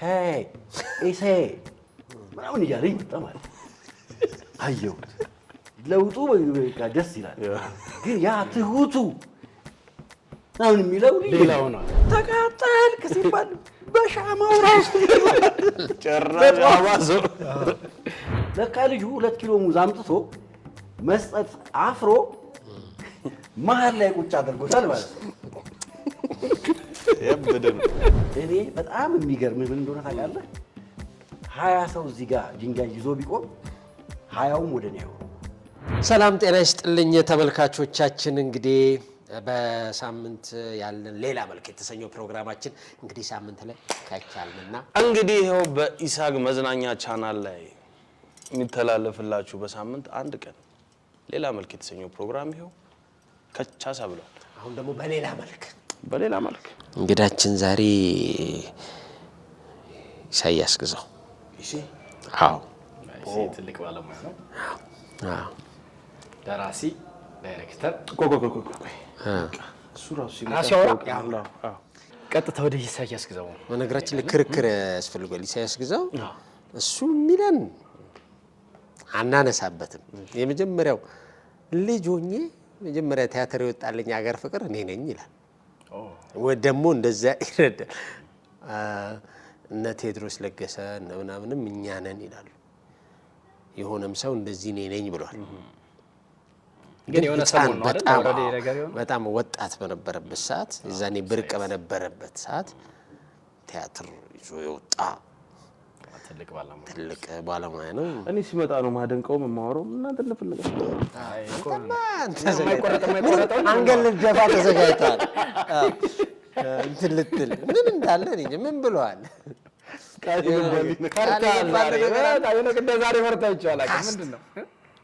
ሄይ ኢሴ ምናምን እያለኝ መጣ ማለት አየሁት። ለውጡ በቃ ደስ ይላል። ግን ያ ትሁቱ አሁን የሚለው ሌላው ነው። ተቃጠልክ ሲባል በሻማው ራሱ ጭራሽ አባዞ ለካ ልጁ 2 ኪሎ ሙዝ አምጥቶ መስጠት አፍሮ መሀል ላይ ቁጭ አድርጎታል ማለት ነው። ያበደም እኔ በጣም የሚገርምህ ምን እንደሆነ ታውቃለህ? 20 ሰው እዚህ ጋር ድንጋይ ይዞ ቢቆም 20ውም ወደ እኔ አይሆንም። ሰላም ጤና ይስጥልኝ ተመልካቾቻችን። እንግዲህ በሳምንት ያለን ሌላ መልክ የተሰኘው ፕሮግራማችን እንግዲህ ሳምንት ላይ ካቻልንና እንግዲህ ይኸው በኢሳግ መዝናኛ ቻናል ላይ የሚተላለፍላችሁ በሳምንት አንድ ቀን ሌላ መልክ የተሰኘው ፕሮግራም ይኸው ከቻሳ ብሏል። አሁን ደግሞ በሌላ መልክ እንግዳችን ዛሬ ኢሳያስ ግዛው። እሺ አዎ ትልቅ ባለሙያ ነው። አዎ ደራሲ፣ ዳይሬክተር እሱ ራሱ ቀጥታ ወደ ኢሳያስ ግዛው። በነገራችን ላይ ክርክር ያስፈልጋል። ኢሳያስ ግዛው እሱ የሚለን አናነሳበትም። የመጀመሪያው ልጅ ሆኜ መጀመሪያ ቲያትር የወጣልኝ ሀገር ፍቅር እኔ ነኝ ይላል። ወይ ደግሞ እንደዛ ይረዳል። እነ ቴዎድሮስ ለገሰ እነ ምናምንም እኛ ነን ይላሉ። የሆነም ሰው እንደዚህ እኔ ነኝ ብሏል። ግን የሆነ ሰሞን ነው አይደል? ወረደ ነገር ይሆነ በጣም ወጣት በነበረበት ሰዓት የዛኔ ብርቅ በነበረበት ሰዓት ቲያትር ይዞ የወጣ ትልቅ ባለሙያ ነው። እኔ ሲመጣ ነው ማደንቀው የማወራው። እናንተ ለፈለጋችሁ አንገል ልደፋ ተዘጋጅቷል። እንትን ልትል ምን እንዳለ እኔ ምን ብለዋል?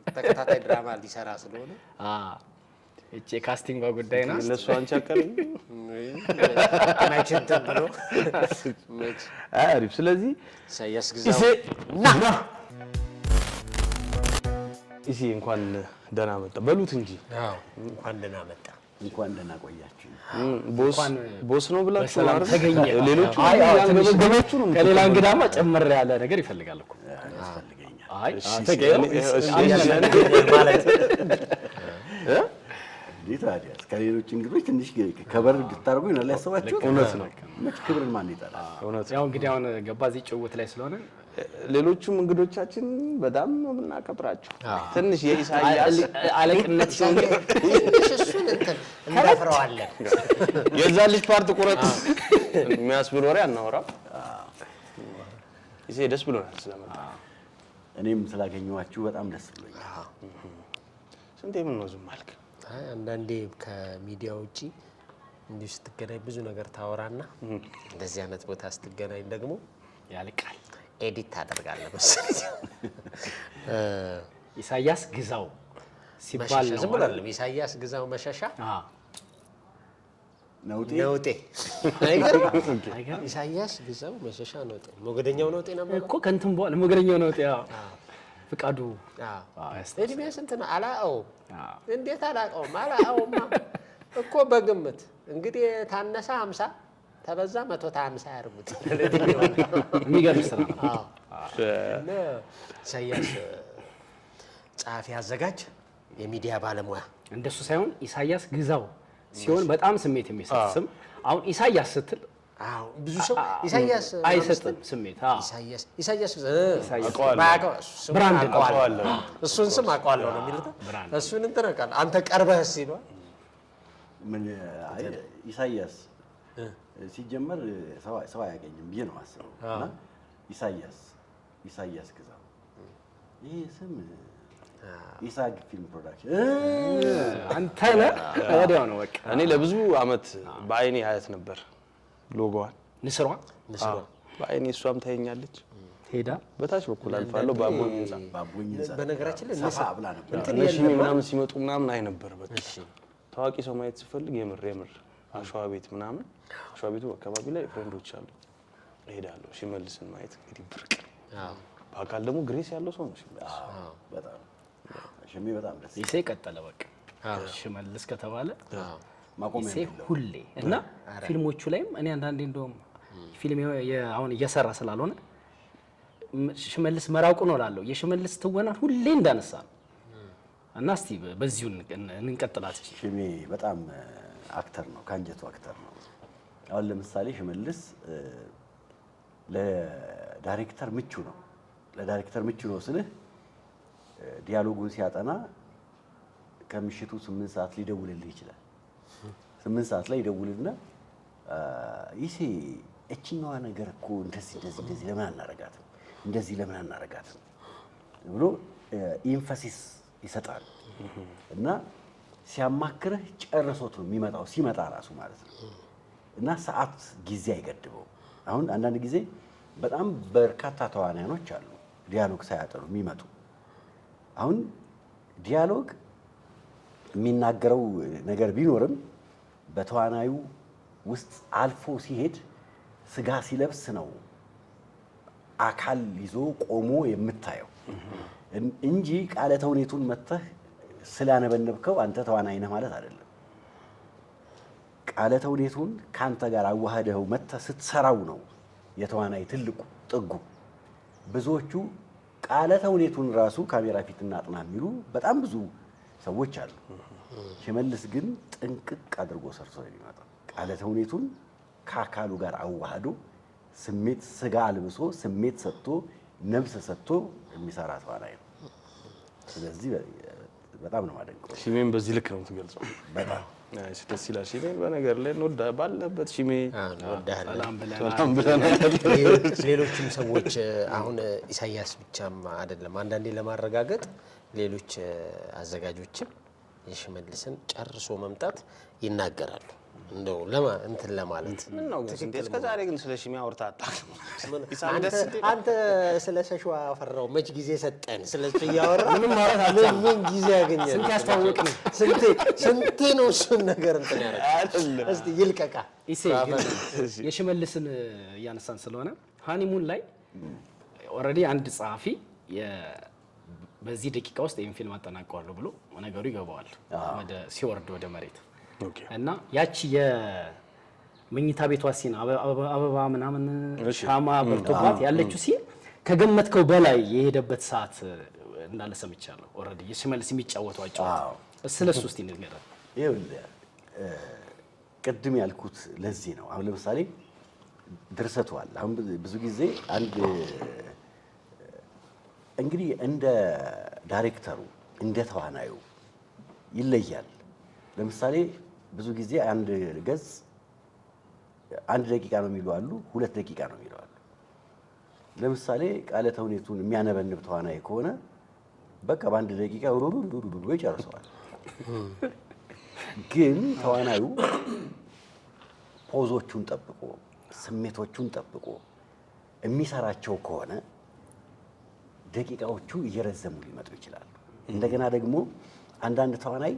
ተከታታይ ድራማ ሊሰራ ስለሆነ እቺ ካስቲንግ ጉዳይ ነው። እነሱ አንቻከረኝ ማይችል ተብሎ አሪፍ። ስለዚህ ኢሳያስ ግዛው ና ኢሲ እንኳን ደህና መጣ በሉት እንጂ። አዎ እንኳን ደህና መጣ። እንኳን ደህና ቆያችሁ። ቦስ ነው ብላችሁ ሰላም ተገኘ። ሌሎቹ ያንገበገባችሁ ነው። ከሌላ እንግዳማ ጨምር ያለ ነገር ይፈልጋል እኮ። አይ ተገኘ ማለት ታዲያ ከሌሎች እንግዶች ትንሽ ከበር እንድታርጉኝ ነው ያሰባችሁ። እውነት ነው። መች ክብርን ማን ይጠላል? እውነት ያው እንግዲህ አሁን ገባ እዚህ ጭውውት ላይ ስለሆነ ሌሎቹም እንግዶቻችን በጣም ነው የምናከብራቸው። ትንሽ የኢሳያስ አለቅነት ሲሆን እሱን እንፈራዋለን። የዛ ልጅ ፓርት ቁረጥ የሚያስብል ወሬ አናወራም። ኢሴ ደስ ብሎናል ስለመጣ። እኔም ስላገኘኋችሁ በጣም ደስ ብሎኛል። ስንቴ ምን ነው ዝም አልክ? አንዳንዴ ከሚዲያ ውጪ እንዲሁ ስትገናኝ ብዙ ነገር ታወራና እንደዚህ አይነት ቦታ ስትገናኝ ደግሞ ያልቃል። ኤዲት ታደርጋለህ መሰለኝ። ኢሳያስ ግዛው ሲባል ነው ዝም ብሏል። ኢሳያስ ግዛው መሸሻ ነውጤ አይገርም። ኢሳያስ ግዛው መሸሻ ነውጤ ሞገደኛው ነውጤ ነበር እኮ ከንቱም በኋላ ሞገደኛው ነውጤ። ያው ፍቃዱ እድሜ ስንት ነው? አላቀው። እንዴት አላቀውም? አላቀውማ እኮ በግምት እንግዲህ ታነሳ 50 ተበዛ 150 ያርጉት። የሚገርም ስራ ነው። እና ኢሳያስ ጸሐፊ አዘጋጅ የሚዲያ ባለሙያ እንደሱ ሳይሆን ኢሳያስ ግዛው ሲሆን በጣም ስሜት የሚሰጥ ስም። አሁን ኢሳያስ ስትል አዎ ብዙ ሰው ኢሳያስ አይሰጥም ስሜት። ኢሳያስ አውቀዋለሁ፣ ብራንድ አውቀዋለሁ፣ እሱን ስም አውቀዋለሁ ነው የሚሉት። እሱን እንትን አውቃለሁ። አንተ ቀርበህስ ይሏል። ምን አይ ኢሳያስ ሲጀመር ሰው አያገኝም ብዬ ነው የማስበው። እና ኢሳያስ ግዛው ይሄ ስም ኢሳግ ፊልም ፕሮዳክሽን አንተ ነህ ወዲያው ነው በቃ። እኔ ለብዙ አመት በአይኔ አያት ነበር ሎጎዋን፣ ንስሯ በአይኔ እሷም ታየኛለች። ሄዳ በታች በኩል አልፋለሁ። ባቦኝ ህንጻ በነገራችን ላይ ሰፋ ብላ ነበር። እነሺ ምናምን ሲመጡ ምናምን አይ ነበር። በቃ ታዋቂ ሰው ማየት ሲፈልግ የምር አሸዋ ቤት ምናምን አሸዋ ቤቱ አካባቢ ላይ ፍሬንዶች አሉ፣ እሄዳለሁ። ሽመልስን ማየት እንግዲህ ብርቅ። በአካል ደግሞ ግሬስ ያለው ሰው ነው ሽመልስ። በጣም ሽሜ በጣም ደስ ይሴ ቀጠለ በቃ። ሽመልስ ከተባለ ማቆም ይሴ ሁሌ እና ፊልሞቹ ላይም እኔ አንዳንዴ እንደውም ፊልም አሁን እየሰራ ስላልሆነ ሽመልስ መራቁ ነው እላለሁ። የሽመልስ ትወናን ሁሌ እንዳነሳ ነው እና እስቲ በዚሁ እንቀጥላት። ሽሜ በጣም አክተር ነው፣ ከአንጀቱ አክተር ነው። አሁን ለምሳሌ ሽመልስ ለዳይሬክተር ምቹ ነው። ለዳይሬክተር ምቹ ነው ስልህ ዲያሎጉን ሲያጠና ከምሽቱ 8 ሰዓት ሊደውልልህ ይችላል። 8 ሰዓት ላይ ይደውልና ይሄ እችኛዋ ነገር እኮ እንደዚህ ለምን አናረጋትም፣ እንደዚህ ለምን አናረጋትም ብሎ ኢንፈሲስ ይሰጣል እና ሲያማክርህ ጨርሶት ነው የሚመጣው፣ ሲመጣ ራሱ ማለት ነው። እና ሰዓት ጊዜ አይገድበው። አሁን አንዳንድ ጊዜ በጣም በርካታ ተዋናዮች አሉ ዲያሎግ ሳያጠኑ የሚመጡ። አሁን ዲያሎግ የሚናገረው ነገር ቢኖርም በተዋናዩ ውስጥ አልፎ ሲሄድ ስጋ ሲለብስ ነው አካል ይዞ ቆሞ የምታየው እንጂ ቃለ ተውኔቱን መተህ ስላነበነብከው አንተ ተዋናይ ነህ ማለት አይደለም። ቃለ ተውኔቱን ካንተ ጋር አዋህደው መተህ ስትሰራው ነው የተዋናይ ትልቁ ጥጉ። ብዙዎቹ ቃለ ተውኔቱን ራሱ ካሜራ ፊት እናጥና የሚሉ በጣም ብዙ ሰዎች አሉ። ሽመልስ ግን ጥንቅቅ አድርጎ ሰርቶ ነው የሚመጣው። ቃለ ተውኔቱን ከአካሉ ጋር አዋህዶ ስሜት ስጋ አልብሶ ስሜት ሰጥቶ ነፍስ ሰጥቶ የሚሰራ ተዋናይ ነው። ስለዚህ በጣም ነው የማደንቀው። ሽሜን በዚህ ልክ ነው የምትገልጸው። በጣም ደስ ይላል። ሽሜን በነገር ላይ ባለበት ሽሜ ሰላም ብለናል። ሌሎችም ሰዎች አሁን ኢሳያስ ብቻም አይደለም፣ አንዳንዴ ለማረጋገጥ ሌሎች አዘጋጆችም የሽመልስን ጨርሶ መምጣት ይናገራሉ። እንደው እንትን ለማለት ምን ነው ግን እስከ ዛሬ ግን ስለ ሽሜ አውርታ አታውቅም። አንተ ስለ ሸሽዋ አፈራው መች ጊዜ ሰጠን? ስለሱ እያወራ ምንም ማውራት አልቻለም። ምን ጊዜ ያገኛል? ስንት ያስተዋወቅን፣ ስንቴ ነው እሱን ነገር እንትን ያደረገው? እስቲ ይልቀቃ። ኢሴ የሽመልስን እያነሳን ስለሆነ ሃኒሙን ላይ ኦልሬዲ አንድ ጸሐፊ በዚህ ደቂቃ ውስጥ ይህን ፊልም አጠናቀዋለሁ ብሎ ነገሩ ይገባዋል ወደ ሲወርድ ወደ መሬት እና ያቺ የመኝታ ቤቷ ሲን አበባ ምናምን ሻማ በርቶባት ያለችው ሲን ከገመትከው በላይ የሄደበት ሰዓት እንዳለ ሰምቻለሁ። ኦልሬዲ የሽመልስ የሚጫወተው አጫወት ስለሱ እስቲ ንገረን። ይኸውልህ ቅድም ያልኩት ለዚህ ነው። አሁን ለምሳሌ ድርሰቱ አለ። አሁን ብዙ ጊዜ አንድ እንግዲህ እንደ ዳይሬክተሩ እንደ ተዋናዩ ይለያል። ለምሳሌ ብዙ ጊዜ አንድ ገጽ 1 ደቂቃ ነው የሚሉ አሉ፣ 2 ደቂቃ ነው የሚሉ አሉ። ለምሳሌ ቃለ ተውኔቱን የሚያነበንብ ተዋናይ ከሆነ በቃ በ1 ደቂቃ ሩሩ ይጨርሰዋል። ግን ተዋናዩ ፖዞቹን ጠብቆ ስሜቶቹን ጠብቆ የሚሰራቸው ከሆነ ደቂቃዎቹ እየረዘሙ ሊመጡ ይችላሉ። እንደገና ደግሞ አንዳንድ ተዋናይ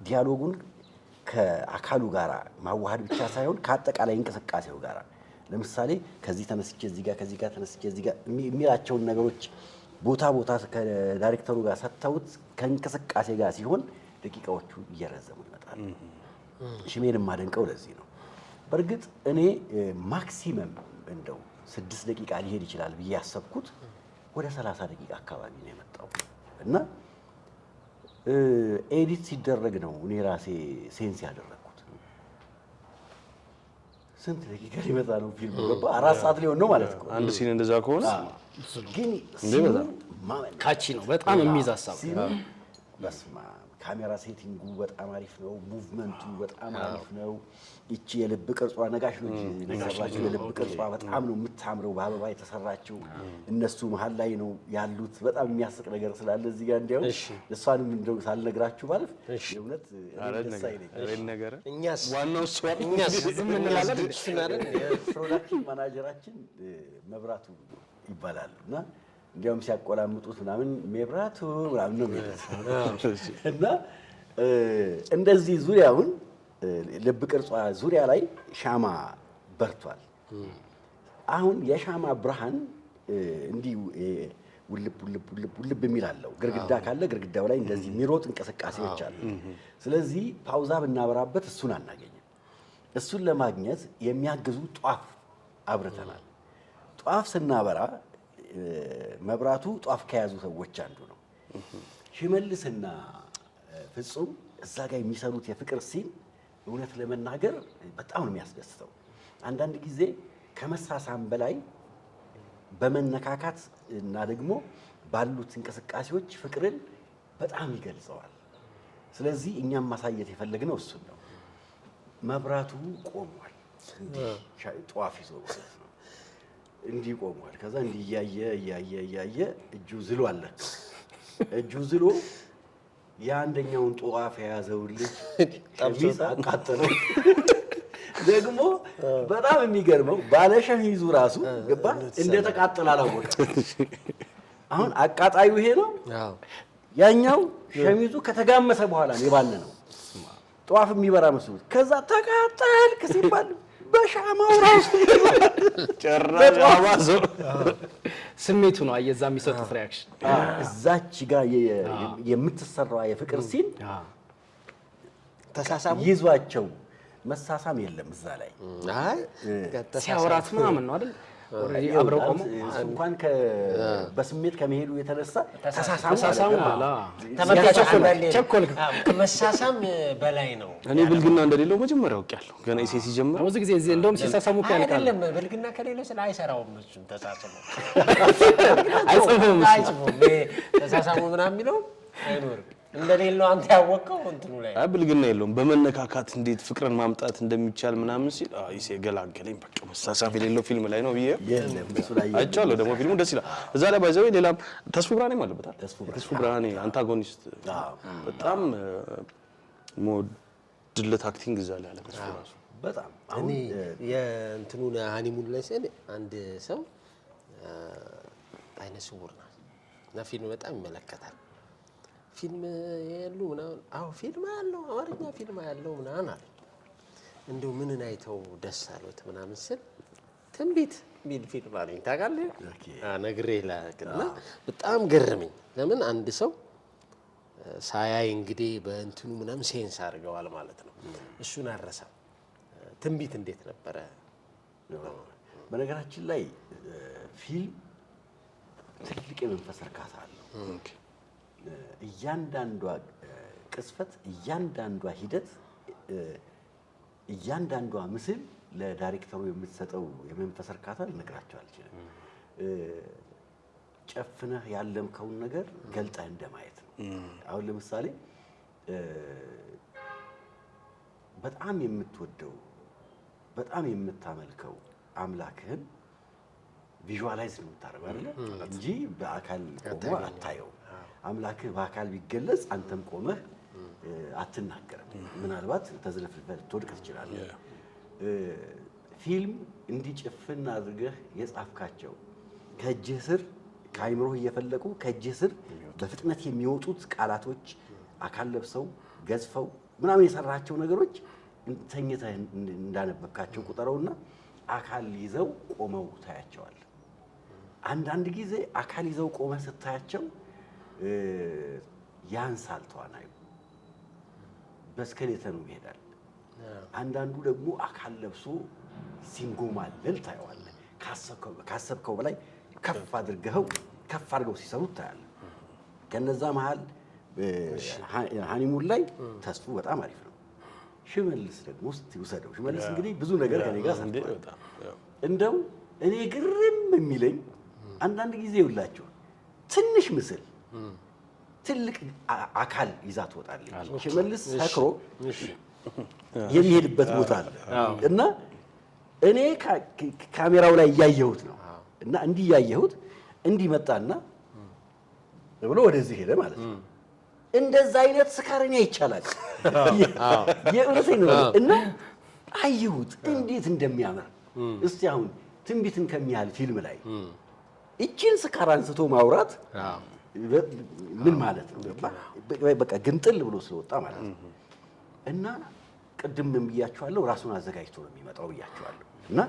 ዲያሎጉን ከአካሉ ጋር ማዋሃድ ብቻ ሳይሆን ከአጠቃላይ እንቅስቃሴው ጋር ለምሳሌ ከዚህ ተነስቼ እዚህ ጋር ከዚህ ጋር ተነስቼ እዚህ ጋር የሚላቸውን ነገሮች ቦታ ከዳይሬክተሩ ጋር ሰጥተውት ከእንቅስቃሴ ጋር ሲሆን ደቂቃዎቹ እየረዘሙ ይመጣሉ። ሽሜን የማደንቀው ለዚህ ነው። በእርግጥ እኔ ማክሲመም እንደው 6 ደቂቃ ሊሄድ ይችላል ብዬ ያሰብኩት ወደ 30 ደቂቃ አካባቢ ነው የመጣው እና ኤዲት ሲደረግ ነው እኔ ራሴ ሴንስ ያደረኩት። ስንት ደቂቃ ሊመጣ ነው ፊልሙ? ገባ 4 ሰዓት ሊሆን ነው ማለት ነው። አንድ ሲን እንደዛ ከሆነ ግን ካቺ ነው በጣም የሚይዝ ሀሳብ። በስመ አብ ካሜራ ሴቲንጉ በጣም አሪፍ ነው። ሙቭመንቱ በጣም አሪፍ ነው። እቺ የልብ ቅርጿ ነጋሽ ነው ነገራችሁ። የልብ ቅርጿ በጣም ነው የምታምረው፣ በአበባ የተሰራችው እነሱ መሀል ላይ ነው ያሉት። በጣም የሚያስቅ ነገር ስላለ እዚህ ጋር እንዲያው እሷንም እንደው ሳልነግራችሁ ማለት የእውነት ደስ አይለኝ ነገር። እኛስ ዋናው እሱ እኛስ ዝም እንላለን። ፕሮዳክሽን ማናጀራችን መብራቱ ይባላል እና እንዲያውም ሲያቆላምጡት ምናምን መብራቱ ምናምን ነው የሚሉት እና እንደዚህ ዙሪያውን ልብ ቅርጿ ዙሪያ ላይ ሻማ በርቷል። አሁን የሻማ ብርሃን እንዲህ ውልብ የሚል አለው። ግርግዳ ካለ ግርግዳው ላይ እንደዚህ የሚሮጥ እንቅስቃሴዎች አሉ። ስለዚህ ፓውዛ ብናበራበት እሱን አናገኝም። እሱን ለማግኘት የሚያግዙ ጧፍ አብርተናል። ጧፍ ስናበራ መብራቱ ጧፍ ከያዙ ሰዎች አንዱ ነው። ሽመልስና ፍጹም እዛ ጋር የሚሰሩት የፍቅር ሲን እውነት ለመናገር በጣም ነው የሚያስደስተው። አንዳንድ ጊዜ ከመሳሳም በላይ በመነካካት እና ደግሞ ባሉት እንቅስቃሴዎች ፍቅርን በጣም ይገልጸዋል። ስለዚህ እኛም ማሳየት የፈለግነው እሱን ነው። መብራቱ ቆሟል፣ እንዲህ ጧፍ ይዞ ማለት ነው። እንዲህ ቆሟል። ከዛ እንዲህ እያየ እጁ ዝሎ አለ። እጁ ዝሎ የአንደኛውን ጧፍ የያዘውን ልጅ ሸሚዝ አቃጠለው። ደግሞ በጣም የሚገርመው ባለሸሚዙ ራሱ ገባ እንደተቃጠለ አላወቀም። አሁን አቃጣዩ ይሄ ነው። ያኛው ሸሚዙ ከተጋመሰ በኋላ ነው የባነነው። ጧፍ የሚበራ መስሎት ከዛ ተቃጠልክ ሲባል በሻማው ራሱ ጨራሽ ስሜቱ ነው አየዛ የሚሰጡት ሪአክሽን። እዛች ጋር የምትሰራው የፍቅር ሲን ተሳሳሙ ይዟቸው መሳሳም የለም እዛ ላይ። አይ ሲያወራት ምናምን ነው አይደል? ኦሬዲ አብረው ቆሞ እንኳን በስሜት ከመሄዱ የተነሳ ተሳሳሙ አላ ተመልካች ቸኮልክ። ከመሳሳም በላይ ነው። እኔ ብልግና እንደሌለው መጀመሪያ አውቄያለሁ። ገና ኢሴ ሲጀምር ብዙ ጊዜ እንደውም ሲሳሳሙ ያልቃል። አይደለም ብልግና ከሌለው ስለ አይሰራውም። እሱም ተሳሳሙ አይጽፉም። ተሳሳሙ ምናምን የሚለው አይኖርም። እንደሌለው አንተ ያወቀው እንትኑ ላይ አይ ብልግና የለውም። በመነካካት እንዴት ፍቅርን ማምጣት እንደሚቻል ምናምን ሲል ኢሴ ገላገለኝ። በቃ መሳሳም የሌለው ፊልም ላይ ነው ብዬ አይቻለሁ። ደግሞ ፊልሙ ደስ ይላል። እዛ ላይ ባይዘው ሌላም ተስፉ ብርሃኔ አለበታል። ተስፉ ብርሃኔ አንታጎኒስት በጣም ሞድለት አክቲንግ እዛ ላይ አለ። ተስፉ ራሱ በጣም እኔ የእንትኑን ሃኒሙን ላይ ሲል አንድ ሰው አይነ ስውር ነው እና ፊልም በጣም ይመለከታል። ፊልም ያሉ ምናምን አዎ ፊልም ያለው አማርኛ ፊልም ያለው ምናምን አለ። እንደው ምንን አይተው ደስ አሉት ምናምን ስል ትንቢት የሚል ፊልም አለኝ ታውቃለህ? ነግሬህ ላክና በጣም ገረመኝ። ለምን አንድ ሰው ሳያይ እንግዲህ በእንትኑ ምናምን ሴንስ አድርገዋል ማለት ነው። እሱን አረሳም። ትንቢት እንዴት ነበረ? በነገራችን ላይ ፊልም ትልቅ የመንፈስ እርካታ አለው። እያንዳንዷ ቅስፈት፣ እያንዳንዷ ሂደት፣ እያንዳንዷ ምስል ለዳይሬክተሩ የምትሰጠው የመንፈስ እርካታ ልነግራቸው አልችልም። ጨፍነህ ያለምከውን ነገር ገልጠህ እንደማየት ነው። አሁን ለምሳሌ በጣም የምትወደው በጣም የምታመልከው አምላክህን ቪዥዋላይዝ ነው የምታደርገው አይደል እንጂ በአካል ቆሞ አታየው። አምላክህ በአካል ቢገለጽ አንተም ቆመህ አትናገርም። ምናልባት ተዝለፍልፈህ ልትወድቅ ትችላለህ። ፊልም እንዲጭፍን አድርገህ የጻፍካቸው ከእጅህ ስር ከአይምሮህ እየፈለቁ ከእጅህ ስር በፍጥነት የሚወጡት ቃላቶች አካል ለብሰው ገዝፈው ምናምን የሰራቸው ነገሮች ተኝተህ እንዳነበብካቸው ቁጠረውና አካል ይዘው ቆመው ታያቸዋል። አንዳንድ ጊዜ አካል ይዘው ቆመህ ስታያቸው ያንሳል ተዋናዩ፣ በስከሌተኑ ይሄዳል። አንዳንዱ ደግሞ አካል ለብሶ ሲንጎማለል ታየዋለህ። ካሰብከው በላይ ከፍ አድርገው ሲሰሩት ታያለህ። ከነዛ መሃል ሃኒሙን ላይ ተስፉ በጣም አሪፍ ነው። ሽመልስ ደግሞ እስቲ ውሰደው። ሽመልስ እንግዲህ ብዙ ነገር ከኔ ጋር ሰርቷል። እንደው እኔ ግርም የሚለኝ አንዳንድ ጊዜ ይውላችሁ ትንሽ ምስል ትልቅ አካል ይዛ ትወጣለች። ሽመልስ ሰክሮ የሚሄድበት ቦታ አለ እና እኔ ካሜራው ላይ እያየሁት ነው እና እንዲህ እያየሁት እንዲህ መጣና ብሎ ወደዚህ ሄደ ማለት ነው። እንደዛ አይነት ስካርኛ ይቻላል የእውነቴን ነው እና አየሁት እንዴት እንደሚያምር። እስቲ አሁን ትንቢትን ከሚያህል ፊልም ላይ እቺን ስካር አንስቶ ማውራት ምን ማለት ነው? በቃ ግንጥል ብሎ ስለወጣ ማለት ነው። እና ቅድም ምን ብያችኋለሁ? ራሱን አዘጋጅቶ ነው የሚመጣው ብያችኋለሁ። እና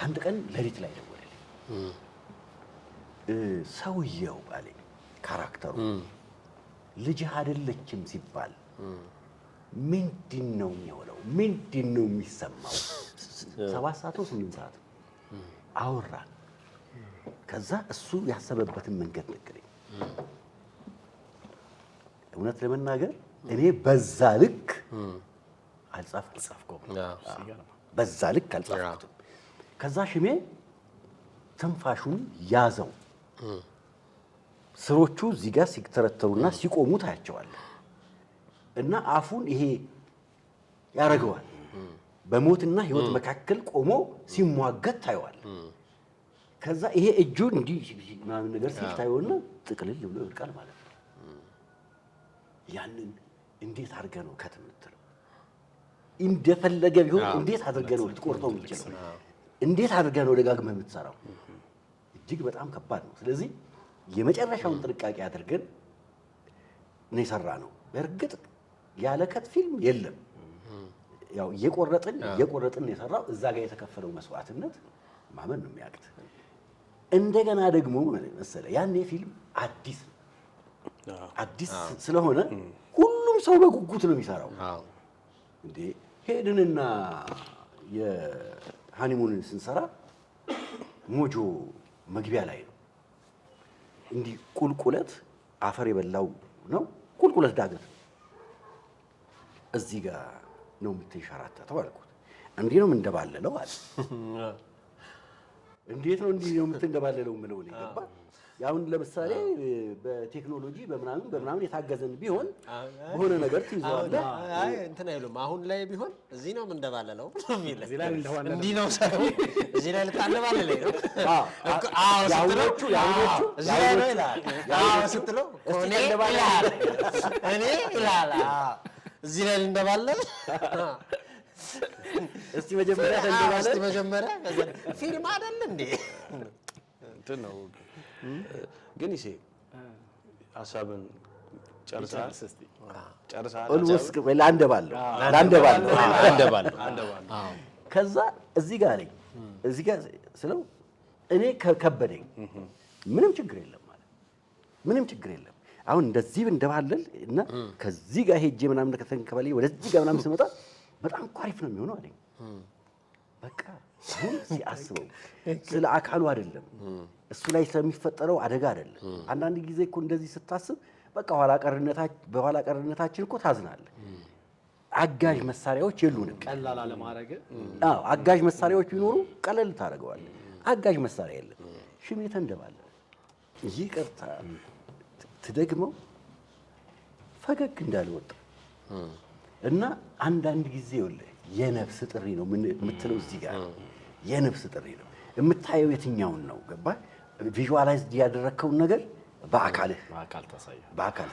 አንድ ቀን ሌሊት ላይ ደወለልኝ። ሰውየው አለኝ ካራክተሩ ልጅህ አይደለችም ሲባል ምንድን ነው የሚሆነው? ምንድን ነው የሚሰማው? 7 ሰዓት ነው 8 ሰዓት አወራን። ከዛ እሱ ያሰበበትን መንገድ ነገረኝ። እውነት ለመናገር እኔ በዛ ልክ አልጻፍኩም። በዛ ልክ አልጻፍኩትም። ከዛ ሽሜ ትንፋሹን ያዘው። ስሮቹ እዚህ ጋር ሲተረተሩና ሲቆሙ ታያቸዋለህ እና አፉን ይሄ ያደርገዋል። በሞትና ህይወት መካከል ቆሞ ሲሟገት ታየዋል። ከዛ ይሄ እጁን እንዲህ ምናምን ነገር ሲል ታየውና ጥቅልል ብሎ ይወድቃል ማለት ነው። ያንን እንዴት አድርገህ ነው ከት የምትለው? እንደፈለገ ቢሆን እንዴት አድርገህ ነው ልትቆርጠው የምትችለው? እንዴት አድርገህ ነው ደጋግመህ የምትሰራው? እጅግ በጣም ከባድ ነው። ስለዚህ የመጨረሻውን ጥንቃቄ አድርገን ነው የሰራነው። በእርግጥ ያለ ከት ፊልም የለም። ያው እየቆረጥን ነው የሰራው። እዛ ጋር የተከፈለው መስዋዕትነት ማመን ነው የሚያቅት። እንደገና ደግሞ መሰለህ ያኔ ፊልም አዲስ ስለሆነ ሁሉም ሰው በጉጉት ነው የሚሰራው። እንዴ ሄድንና የሃኒሙንን ስንሰራ ሞጆ መግቢያ ላይ ነው። እንዲህ ቁልቁለት አፈር የበላው ነው። ቁልቁለት ዳገት እዚህ ጋር ነው የምትንሸራተተው አልኩት። እንዲህ ነው የምንደባለለው አለ። እንዴት ነው እንዲህ ነው የምትንደባለለው የምለው ነው ገባ። ያሁን ለምሳሌ በቴክኖሎጂ በምናምን የታገዘን ቢሆን በሆነ ነገር ትይዘዋለህ። አይ እንትን አይሉም። አሁን ላይ ቢሆን እዚህ ነው የምንደባለለው እንዲህ ነው ሳይሆን እዚህ ላይ ልታንደባለለው ነው። ያውሮቹ እዚህ ላይ ነው ይላል። ስትለው እኔ ይላል እዚህ ላይ ልንደባለል። እስቲ መጀመሪያ ፊልም አይደል እንዴ? እንትን ነው ግን ይሄ ሀሳብን ጨርሰሃል? ኦልሞስት ላንደባለሁ። ከዛ እዚህ ጋር ነኝ። እዚህ ጋር ስለው እኔ ከበደኝ። ምንም ችግር የለም ማለት ምንም ችግር የለም። አሁን እንደዚህ እንደባለል እና ከዚህ ጋር ሄጄ ምናምን ከተንከባለይ ወደዚህ ጋር ምናምን ስመጣ በጣም አሪፍ ነው የሚሆነው አለኝ። በቃ አሁን ሲያስበው ስለ አካሉ አይደለም እሱ ላይ ስለሚፈጠረው አደጋ አይደለም። አንዳንድ ጊዜ እኮ እንደዚህ ስታስብ በቃ በኋላ ቀርነታችን እኮ ታዝናለህ። አጋዥ መሳሪያዎች የሉንም። ቀላል አለማድረግ አጋዥ መሳሪያዎች ቢኖሩ ቀለል ታደርገዋለህ። አጋዥ መሳሪያ የለም። ሽሜ ተንደባለ። ይቅርታ ትደግመው ፈገግ እንዳልወጣ እና አንዳንድ ጊዜ ይኸውልህ የነፍስ ጥሪ ነው የምትለው እዚህ ጋር የነፍስ ጥሪ ነው የምታየው። የትኛውን ነው ገባህ? ቪዥዋላይዝ ያደረከውን ነገር በአካል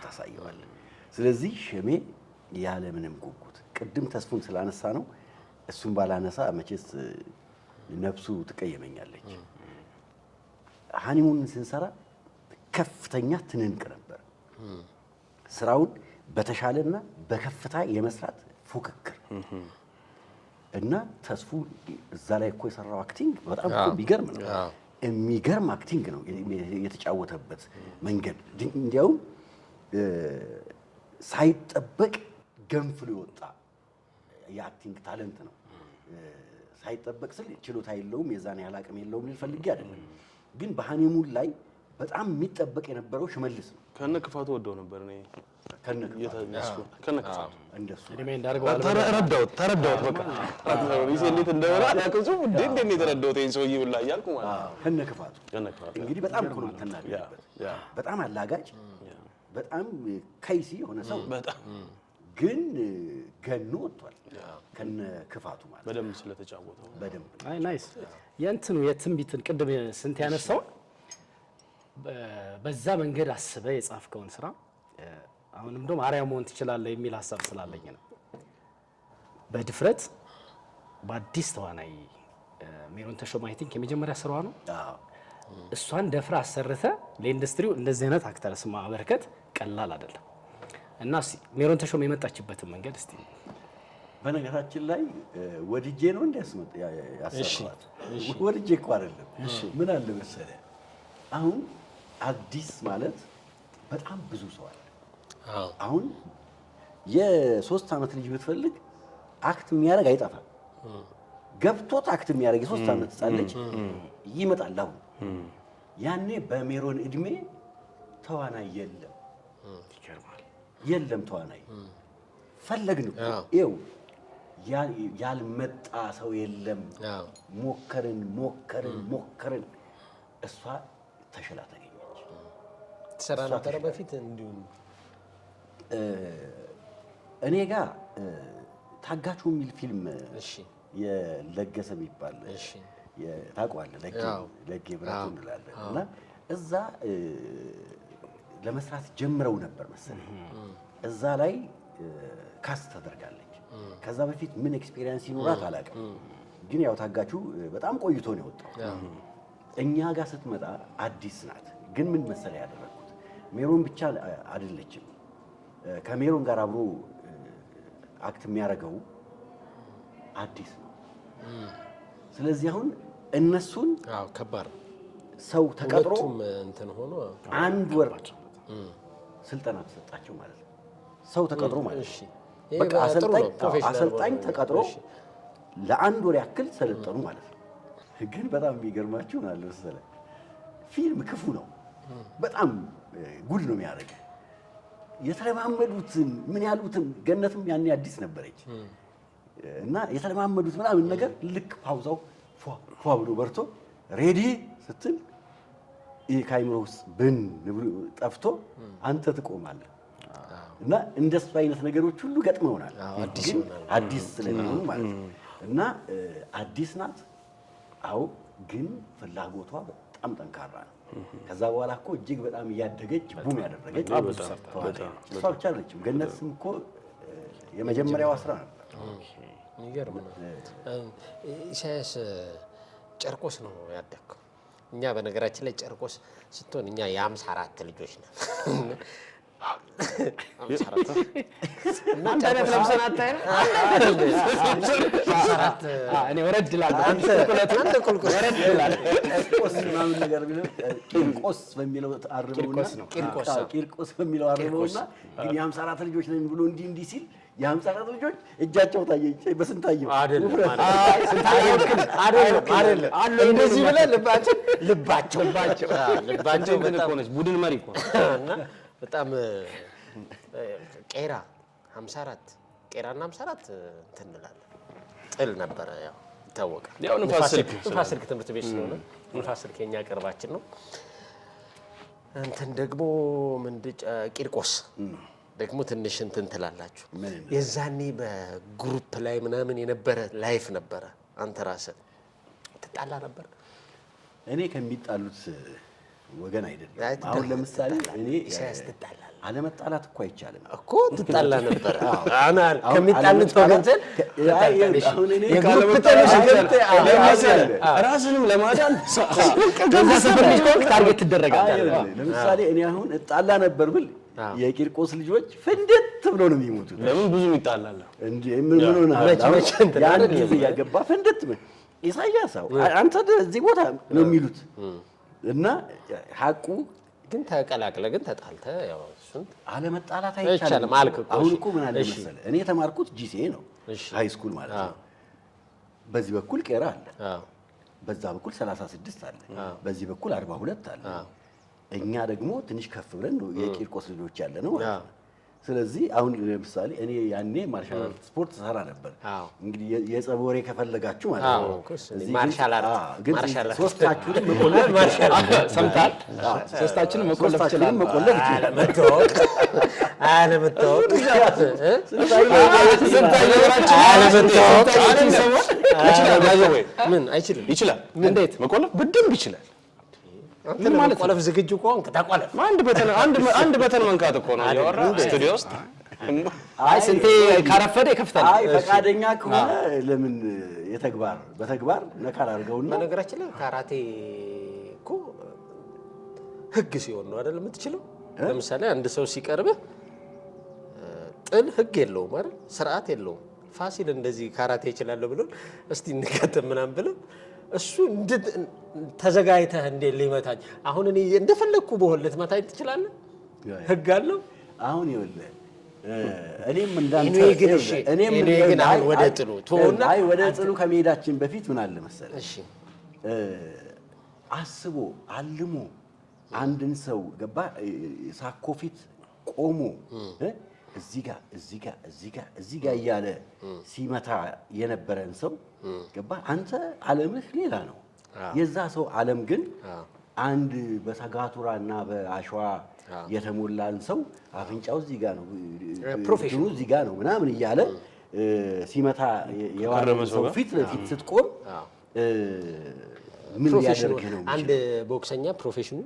ታሳየዋለህ። ስለዚህ ሽሜ ያለምንም ጉጉት ቅድም ተስፉን ስላነሳ ነው። እሱን ባላነሳ መቼስ ነፍሱ ትቀየመኛለች። ሃኒሙንን ስንሰራ ከፍተኛ ትንንቅ ነበር። ስራውን በተሻለና በከፍታ የመስራት ፉክክር እና ተስፉ እዛ ላይ እኮ የሰራው አክቲንግ በጣም እኮ ቢገርም ነው። የሚገርም አክቲንግ ነው የተጫወተበት መንገድ። እንዲያውም ሳይጠበቅ ገንፍሎ የወጣ የአክቲንግ ታለንት ነው። ሳይጠበቅ ስል ችሎታ የለውም የዛን ያህል አቅም የለውም ልል ፈልጌ አይደለም። ግን በሃኒሙን ላይ በጣም የሚጠበቅ የነበረው ሽመልስ ነው። ከነ ክፋቱ ወደው ነበር እኔ ከነ ክፋቱ እንደሱ ተረዳሁት። በቃ እንዴት እንደሆነ አላውቅም። እንዴት የተረዳሁት ይሄን ሰውዬ ብላ እያልኩ ማለት ነው። ከነ ክፋቱ እንግዲህ በጣም እኮ ነው የምትናገርበት። በጣም አላጋጭ፣ በጣም ከይሲ የሆነ ሰው በጣም ግን ገኖ ወጥቷል ከነ ክፋቱ ማለት በደንብ ስለተጫወተው በደንብ። አይ ናይስ። የእንትኑ የትንቢትን ቅድም ስንት ያነሳው በዛ መንገድ አስበህ የጻፍከውን ስራ አሁንም ደግሞ አርአያ መሆን ትችላለህ የሚል ሀሳብ ስላለኝ ነው። በድፍረት በአዲስ ተዋናይ ሜሮን ተሾመ አይ ቲንክ የመጀመሪያ ስራዋ ነው። እሷን ደፍራ አሰርተ ለኢንዱስትሪው እንደዚህ አይነት አክተርስ ማበርከት ቀላል አይደለም እና ሜሮን ተሾመ የመጣችበትን መንገድ እስቲ። በነገራችን ላይ ወድጄ ነው እንዲያስመጣ ያሰራዋት። ወድጄ እኮ አይደለም። ምን አለ መሰለህ አሁን አዲስ ማለት በጣም ብዙ ሰው አለ። አሁን የ3 ዓመት ልጅ ብትፈልግ አክት የሚያደርግ አይጠፋም። ገብቶት አክት የሚያደርግ የ3 ዓመት ህፃን ልጅ ይመጣል። አሁን ያኔ በሜሮን እድሜ ተዋናይ የለም ተዋናይ ፈለግን እኮ ይኸው ያልመጣ ሰው የለም። ሞከርን እሷ ተሽላ ተገኘች። ትሰራ ነበረ በፊት እንዲሁ እኔ ጋር ታጋቹ የሚል ፊልም የለገሰ የሚባል ታውቀዋለህ? ለጌ ብራቱ እንላለን እና እዛ ለመስራት ጀምረው ነበር መሰለኝ። እዛ ላይ ካስት ተደርጋለች። ከዛ በፊት ምን ኤክስፒሪየንስ ይኖራት አላውቅም፣ ግን ያው ታጋቹ በጣም ቆይቶ ነው የወጣው። እኛ ጋር ስትመጣ አዲስ ናት። ግን ምን መሰለህ ያደረኩት ሜሮን ብቻ አይደለችም። ከሜሮን ጋር አብሮ አክት የሚያደርገው አዲስ ነው። ስለዚህ አሁን እነሱን ከባድ ሰው ተቀጥሮ እንትን ሆኖ 1 ወር ስልጠና ተሰጣቸው ማለት ነው። ሰው ተቀጥሮ ማለት ነው። በቃ አሰልጣኝ ተቀጥሮ ለ1 ወር ያክል ሰለጠኑ ማለት ነው። ግን በጣም የሚገርማችሁ ማለት መሰለህ ፊልም ክፉ ነው። በጣም ጉድ ነው የሚያደርግ። የተለማመዱትን ምን ያሉትን ገነትም ያኔ አዲስ ነበረች እና የተለማመዱት ምናምን ነገር ልክ ፓውዛው ፏ ብሎ በርቶ ሬዲ ስትል ይሄ ካይምሮ ውስጥ ብን ጠፍቶ አንተ ትቆማለህ። እና እንደሱ አይነት ነገሮች ሁሉ ገጥመውናል። አዲስ ስለሚሆኑ ማለት ነው። እና አዲስ ናት። አዎ፣ ግን ፍላጎቷ በጣም ጠንካራ ነው። ከዛ በኋላ እኮ እጅግ በጣም እያደገች ቡም ያደረገች እሷ ብቻ አይደለችም። ገነትም እኮ የመጀመሪያዋ ስራ ነበር። የሚገርም ነው። ኢሳያስ ጨርቆስ ነው ያደግከው። እኛ በነገራችን ላይ ጨርቆስ ስትሆን እኛ የ54 ልጆች ነን። እናንተ አይነት ለምሰን አታየም? እኔ ወረድ እላለሁ። አንተ ቁልቁል ወረድ እላለሁ። ቂርቆስ ምናምን ነገር ቢለው ቂርቆስ በሚለው አርበውና ቂርቆስ በሚለው አርበውና ግን የ54 ልጆች ነን ብሎ እንዲህ ሲል የ54 ልጆች እጃቸው ታየች። በስንታየው አይደለም እንደዚህ ብለህ ልባቸው በጣም ሆነች። ቡድን መሪ እኮ እና በጣም ቄራ 54 ቄራና 54 እንትን እንላለን። ጥል ነበረ ያው ይታወቃል። ያው ንፋስ ስልክ ትምህርት ቤት ስለሆነ ንፋስ ስልክ የኛ ቅርባችን ነው። እንትን ደግሞ ቂርቆስ ደግሞ ትንሽ እንትን ትላላችሁ። የዛኔ በግሩፕ ላይ ምናምን የነበረ ላይፍ ነበረ። አንተ ራስህ ትጣላ ነበር? እኔ ከሚጣሉት ወገን አይደለም። አሁን ለምሳሌ እኔ አለመጣላት እኮ አይቻልም እኮ ትጣላ ነበር። ከሚጣሉት ወገን ራስንም ለማዳን ታርጌት ትደረጋለህ። ለምሳሌ እኔ አሁን እጣላ ነበር ብል የቂርቆስ ልጆች ፍንድት ብሎ ነው የሚሞቱት። ለምን ብዙም ይጣላል እንዴ? ምን ሆነ? ያን ጊዜ ያገባ ፍንድት ኢሳያስ አንተ እዚህ ቦታ ነው የሚሉት እና ሀቁ ግን ተቀላቅለ ግን ተጣልተ ያው እሱን አለመጣላት አይቻልም። አሁን እኮ ምን አለ መሰለህ እኔ የተማርኩት ጂሲኤ ነው ሃይ ስኩል ማለት ነው። በዚህ በኩል ቄራ አለ፣ በዛ በኩል 36 አለ፣ በዚህ በኩል 42 አለ። እኛ ደግሞ ትንሽ ከፍ ብለን ነው የቂርቆስ ልጆች ያለ ነው ማለት ነው። ስለዚህ አሁን ለምሳሌ እኔ ያኔ ማርሻል አርት ስፖርት ሰራ ነበር። እንግዲህ የጸብ ወሬ ከፈለጋችሁ ማለት ነው እዚህ ማርሻል አርት ግን ሶስታችሁንም መቆለፍ ማርሻል ሰምታል። ሶስታችንም መቆለፍ ይችላል። አለመታወቅ ምን አይችልም? ይችላል። እንዴት መቆለፍ በደንብ ይችላል። ምን ማለት ቆለፍ ዝግጁ ከሆንክ ተቆለፍ። አንድ በተን መንካት እኮ ነው ያወራ ስቱዲዮ ውስጥ። አይ ስንቴ ካረፈደ ይከፍታል። አይ ፈቃደኛ ከሆነ ለምን በተግባር ነካል አድርገውና። በነገራችን ላይ ካራቴ እኮ ህግ ሲሆን ነው አይደል የምትችለው። ለምሳሌ አንድ ሰው ሲቀርብህ ጥል ህግ የለውም አይደል፣ ስርዓት የለውም። ፋሲል እንደዚህ ካራቴ ይችላለሁ ብሎ እስቲ እንከተም ምናምን ብሎ እሱ ተዘጋጅተህ እንዴት ሊመታኝ አሁን እኔ እንደፈለግኩ በሆን ልትመታኝ ትችላለህ? ህግ አለው። አሁን ይኸውልህ እኔም እንዳንተ እኔም ግን አሁን ወደ ጥሉ ቶና ወደ ጥሉ ከመሄዳችን በፊት ምን አለ መሰለህ? እሺ አስቦ አልሞ አንድን ሰው ገባ ሳኮ ፊት ቆሞ እዚህ ጋር እያለ ሲመታ የነበረን ሰው ገባ አንተ ዓለምህ ሌላ ነው። የዛ ሰው ዓለም ግን አንድ በሰጋቱራ እና በአሸዋ የተሞላን ሰው አፍንጫው እዚህ ጋር ነው፣ ፕሮፌሽኑ እዚህ ጋር ነው ምናምን እያለ ሲመታ የዋረመ ሰው ፊት ለፊት ስትቆም ምን ሊያደርግ ነው? አንድ ቦክሰኛ ፕሮፌሽኑ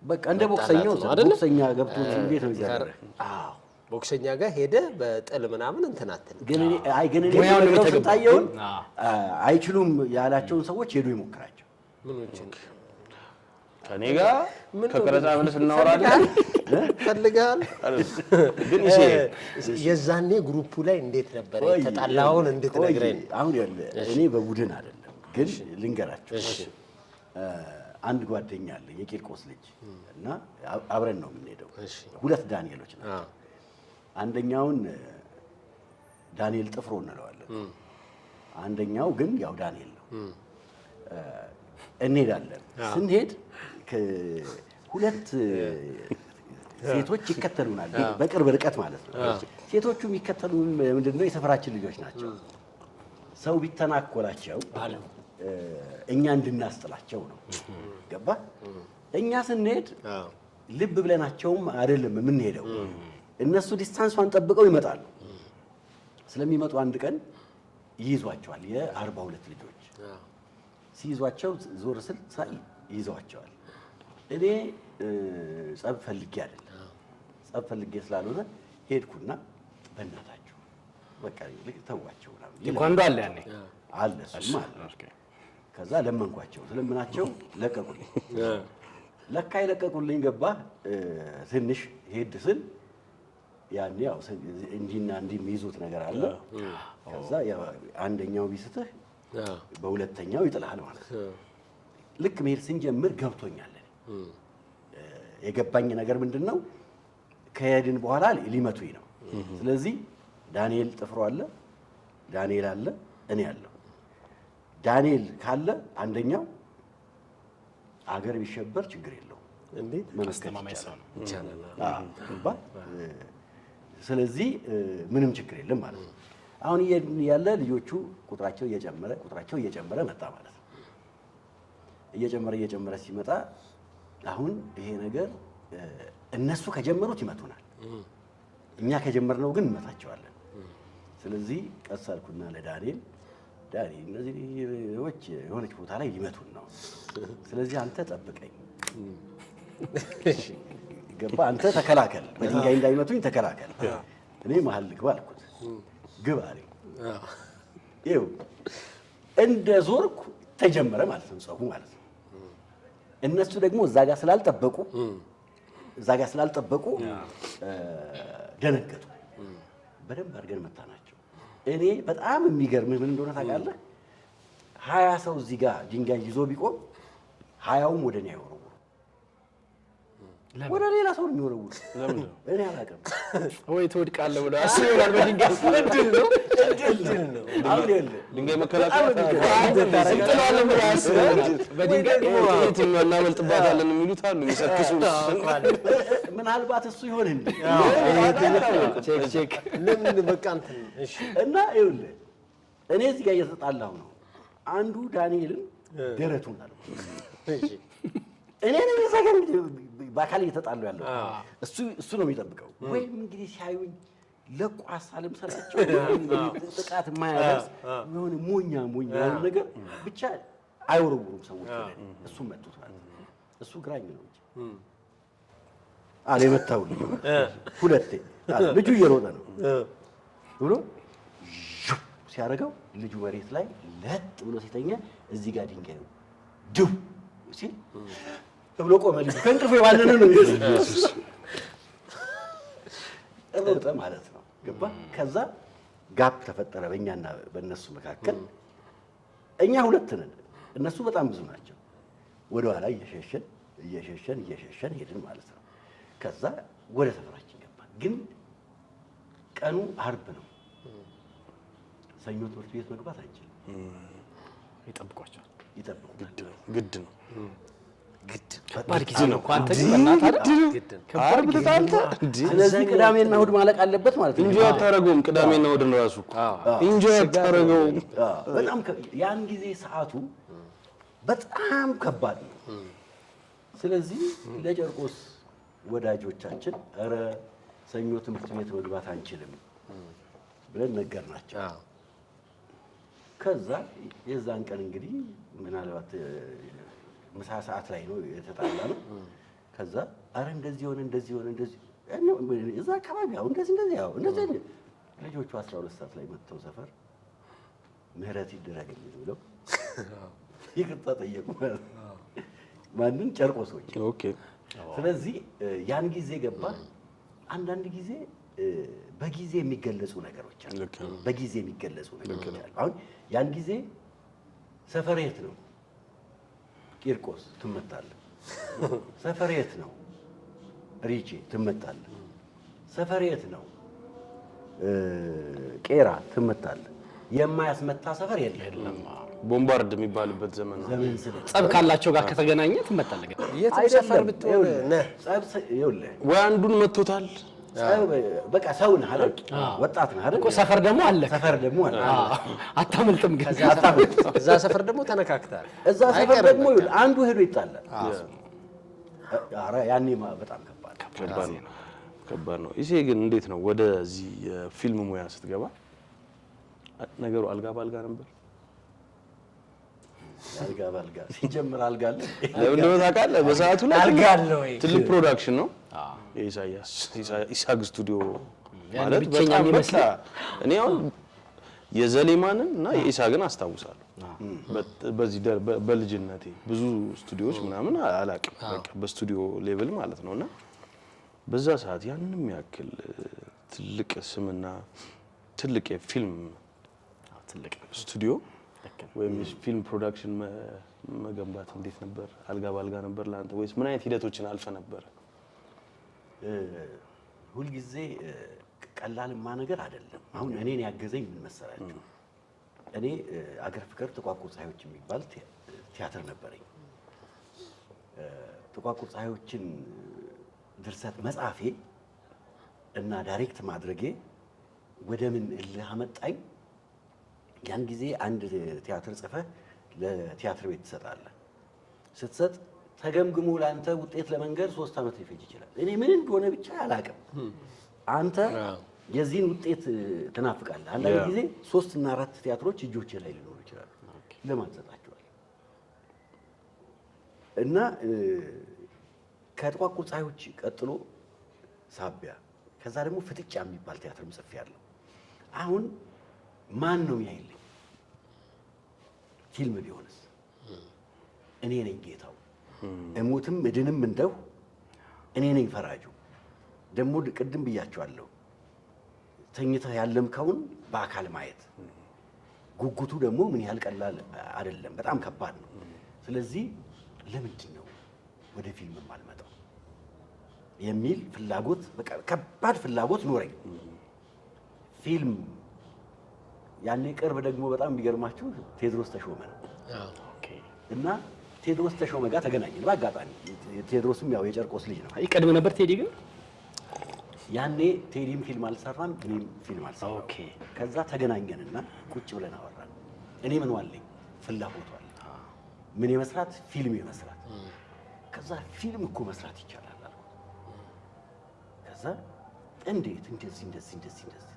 በቃ እንደ ቦክሰኛው ቦክሰኛ ገብቶ እንዴት ነው ይዘራል? አዎ ቦክሰኛ ጋር ሄደ በጥል ምናምን እንትን አትል። ግን እኔ ስንታየውን አይችሉም ያላቸውን ሰዎች ሄዱ ይሞክራቸው። ምኖችን ከኔ ጋር ከቀረጻ መልስ እናወራለን ፈልጋል። ግን የዛኔ ግሩፑ ላይ እንዴት ነበር ተጣላውን እንድትነግረኝ። አሁን ያለ እኔ በቡድን አይደለም ግን ልንገራቸው። አንድ ጓደኛ አለ የቂርቆስ ልጅ እና አብረን ነው የምንሄደው። ሁለት ዳንኤሎች ናቸው። አንደኛውን ዳንኤል ጥፍሮ እንለዋለን። አንደኛው ግን ያው ዳንኤል ነው። እንሄዳለን። ስንሄድ ሁለት ሴቶች ይከተሉናል፣ በቅርብ ርቀት ማለት ነው። ሴቶቹ የሚከተሉን ምንድነው የሰፈራችን ልጆች ናቸው። ሰው ቢተናኮላቸው እኛ እንድናስጥላቸው ነው። ገባ? እኛ ስንሄድ ልብ ብለናቸውም አይደለም የምንሄደው። እነሱ ዲስታንሷን ጠብቀው ይመጣሉ። ስለሚመጡ አንድ ቀን ይይዟቸዋል። የ42 ልጆች ሲይዟቸው ዞር ስል ሳይ ይይዟቸዋል። እኔ ጸብ ፈልጌ አይደለም፣ ጸብ ፈልጌ ስላልሆነ ሄድኩና በእናታችሁ በቃ ተዋቸው ምናምን ቴኳንዶ አለ ያኔ አለ እሱማ አለ። ከዛ ለመንኳቸው፣ ስለምናቸው ለቀቁልኝ። ለካ ይለቀቁልኝ ገባ። ትንሽ ሄድ ስል ያኔ ያው እንዲና እንዲህ የሚይዙት ነገር አለ። ከዛ አንደኛው ቢስትህ በሁለተኛው ይጥልሃል ማለት ነው። ልክ መሄድ ስንጀምር ገብቶኛል። የገባኝ ነገር ምንድነው ከሄድን በኋላ ሊመቱኝ ነው። ስለዚህ ዳንኤል ጥፍሮ አለ፣ ዳንኤል አለ፣ እኔ አለሁ። ዳንኤል ካለ አንደኛው አገር ቢሸበር ችግር የለውም እንዴ ማስተማማኝ ሰው ነው ይቻላል። ስለዚህ ምንም ችግር የለም ማለት ነው። አሁን ያለ ልጆቹ ቁጥራቸው እየጨመረ መጣ ማለት ነው። እየጨመረ ሲመጣ አሁን ይሄ ነገር እነሱ ከጀመሩት ይመቱናል፣ እኛ ከጀመርነው ግን እንመታቸዋለን። ስለዚህ ቀስ አልኩና ለዳንኤል እነዚህ ልጆች የሆነች ቦታ ላይ ሊመቱን ነው፣ ስለዚህ አንተ ጠብቀኝ፣ ገባ? አንተ ተከላከል፣ በድንጋይ እንዳይመቱኝ ተከላከል፣ እኔ መሀል ልግባ አልኩት። ግባ አለኝ። ይኸው እንደ ዞርኩ ተጀመረ ማለት ነው ጸቡ ማለት ነው። እነሱ ደግሞ እዛ ጋር ስላልጠበቁ ደነገጡ። በደንብ አድርገን መታናቸው። እኔ በጣም የሚገርምህ ምን እንደሆነ ታውቃለህ? 20 ሰው እዚህ ጋር ድንጋይ ይዞ ቢቆም 20ውም ወደ እኔ አይወረውሩ፣ ወደ ሌላ ሰው ነው የሚወረውሩ። እኔ አላውቅም። ወይ ትወድቃለህ ብለው አስብ ይሆናል። በድንጋይ እድል ነው። አሁን ያለ ድንጋይ መከላከል በድንጋይ እናመልጥባታለን የሚሉት አሉ የሚሰክሱ። ምናልባት እሱ ይሆን እንዴ? ቼክ ለምን በቃ እንትን እሺ። እና ይኸውልህ እኔ እዚህ ጋር እየተጣላሁ ነው። አንዱ ዳንኤልን ደረቱን አለው። እሺ እኔ ነኝ እዛ ጋር በአካል እየተጣሉ ያለው እሱ ነው የሚጠብቀው። ወይም እንግዲህ ሲያዩኝ ለቋስ አልምሰላቸው ጥቃት የማያደርስ የሆነ ሞኛ ያለ ነገር ብቻ አይወረውሩም ሰዎች። እሱ መጡት ማለት ነው። እሱ ግራኝ ነው እንጂ አለ የመታው ሁለቴ ልጁ እየሮጠ ነው ብሎ ሲያደርገው ልጁ መሬት ላይ ለጥ ብሎ ሲተኛ እዚህ ጋር ድንጋዩ ድው ሲል ብሎ ቆመ። ልጁ ከእንቅልፉ የባነነ ነው ኢየሱስ ሮጠ ማለት ነው። ገባ? ከዛ ጋፕ ተፈጠረ በእኛና በእነሱ መካከል። እኛ ሁለት ነን፣ እነሱ በጣም ብዙ ናቸው። ወደ ኋላ እየሸሸን ሄድን ማለት ነው። ከዛ ወደ ሰፈራችን ገባን። ግን ቀኑ አርብ ነው። ሰኞ ትምህርት ቤት መግባት አንችልም። ይጠብቋቸዋል። ይጠብቁናል። ግድ ነው። ከባድ ጊዜ ነው እኮ አንተ ግን በእናትህ አይደል? ዓርብ ተጣልተህ ስለዚህ ቅዳሜና እሑድ ማለቅ አለበት ማለት ነው። ኢንጆይ አታረገውም። ቅዳሜና እሑድን ራሱ ኢንጆይ አታረገውም። በጣም ያን ጊዜ ሰዓቱ በጣም ከባድ ነው። ስለዚህ ለጨርቆስ ወዳጆቻችን ኧረ ሰኞ ትምህርት ቤት መግባት አንችልም ብለን ነገርናቸው። ከዛ የዛን ቀን እንግዲህ ምናልባት ምሳ ሰዓት ላይ ነው የተጣላ ነው። ከዛ አረ እንደዚህ ሆነ እንደዚህ እዛ አካባቢ አሁን እንደዚህ ልጆቹ 12 ሰዓት ላይ መጥተው ሰፈር ምህረት ይደረግልኝ ብለው ይቅርታ ጠየቁ ማለት ነው። ማንን? ጨርቆሶች። ኦኬ። ስለዚህ ያን ጊዜ ገባ። አንዳንድ ጊዜ በጊዜ የሚገለጹ ነገሮች አሉ። በጊዜ የሚገለጹ ነገሮች አሉ። አሁን ያን ጊዜ ሰፈር የት ነው? ቂርቆስ ትመታለህ። ሰፈር የት ነው? ሪቼ ትመታለህ። ሰፈር የት ነው? ቄራ ትመታለህ። የማያስመታ ሰፈር የለም። ቦምባርድ የሚባልበት ዘመን ነው። ዘመን ስለ ጸብ ካላቸው ጋር ከተገናኘ ትመታለህ። የትም ሰፈር ብትሆን ነህ ወይ አንዱን መቶታል። በቃ ሰው ነህ አይደል? ወጣት ነህ አይደል? እኮ ሰፈር ደግሞ አለ። ሰፈር ደግሞ አለ። አታመልጥም። ግን እዛ ሰፈር ደግሞ ተነካክታል። እዛ ሰፈር ደግሞ አንዱ ሄዶ ይጣላል። ኧረ ያኔ በጣም ከባድ ነው። ይሄ ግን እንዴት ነው ወደዚህ የፊልም ሙያ ስትገባ ነገሩ አልጋ ባልጋ ነበር? አልጋ ባልጋ ሲጀምር አልጋ አለ። እንደው ታውቃለህ በሰዓቱ ላይ አልጋ አለ ወይ? ትልቅ ፕሮዳክሽን ነው። ኢሳግ ስቱዲዮ ማለት በጣም በቃ እኔ አሁን የዘሌማንን እና የኢሳግን አስታውሳለሁ። በዚህ በልጅነቴ ብዙ ስቱዲዮዎች ምናምን አላውቅም። በቃ በስቱዲዮ ሌቭል ማለት ነውና በዛ ሰዓት ያንንም ያክል ትልቅ ስምና ትልቅ የፊልም ስቱዲዮ ወይም የፊልም ፕሮዳክሽን መገንባት እንዴት ነበር? አልጋ ባልጋ ነበር ለአንተ ወይስ ምን አይነት ሂደቶችን አልፈ ነበር? ሁልጊዜ ቀላልማ ነገር አይደለም። አሁን እኔን ያገዘኝ ምን መሰላችሁ? እኔ አገር ፍቅር ጥቋቁር ፀሐዮች የሚባል ቲያትር ነበረኝ። ጥቋቁር ፀሐዮችን ድርሰት መጻፌ እና ዳይሬክት ማድረጌ ወደ ምን እልህ አመጣኝ። ያን ጊዜ አንድ ቲያትር ጽፈህ ለቲያትር ቤት ትሰጣለህ። ስትሰጥ ተገምግሞ ለአንተ ውጤት ለመንገር 3 ዓመት ሊፈጅ ይችላል። እኔ ምን እንደሆነ ብቻ አላውቅም። አንተ የዚህን ውጤት ትናፍቃለህ። አንዳንድ ጊዜ 3 እና 4 ቲያትሮች እጆቼ ላይ ሊኖሩ ይችላሉ። ለማን ትሰጣቸዋለህ? እና ከጥቋቁር ፀሐዮች ቀጥሎ ሳቢያ፣ ከዛ ደግሞ ፍጥጫ የሚባል ቲያትርም ጽፌያለሁ። አሁን ማን ነው የሚያይልኝ? ፊልም ቢሆንስ እኔ ነኝ ጌታው። እሞትም እድንም እንደው እኔ ነኝ ፈራጁ። ደግሞ ቅድም ብያቸዋለሁ፣ ተኝተህ ያለምከውን በአካል ማየት ጉጉቱ ደግሞ ምን ያህል ቀላል አይደለም፣ በጣም ከባድ ነው። ስለዚህ ለምንድን ነው ወደ ፊልም የማልመጣው የሚል ፍላጎት፣ በቃ ከባድ ፍላጎት ኖረኝ። ፊልም ያኔ ቅርብ ደግሞ በጣም የሚገርማችሁ ቴዎድሮስ ተሾመ ነው እና ቴዎድሮስ ተሾመ ጋር ተገናኘን በአጋጣሚ። ቴዎድሮስም ያው የጨርቆስ ልጅ ነው። ይቀድም ነበር ቴዲ ግን ያኔ ቴዲም ፊልም አልሰራም፣ እኔም ፊልም አልሰራም። ከዛ ተገናኘንና ቁጭ ብለን አወራን። እኔ ምን ዋለኝ ፍላጎቱ አለ ምን የመስራት ፊልም የመስራት። ከዛ ፊልም እኮ መስራት ይቻላል አልኩ። ከዛ እንዴት እንደዚህ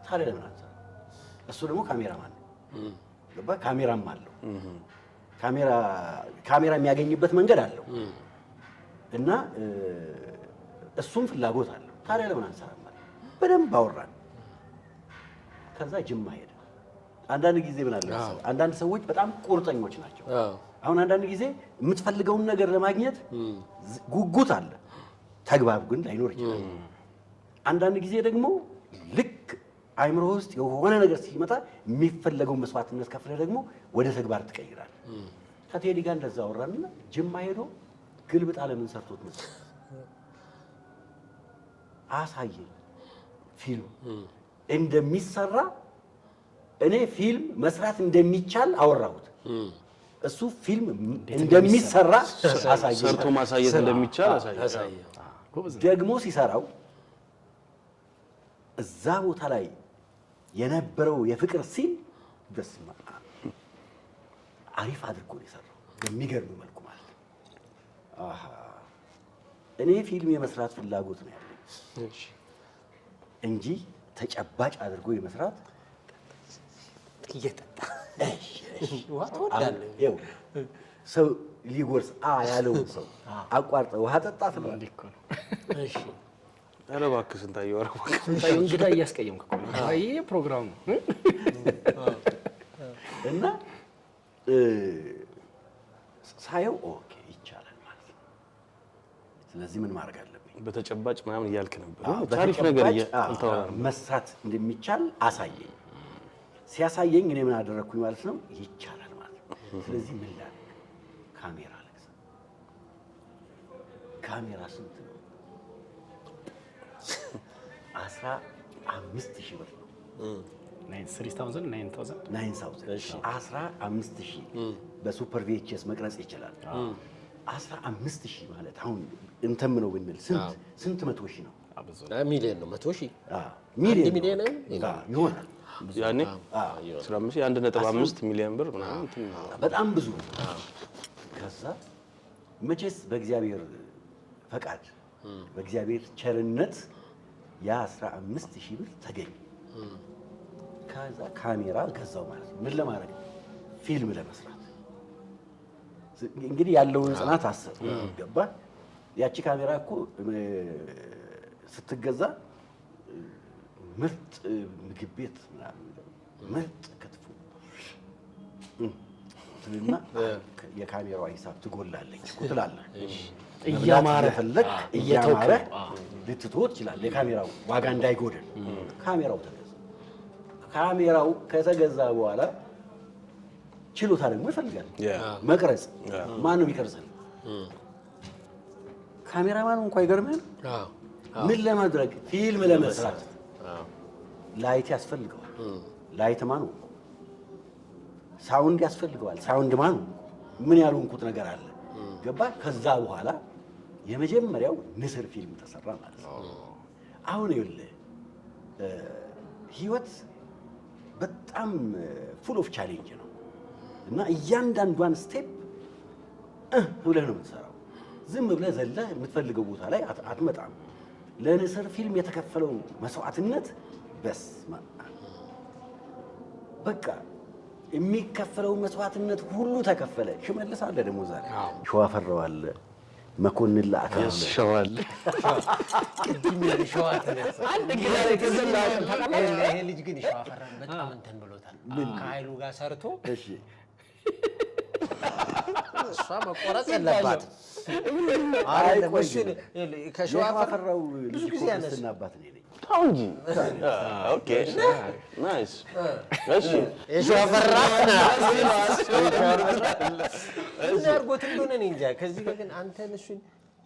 ታዲያ ለምን አንሰራ? እሱ ደግሞ ካሜራማን ነው ገባ፣ ካሜራም አለው። ካሜራ የሚያገኝበት መንገድ አለው እና እሱም ፍላጎት አለው። ታዲያ ለምን አንሰራም ማለት በደንብ አወራን። ከዛ ጅማ ሄደ። አንዳንድ ጊዜ ምን አለ አንዳንድ ሰዎች በጣም ቁርጠኞች ናቸው። አሁን አንዳንድ ጊዜ የምትፈልገውን ነገር ለማግኘት ጉጉት አለ፣ ተግባር ግን ላይኖር ይችላል። አንዳንድ ጊዜ ደግሞ ልክ አይምሮ ውስጥ የሆነ ነገር ሲመጣ የሚፈለገውን መስዋዕትነት ከፍለ ደግሞ ወደ ተግባር ትቀይራል። ከቴዲ ጋር እንደዛ አወራንና ጅማ ሄዶ ግልብጥ ዓለምን ሰርቶት መሰለኝ አሳየኝ ፊልም። እንደሚሰራ እኔ ፊልም መስራት እንደሚቻል አወራሁት። እሱ ፊልም እንደሚሰራ አሳየኝ። ሰርቶ ማሳየት እንደሚቻል አሳየኝ። ደግሞ ሲሰራው እዛ ቦታ ላይ የነበረው የፍቅር ሲን በስመ አብ አሪፍ አድርጎ ነው የሰራው፣ በሚገርም መልኩ ማለት ነው። አሃ እኔ ፊልም የመስራት ፍላጎት ነው ያለኝ እንጂ ተጨባጭ አድርጎ የመስራት እየጠጣ ሰው ሊጎርስ ያለውን ሰው አቋርጠ ውሃ ጠጣ ስለዋል እኮ ነው። እሺ ኧረ እባክህ ስንታየው፣ ኧረ እባክህ ስንታየው እንግዳ እያስቀየምክ እኮ ነው። አይ ፕሮግራሙ እና ሳየው ኦኬ ይቻላል ማለት ነው። ስለዚህ ምን ማድረግ አለብኝ? በተጨባጭ ምናምን እያልክ ነበር። ታሪክ ነገር መስራት እንደሚቻል አሳየኝ። ሲያሳየኝ እኔ ምን አደረግኩኝ ማለት ነው? ይቻላል ማለት ነው። ስለዚህ ምን ላድርግ? ካሜራ ልግዛ። ካሜራ ስንት ነው? 15,000 ብር ነው። 15,000 በሱፐር ቪኤችኤስ መቅረጽ ይችላል። 15,000 ማለት አሁን እንተም ነው ብንል ስንት መቶ ሺህ ነው? ሚሊዮን ነው። 100,000 ሚሊዮን ይሆናል። ያኔ 1.5 ሚሊዮን ብር ምናምን በጣም ብዙ ነው። ከዛ መቼስ በእግዚአብሔር ፈቃድ በእግዚአብሔር ቸርነት ያ 15,000 ብር ተገኘ። ከዛ ካሜራ ገዛው ማለት ነው። ምን ለማድረግ? ፊልም ለመስራት። እንግዲህ ያለውን ጽናት አሰብ ገባ። ያቺ ካሜራ እኮ ስትገዛ ምርጥ ምግብ ቤት ምናምን ምርጥ ክትፎ እና የካሜራዋ ሂሳብ ትጎላለች እኮ ትላለህ። እያማረ ፈለክ እያማረ ልትተው ትችላለህ። የካሜራው ዋጋ እንዳይጎድል ካሜራው ተገዛ። ካሜራው ከተገዛ በኋላ ችሎታ ደግሞ ይፈልጋል መቅረጽ። ማን ነው የሚቀርጽልህ? ካሜራማኑ እንኳን ይገርምሃል። ምን ለማድረግ? ፊልም ለመስራት ላይት ያስፈልገዋል። ላይት ማኑ? ሳውንድ ያስፈልገዋል። ሳውንድ ማኑ? ምን ያልሆንኩት ነገር አለ ገባ። ከዛ በኋላ የመጀመሪያው ንስር ፊልም ተሰራ ማለት ነው። አሁን ይኸውልህ ህይወት በጣም ፉል ኦፍ ቻሌንጅ ነው እና እያንዳንዷን ስቴፕ ብለህ ነው የምትሰራው። ዝም ብለህ ዘለህ የምትፈልገው ቦታ ላይ አትመጣም። ለንስር ፊልም የተከፈለው መስዋዕትነት በቃ የሚከፈለው መስዋዕትነት ሁሉ ተከፈለ። ሽመልስ አለ ደግሞ ዛሬ ሸዋፈራው አለ፣ መኮንን ለአካል አለ፣ ሸዋል ቅድም ሸዋ ተነሳ። አንድ ጊዜ ይሄ ልጅ ግን ሸዋፈራን በጣም እንትን ብሎታል። ከኃይሉ ጋር ሰርቶ እሺ እሷ መቆረጥ የለባትም። አይደለም እሱ ከሸዋፈራው ልጅ እኮ ክርስትና አባት ነኝ። ታው እንጂ ኦኬ ናይስ። እሺ የሸዋፈራ አድርጎት እንደሆነ እኔ እንጃ። ከዚህ ጋር ግን አንተን እሱን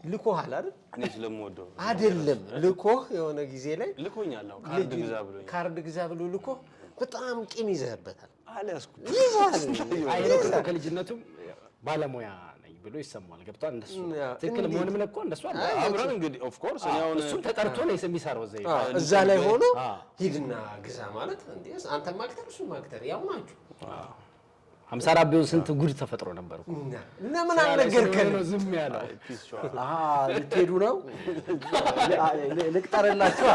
ልኮሃል አይደል? እኔ ስለምወደው አይደለም ልኮህ የሆነ ጊዜ ላይ ልኮኛል። አዎ ካርድ ግዛ ብሎኝ ካርድ ግዛ ብሎ ልኮህ በጣም ቂም ይዘህበታል። አልያዝኩት ይዘሃል። ከልጅነቱም ባለሙያ ነኝ ብሎ ይሰማል። ገብቷል። እንደሱ ትክክል መሆንም ለኮ እንደሱ አለ። አብረን እንግዲህ ኦፍ ኮርስ እኔ አሁን እሱ ተጠርቶ ነው የሚሰራው እዛ ላይ ሆኖ ሂድና ግዛ ማለት እንዴ አንተ ማክተር እሱ ማክተር ያው ናችሁ። 54 ቢሆን ስንት ጉድ ተፈጥሮ ነበር እኮ። ለምን አልነገርከን? ዝም ያለው ልትሄዱ ነው? ልቅጠርላችሁ?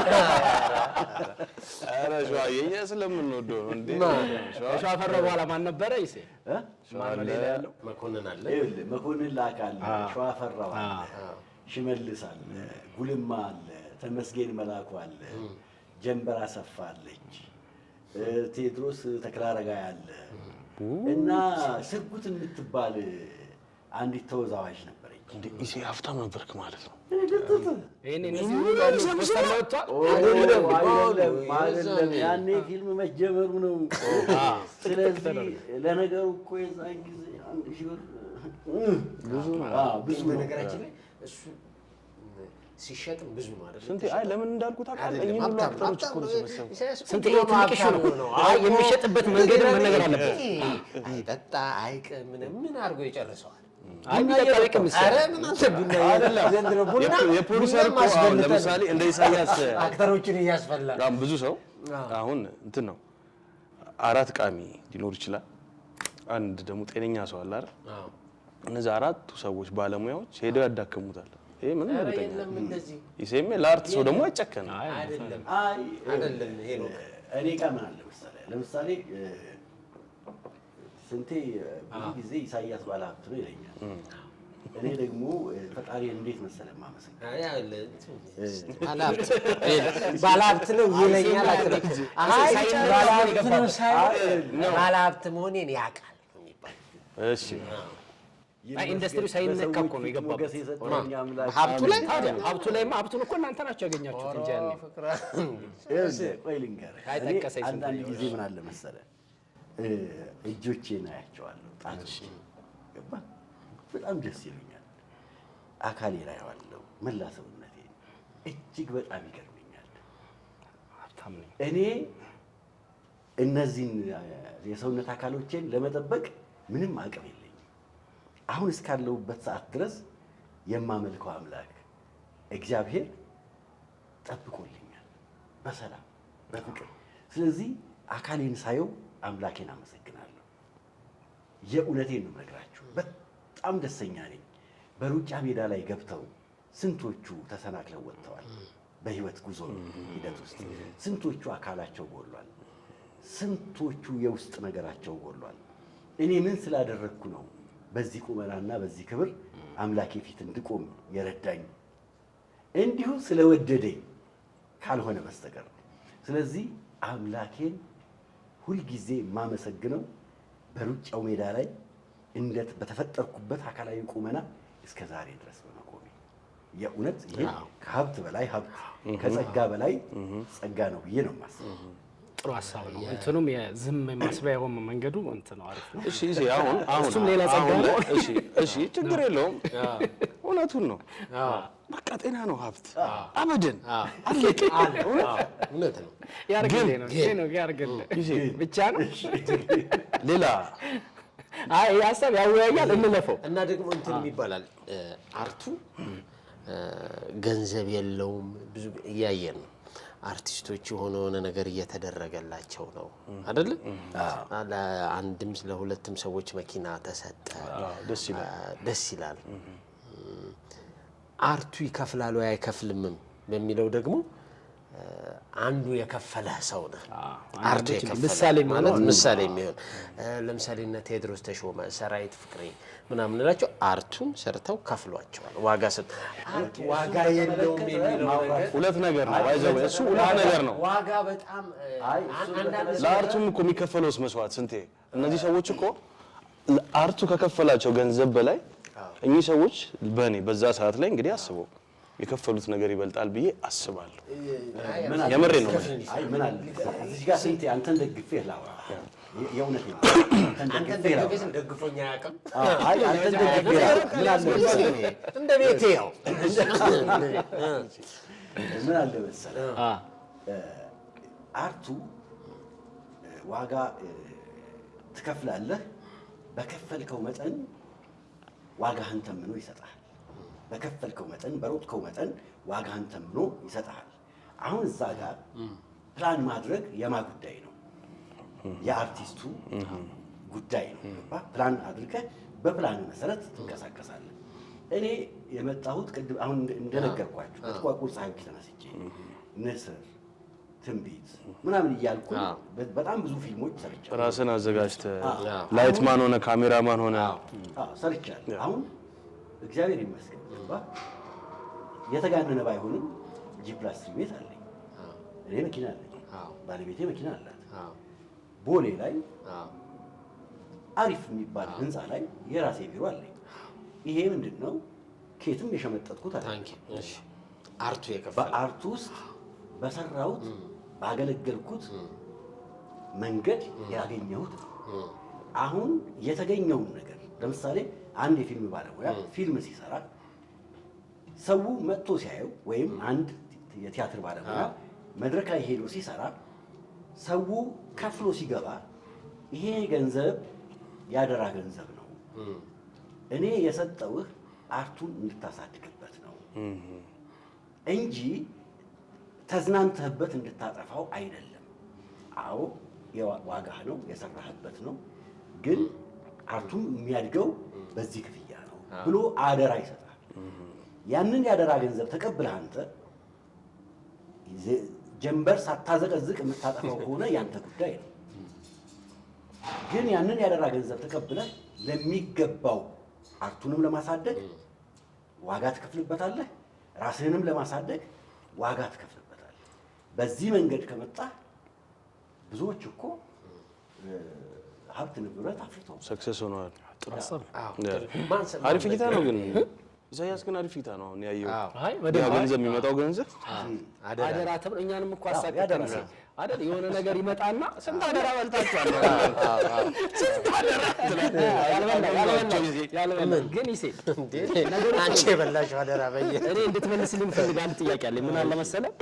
ኧረ ሸዋ የኛ ስለምንወደው ነው እንዴ። ሸዋፈራ በኋላ ማን ነበረ? ይሴ ማን ሌላ ያለው? መኮንን አለ፣ መኮንን ለአካል ሸዋፈራው አለ፣ ሽመልስ አለ፣ ጉልማ አለ፣ ተመስገን መላኩ አለ፣ ጀንበር አሰፋ አለች፣ ቴዎድሮስ ተክለአረጋይ አለ እና ስርጉት የምትባል አንዲት ተወዛዋዥ ነበረች። እንዴ ኢሴ ሀብታም ነበርክ ማለት ነው። አይደለም ያኔ ፊልም መጀመሩ ነው። ስለዚህ ለነገሩ እኮ የዛን ጊዜ 1,000 ብር ብዙ ነው። በነገራችን ላይ እሱ ሲሸጥም ብዙ ነው አይደል? ስንቴ አይ ለምን እንዳልኩ ታውቃለህ? እኚህ ሁሉ አክተሮች እኮ ነው የሰበሰበው። ስንት ትንቅሽ ነው? አይ የሚሸጥበት መንገድ መነገር አለበት። አይጠጣ አይቅም ምን አድርጎ ይጨርሰዋል? አይ የሚጠጣ ኧረ ምን አንተ ቡና ዘንድሮ ቡና የፕሮዲሰር እኮ አሁን ለምሳሌ እንደ ኢሳያስ አክተሮችን እያስፈላ በጣም ብዙ ሰው አሁን እንትን ነው አራት ቃሚ ሊኖር ይችላል። አንድ ደግሞ ጤነኛ ሰው አለ አይደል? እነዚህ አራቱ ሰዎች ባለሙያዎች ሄደው ያዳክሙታል። ይሄ ምን እርግጠኛ እንደዚህ ይሄም ለአርት ሰው ደግሞ አይጨከንም። አይደለም አይደለም። ይሄ ነው እኔ ጋር ምን አለ ለምሳሌ ስንቴ ብዙ ጊዜ ኢሳያስ ባለሀብት ነው ይለኛል። እኔ ደግሞ ፈጣሪን እንዴት መሰለህ የማመሰግነው ባለሀብት ነው ይለኛል። ባለሀብት መሆኔን ያውቃል የሚባል እሺ ኢንዱስትሪው ሳይነካ እኮ ነው የገባው ሀብቱ ላይ። ታዲያ ሀብቱ ላይማ ሀብቱን እኮ እናንተ ናቸው ያገኛችሁት እንጂ ያኔ ቆይ ልንገርህ። አንዳንድ ጊዜ ምን አለ መሰለህ እጆቼን አያቸዋለሁ፣ ጣቶቼ ገባህ በጣም ደስ ይሉኛል። አካሌ ላይ አዋለው መላ ሰውነቴ እጅግ በጣም ይገርመኛል። ሀብታም ነኝ እኔ እነዚህን የሰውነት አካሎቼን ለመጠበቅ ምንም አቅም የለኝም። አሁን እስካለሁበት ሰዓት ድረስ የማመልከው አምላክ እግዚአብሔር ጠብቆልኛል በሰላም በፍቅር። ስለዚህ አካሌን ሳየው አምላኬን አመሰግናለሁ። የእውነቴን ነው የምነግራችሁ። በጣም ደስተኛ ነኝ። በሩጫ ሜዳ ላይ ገብተው ስንቶቹ ተሰናክለው ወጥተዋል። በህይወት ጉዞ ሂደት ውስጥ ስንቶቹ አካላቸው ጎሏል፣ ስንቶቹ የውስጥ ነገራቸው ጎሏል። እኔ ምን ስላደረግኩ ነው በዚህ ቁመናና በዚህ ክብር አምላኬ ፊት እንድቆም የረዳኝ? እንዲሁ ስለወደደኝ ካልሆነ በስተቀር። ስለዚህ አምላኬን ሁልጊዜ የማመሰግነው በሩጫው ሜዳ ላይ በተፈጠርኩበት አካላዊ ቁመና እስከ ዛሬ ድረስ በመቆሜ የእውነት ይሄ ከሀብት በላይ ሀብት ከጸጋ በላይ ጸጋ ነው ብዬ ነው የማስበው። ጥሩ ሀሳብ ነው። እንትኑም የዝም ማስበያውም መንገዱ እንትን ነው፣ አሪፍ ነው። እሺ አሁን እሱም ሌላ ጸጋ ነው። እሺ ችግር የለውም። እውነቱን ነው። በቃ ጤና ነው ሀብት አበደን አለቀ። እውነት ነው። ያርግልህ ነው ነው ያርግልህ ብቻ ነው። ሌላ አይ ሀሳብ ያወያያል እንለፈው እና ደግሞ እንትን ይባላል አርቱ ገንዘብ የለውም ብዙ እያየን ነው። አርቲስቶች የሆነ ነገር እየተደረገላቸው ነው አይደል? ለአንድም ለሁለትም ሰዎች መኪና ተሰጠ። ደስ ይላል። አርቱ ይከፍላል ወይ አይከፍልምም በሚለው ደግሞ አንዱ የከፈለ ሰው ነው። አርቱ ምሳሌ ማለት ምሳሌ የሚሆን ለምሳሌ እነ ቴዎድሮስ ተሾመ፣ ሰራዊት ፍቅሬ ምናምን እንላቸው አርቱን ሰርተው ከፍሏቸዋል። ዋጋ ሰጥ አርቱ ዋጋ የለውም የሚለው ነገር ሁለት ነገር ነው። አይዘው እሱ ሁለት ነገር ነው። ዋጋ በጣም ለአርቱም እኮ የሚከፈለውስ መስዋዕት ስንቴ። እነዚህ ሰዎች እኮ አርቱ ከከፈላቸው ገንዘብ በላይ እኚህ ሰዎች በእኔ በዛ ሰዓት ላይ እንግዲህ አስበው የከፈሉት ነገር ይበልጣል ብዬ አስባለሁ። የምሬ ነው። አይ ምን አለ እዚህ ጋር ስንቴ አንተን ደግፌ ላውራ የእውነት ነው። አንተን ደግፎኛ ያቀም አይ አንተን ደግፌ ምን አለ እንደ ቤቴ ያው ምን አለ መሰለህ አርቱ ዋጋ ትከፍላለህ። በከፈልከው መጠን ዋጋህን ተምኖ ይሰጣል። በከፈልከው መጠን በሮጥከው መጠን ዋጋህን ተምኖ ይሰጣል። አሁን እዛ ጋር ፕላን ማድረግ የማ ጉዳይ ነው? የአርቲስቱ ጉዳይ ነው። ፕላን አድርገህ በፕላን መሰረት ትንቀሳቀሳለህ። እኔ የመጣሁት ቅድም አሁን እንደነገርኳችሁ በጥቋቁር ፀሐዮች ተነስቼ ንስር፣ ትንቢት ምናምን እያልኩ በጣም ብዙ ፊልሞች ሰርቻለሁ። ራስን አዘጋጅተህ ላይትማን ሆነ ካሜራማን ሆነ ሰርቻለሁ። አሁን እግዚአብሔር ይመስገን የተጋነነ ባይሆንም G+3 ቤት አለኝ። እኔ መኪና አለኝ። ባለቤቴ መኪና አላት። ቦሌ ላይ አሪፍ የሚባል ህንፃ ላይ የራሴ ቢሮ አለኝ። ይሄ ምንድነው? ኬትም የሸመጠጥኩት አለኝ። አርቱ የከፈለ በአርቱ ውስጥ በሰራሁት ባገለገልኩት መንገድ ያገኘሁት አሁን የተገኘውን ነገር ለምሳሌ አንድ የፊልም ባለሙያ ፊልም ሲሰራ ሰው መጥቶ ሲያየው ወይም አንድ የቲያትር ባለሙያ መድረክ ላይ ሄዶ ሲሰራ ሰው ከፍሎ ሲገባ ይሄ ገንዘብ ያደራ ገንዘብ ነው፣ እኔ የሰጠውህ አርቱን እንድታሳድግበት ነው እንጂ ተዝናንተህበት እንድታጠፋው አይደለም። አዎ ዋጋህ ነው፣ የሰራህበት ነው፣ ግን አርቱን የሚያድገው በዚህ ክፍያ ነው ብሎ አደራ ይሰጣል። ያንን ያደራ ገንዘብ ተቀብለህ አንተ ጀንበር ሳታዘቀዝቅ የምታጠፋው ከሆነ ያንተ ጉዳይ ነው። ግን ያንን ያደራ ገንዘብ ተቀብለህ ለሚገባው አርቱንም ለማሳደግ ዋጋ ትከፍልበታለህ፣ ራስህንም ለማሳደግ ዋጋ ትከፍልበታለህ። በዚህ መንገድ ከመጣ ብዙዎች እኮ ሀብት ንብረት አፍርተው ሰክሰስ ሆነዋል። ጥሩ ሀሳብ አሪፍ እይታ ነው ግን ኢሳያስ ግን አሪፍ እይታ ነው ያየው። ያ ገንዘብ የሚመጣው ገንዘብ አደራ ተብሎ እኛንም እኮ አሳቀቀን አይደል? የሆነ ነገር ይመጣና ስንት አደራ በልታችኋል ስንት አደራ ያልበላ ግን ይሴ አንቺ የበላሽው አደራ በየ እኔ እንድትመልስልኝ ፈልግ አንድ ጥያቄ አለ። ምን አለ መሰለህ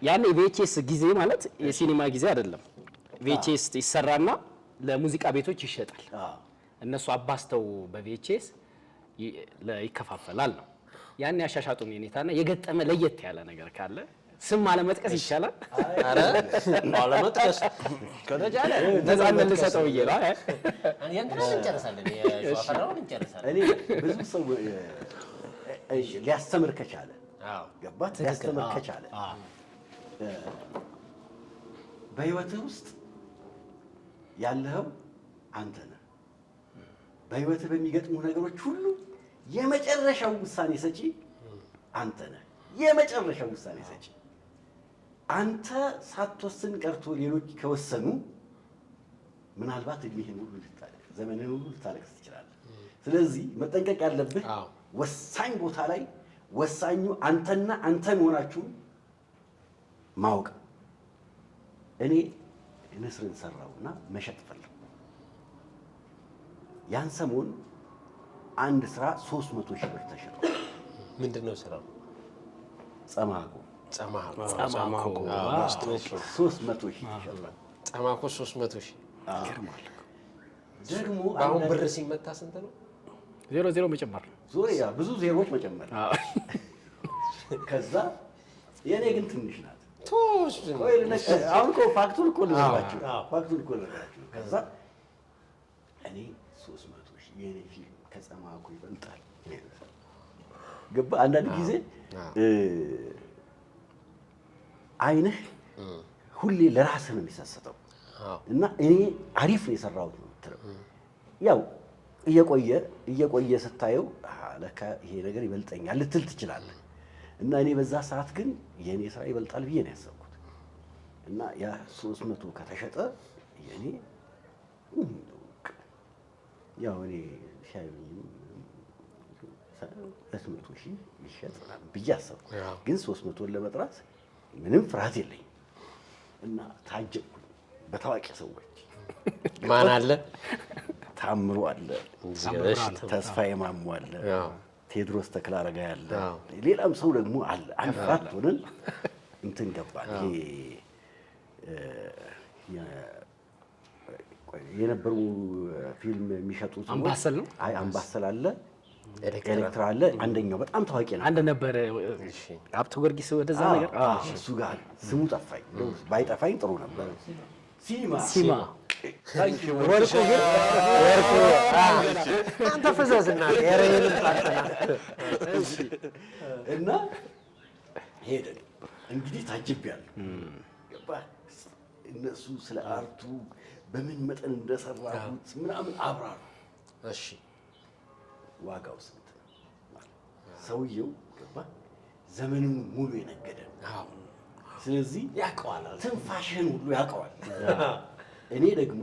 ያኔ ቪኤችኤስ ጊዜ ማለት የሲኒማ ጊዜ አይደለም። ቪኤችኤስ ይሰራና ለሙዚቃ ቤቶች ይሸጣል። እነሱ አባስተው በቪኤችኤስ ይከፋፈላል ነው። ያን ያሻሻጡን የኔታና የገጠመ ለየት ያለ ነገር ካለ ስም አለመጥቀስ ይቻላል። አረ አለመጥቀስ ከተቻለ ነፃነት ልሰጠው ብዬ ነው። እንጨርሳለን፣ የሸዋፈራውን እንጨርሳለን። እኔ ብዙ ሰው ሊያስተምር ከቻለ ገባት ሊያስተምር ከቻለ በህይወትህ ውስጥ ያለኸው አንተ ነህ። በህይወትህ በሚገጥሙ ነገሮች ሁሉ የመጨረሻው ውሳኔ ሰጪ አንተ ነህ። የመጨረሻው ውሳኔ ሰጪ አንተ ሳትወስን ቀርቶ ሌሎች ከወሰኑ ምናልባት እድሜህን ሁሉ ዘመንህን ሁሉ ልታለቅስ ትችላለህ። ስለዚህ መጠንቀቅ ያለብህ ወሳኝ ቦታ ላይ ወሳኙ አንተና አንተ መሆናችሁን ማወቅ። እኔ ንስርን ሰራውና መሸጥ ፈለኩ። ያን ሰሞን አንድ ስራ 300 ሺህ ብር ተሸጠ። ምንድነው ስራው? ጸማቆ 300 ሺህ ተሸጠ። ጸማቆ 300 ሺህ ይገርማል። ደግሞ አሁን ብር ሲመታ ስንት ነው? 00 መጨመር ዙሪያ ብዙ ዜሮዎች መጨመር። ከዛ የኔ ግን ትንሽ ናት። አሁን እኮ ፋክቱን እኮ ልነግራችሁ ከዛ እኔ 300 ሺህ የኔ ፊልም ከጸማቁ ይበልጣል። ገባ አንዳንድ ጊዜ አይንህ ሁሌ ለራስህ ነው የሚሳሰተው እና እኔ አሪፍ ነው የሰራሁት ነው የምትለው። ያው እየቆየ ስታየው ለካ ይሄ ነገር ይበልጠኛል ልትል ትችላለህ። እና እኔ በዛ ሰዓት ግን የኔ ስራ ይበልጣል ብዬ ነው ያሰብኩት። እና ያ 300 ከተሸጠ የኔ ያው እኔ ሻይብኝም 200 ሺህ ይሸጣል ብዬ አሰብኩ። ግን 300 ለመጥራት ምንም ፍርሃት የለኝም። እና ታጀብኩኝ በታዋቂ ሰዎች። ማን አለ? ታምሩ አለ፣ ተስፋዬ ማሙ አለ፣ ቴዎድሮስ ተክለአረጋይ አለ፣ ሌላም ሰው ደግሞ አለ። አንፋት ሆነን እንትን ገባን። ይሄ የነበሩ ፊልም የሚሸጡት አምባሰል ነው። አይ አምባሰል አለ፣ ኤሌክትራ አለ። አንደኛው በጣም ታዋቂ ነው። አንድ ነበረ ሀብተ ጊዮርጊስ ወደዛ ነገር እሱ ጋር ስሙ ጠፋኝ። ባይጠፋኝ ጥሩ ነበር። ሲማ ወርቁ ግን አንተ ፍዘዝና የረየንም ጣጣና እና ሄደን እንግዲህ ታጅቤያለሁ። ገባህ? እነሱ ስለ አርቱ በምን መጠን እንደሰራሁት ምናምን አብራሩ። እሺ ዋጋው ስንት ነው? ሰውየው ገባህ? ዘመኑን ሙሉ የነገደ ነው። ስለዚህ ያውቀዋል፣ ትንፋሽህን ሁሉ ያውቀዋል። እኔ ደግሞ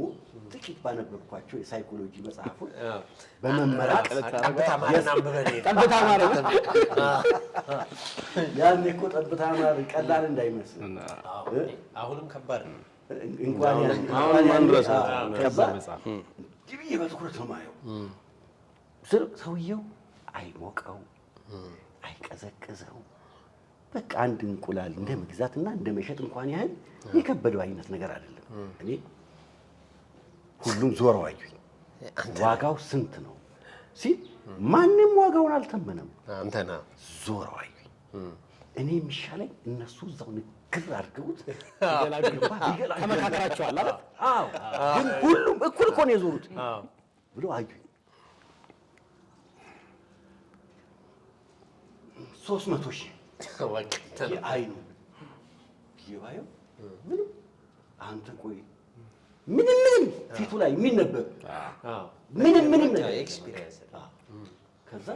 ጥቂት ባነበብኳቸው የሳይኮሎጂ መጽሐፎች በመመራት ጠብታ ማለት አንብበን ጠብታ ማለት ያን እኮ ጠብታ ማለት ቀላል እንዳይመስል አሁንም ከባድ ነው። እንኳን ማን ድረስ በትኩረት ነው የማየው። ሰውየው አይሞቀው አይቀዘቅዘው። በቃ አንድ እንቁላል እንደ መግዛትና እንደ መሸጥ እንኳን ያህል የከበደው አይነት ነገር አይደለም። እኔ ሁሉም ዞረው አዩኝ። ዋጋው ስንት ነው ሲል ማንም ዋጋውን አልተመነም። አንተና ዞረው አዩኝ። እኔ የሚሻለኝ እነሱ እዛው ንግር አድርገውት ተመካከራቸዋል አይደል? አዎ፣ ግን ሁሉም እኩል እኮ ነው የዞሩት ብሎ አዩኝ። 300,000 የአይኑ ይባየው ምንም አንተ ቆይ ምንም ፊቱ ላይ የሚነበብ ምንም ነገር ኤክስፒሪየንስ ከዛ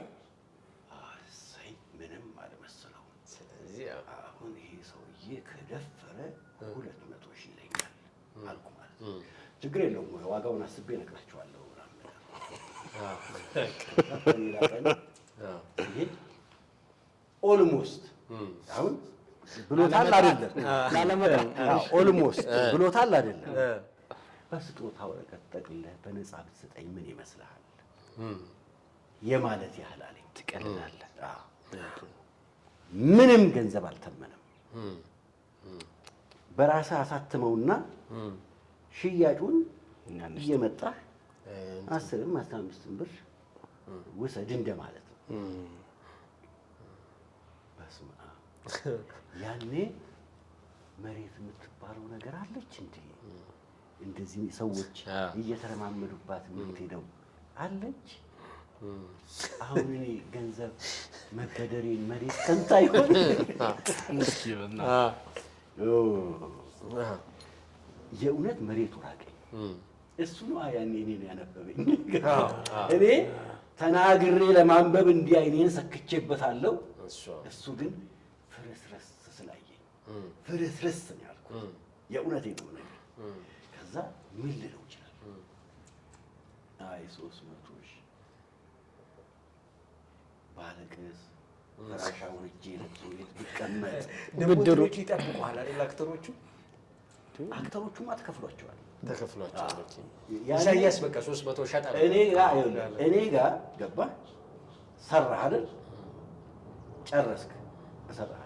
አይ ምንም አልመሰለው። ስለዚህ አሁን ይሄ ሰውዬ ከደፈረ 200,000 ይለኛል አልኩ ማለት ነው። ችግር የለውም ዋጋውን አስቤ እነግራቸዋለሁ። ኦልሞስት አሁን ብሎታል አይደለም? ኦልሞስት ብሎታል አይደለም? በስጦታ ወረቀት ጠቅልለህ በነፃ ብትሰጠኝ ምን ይመስልሃል የማለት ያህል አለኝ። ትቀልላለህ? ምንም ገንዘብ አልተመነም። በራስህ አሳትመውና ሽያጩን እየመጣህ 10ም 15ም ብር ውሰድ እንደማለት ነው። በስመ አብ ያኔ መሬት የምትባለው ነገር አለች እንዴ? እንደዚህ ሰዎች እየተረማመዱባት የምትሄደው አለች። አሁን እኔ ገንዘብ መበደሬን መሬት ቀንታ ይሆን? የእውነት መሬቱ ራቀኝ። እሱ ነው ያኔ እኔን ያነበበኝ። እኔ ተናግሬ ለማንበብ እንዲህ አይኔን ሰክቼበታለሁ። እሱ ግን ፍርስረስ ስላየኝ ፍርስረስ ነው ያልኩት። የእውነቴን ነው ነገር። ከዛ ምን ልለው ይችላል? አይ 300,000 ባለቅስ ፍራሽ አውርጄ ለቅሶ ቤት ብቀመጥ ብድሩ ይጠብቁሃል አይደል? አክተሮቹማ ተከፍሏቸዋል። ኢሳያስ በቃ 300 ሸጠ። እኔ ጋር ገባህ ሰራህ አይደል? ጨረስክ እሰጥሃለሁ።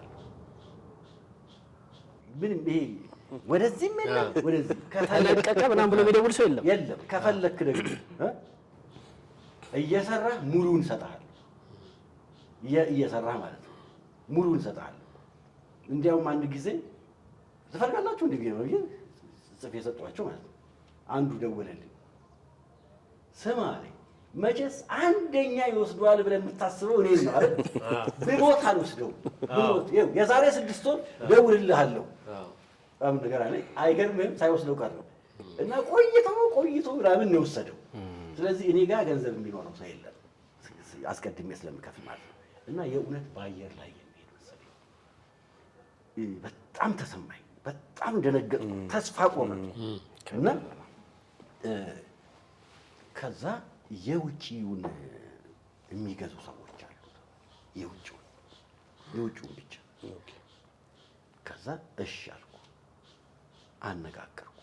ምንም ይሄ ወደዚህም የለም ወደዚህ ከተለቀቀ ምናምን ብሎ የሚደውል ሰው የለም። ከፈለክ ደግሞ እየሰራህ ሙሉን እሰጥሃለሁ። እየሰራህ ማለት ነው ሙሉን እሰጥሃለሁ። እንዲያውም አንድ ጊዜ ትፈልጋላችሁ እንደ ነው ይሄ ጽፌ የሰጧቸው ማለት ነው። አንዱ ደወለልኝ። ስማ አለኝ፣ መቼስ አንደኛ ይወስደዋል ብለህ የምታስበው እኔን ነው አይደል? ብሞት አልወስደውም። ብሞት ይኸው የዛሬ 6 ወር ደውልልሃለሁ በጣም ነገር አለኝ። አይገርምህም? ሳይወስደው ቀረ እና ቆይቶ ምናምን ነው የወሰደው። ስለዚህ እኔ ጋር ገንዘብ የሚኖረው ሰው የለም አስቀድሜ ስለምከፍል ማለት ነው። እና የእውነት በአየር ላይ የሚሄድ መሰለኝ። በጣም ተሰማኝ። በጣም ደነገጥኩ። ተስፋ ቆረጥኩ። እና ከዛ የውጭውን የሚገዙ ሰዎች አሉ። የውጭውን ብቻ። ከዛ እሺ አልኩ። አነጋገርኩ።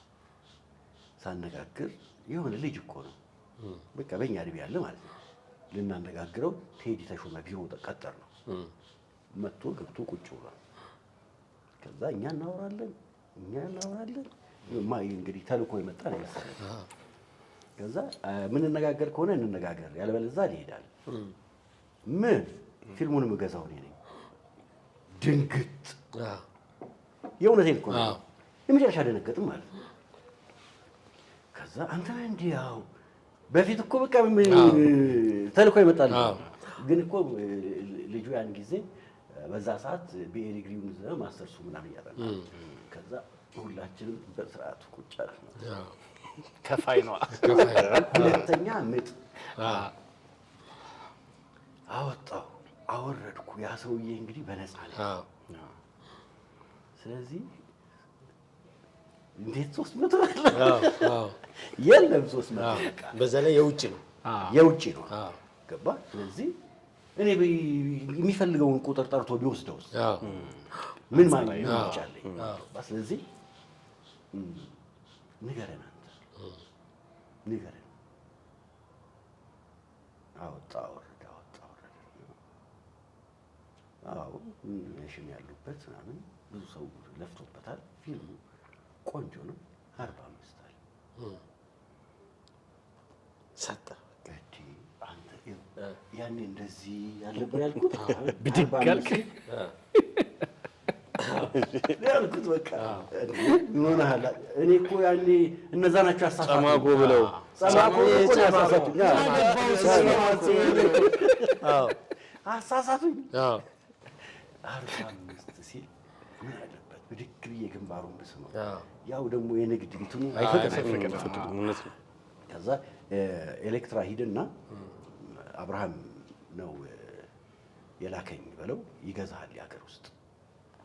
ሳነጋግር የሆነ ልጅ እኮ ነው በቃ በእኛ ዕድሜ ያለ ማለት ነው። ልናነጋግረው ቴዲ ተሾመ ቢሮ ቀጠር ነው። መጥቶ ገብቶ ቁጭ ብሏል። ከዛ እኛ እናወራለን። እንግዲህ ተልኮ የመጣ ነው መሰለኝ። ከዛ የምንነጋገር ከሆነ እንነጋገር፣ ያለበለዚያ እንሄዳለን። ምን ፊልሙን የምገዛው እኔ ነኝ። ድንግጥ የእውነቴን እኮ ነው። የመጨረሻ ደነገጥም ማለት ነው። ከዛ አንተ እንዲህ ያው በፊት እኮ በቃ ተልኮ ይመጣል። ግን እኮ ልጁ ያን ጊዜ በዛ ሰዓት በኤሪግሪውን ማስተርሱ ምናምን እያጠና ከዛ ሁላችንም በስርዓቱ ቁጭ አልን። ከፋይ ነው። ሁለተኛ ምጥ አወጣሁ አወረድኩ። ያ ሰውዬ እንግዲህ በነፃ ነው። ስለዚህ እንዴት 300 የለም 300 በዛ ላይ የውጭ ነው ገባ። ስለዚህ እኔ የሚፈልገውን ቁጥር ጠርቶ ቢወስደውስ ምን ማለት ነው ይቻለኝ። ስለዚህ ንገረን አንተ ንገረን። አወጣ ወረደ አዎ ሽም ያሉበት ምናምን ብዙ ሰው ለፍቶበታል። ፊልሙ ቆንጆ ነው። 45 አለ ሰጠ። አንተ ያኔ እንደዚህ ያልነበር ያልኩት ብድግ አልክ ያልኩት በቃ ምን ሆነሃል? እኔ እኮ ያኔ እነዛ ናቸው ያሳሳቱኝ። ጸማቆ ብለው ጸማቆ እኮ ያሳሳቱኝ። አሳሳቱኝ። 45 ሲል ምን አለበት ብድግ ብዬ ግንባሩን ብስመው። ያው ደግሞ የንግድ እንትኑ አይፈቅድም። እውነት ነው። ከዛ ኤሌክትራ ሂድና አብርሃም ነው የላከኝ በለው ይገዛሃል የሀገር ውስጥ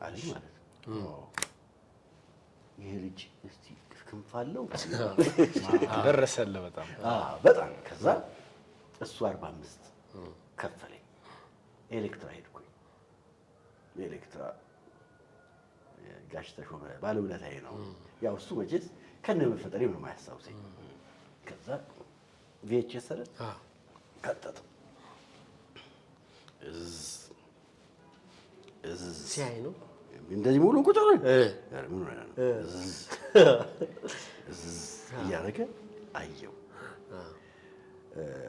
አለኝ ማለት ነው። ይሄ ልጅ እስቲ ክንፍ አለው ደረሰልህ በጣም በጣም። ከዛ እሱ 45 ከፈለኝ። ኤሌክትራ ሄድኩኝ። ኤሌክትራ ጋሽ ተሾመ ባለውለታዬ ነው። ያው እሱ መቼስ ከነ መፈጠሬ ምንም አያስታውሰኝ። ከዛ ቪኤችኤስ አይደል ከተተው ሲያይ ነው እንደዚህ ሙሉ ቁጭ ብሎ ምን ሆነ ነው እያደረገ አየው።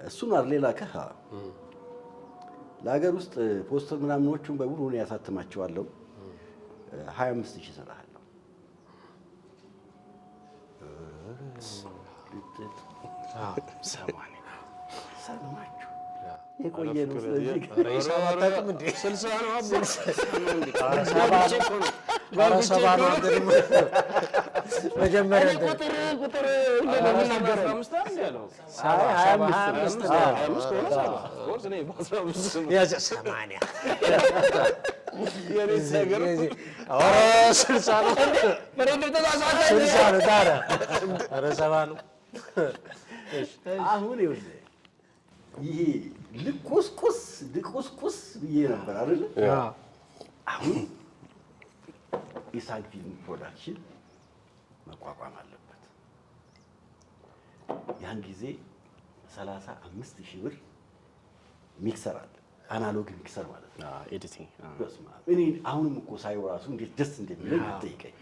እሱን አይደል ላከህ? ለሀገር ውስጥ ፖስተር ምናምኖቹን በሙሉ እኔ ያሳትማቸዋለሁ። 25,000 እሰጥሃለሁ። ሰማችሁ? የቆየ ነው። ስለዚህ ሂሳብ አታውቅም እንዴ? 60 ነው አቦ። መጀመሪያ ቁጥር እንደምናገረው 25 አይደል ያለው? 25 ያዘ 80 የኔስ ነገር 60 ነው። በረንዶ ተሳሳተ። 60 ነው ታዲያ። ኧረ 70 ነው። አሁን ይኸውልህ ይሄ ልቁስቁስ ብዬ ነበር አይደል? አሁን ኢሳት ፊልም ፕሮዳክሽን መቋቋም አለበት። ያን ጊዜ 35,000 ብር ሚክሰር አለ፣ አናሎግ ሚክሰር ማለት ነው። ኤዲቲንግ እኔ አሁንም እኮ ሳየው ራሱ እንዴት ደስ እንደሚለኝ አትጠይቀኝ።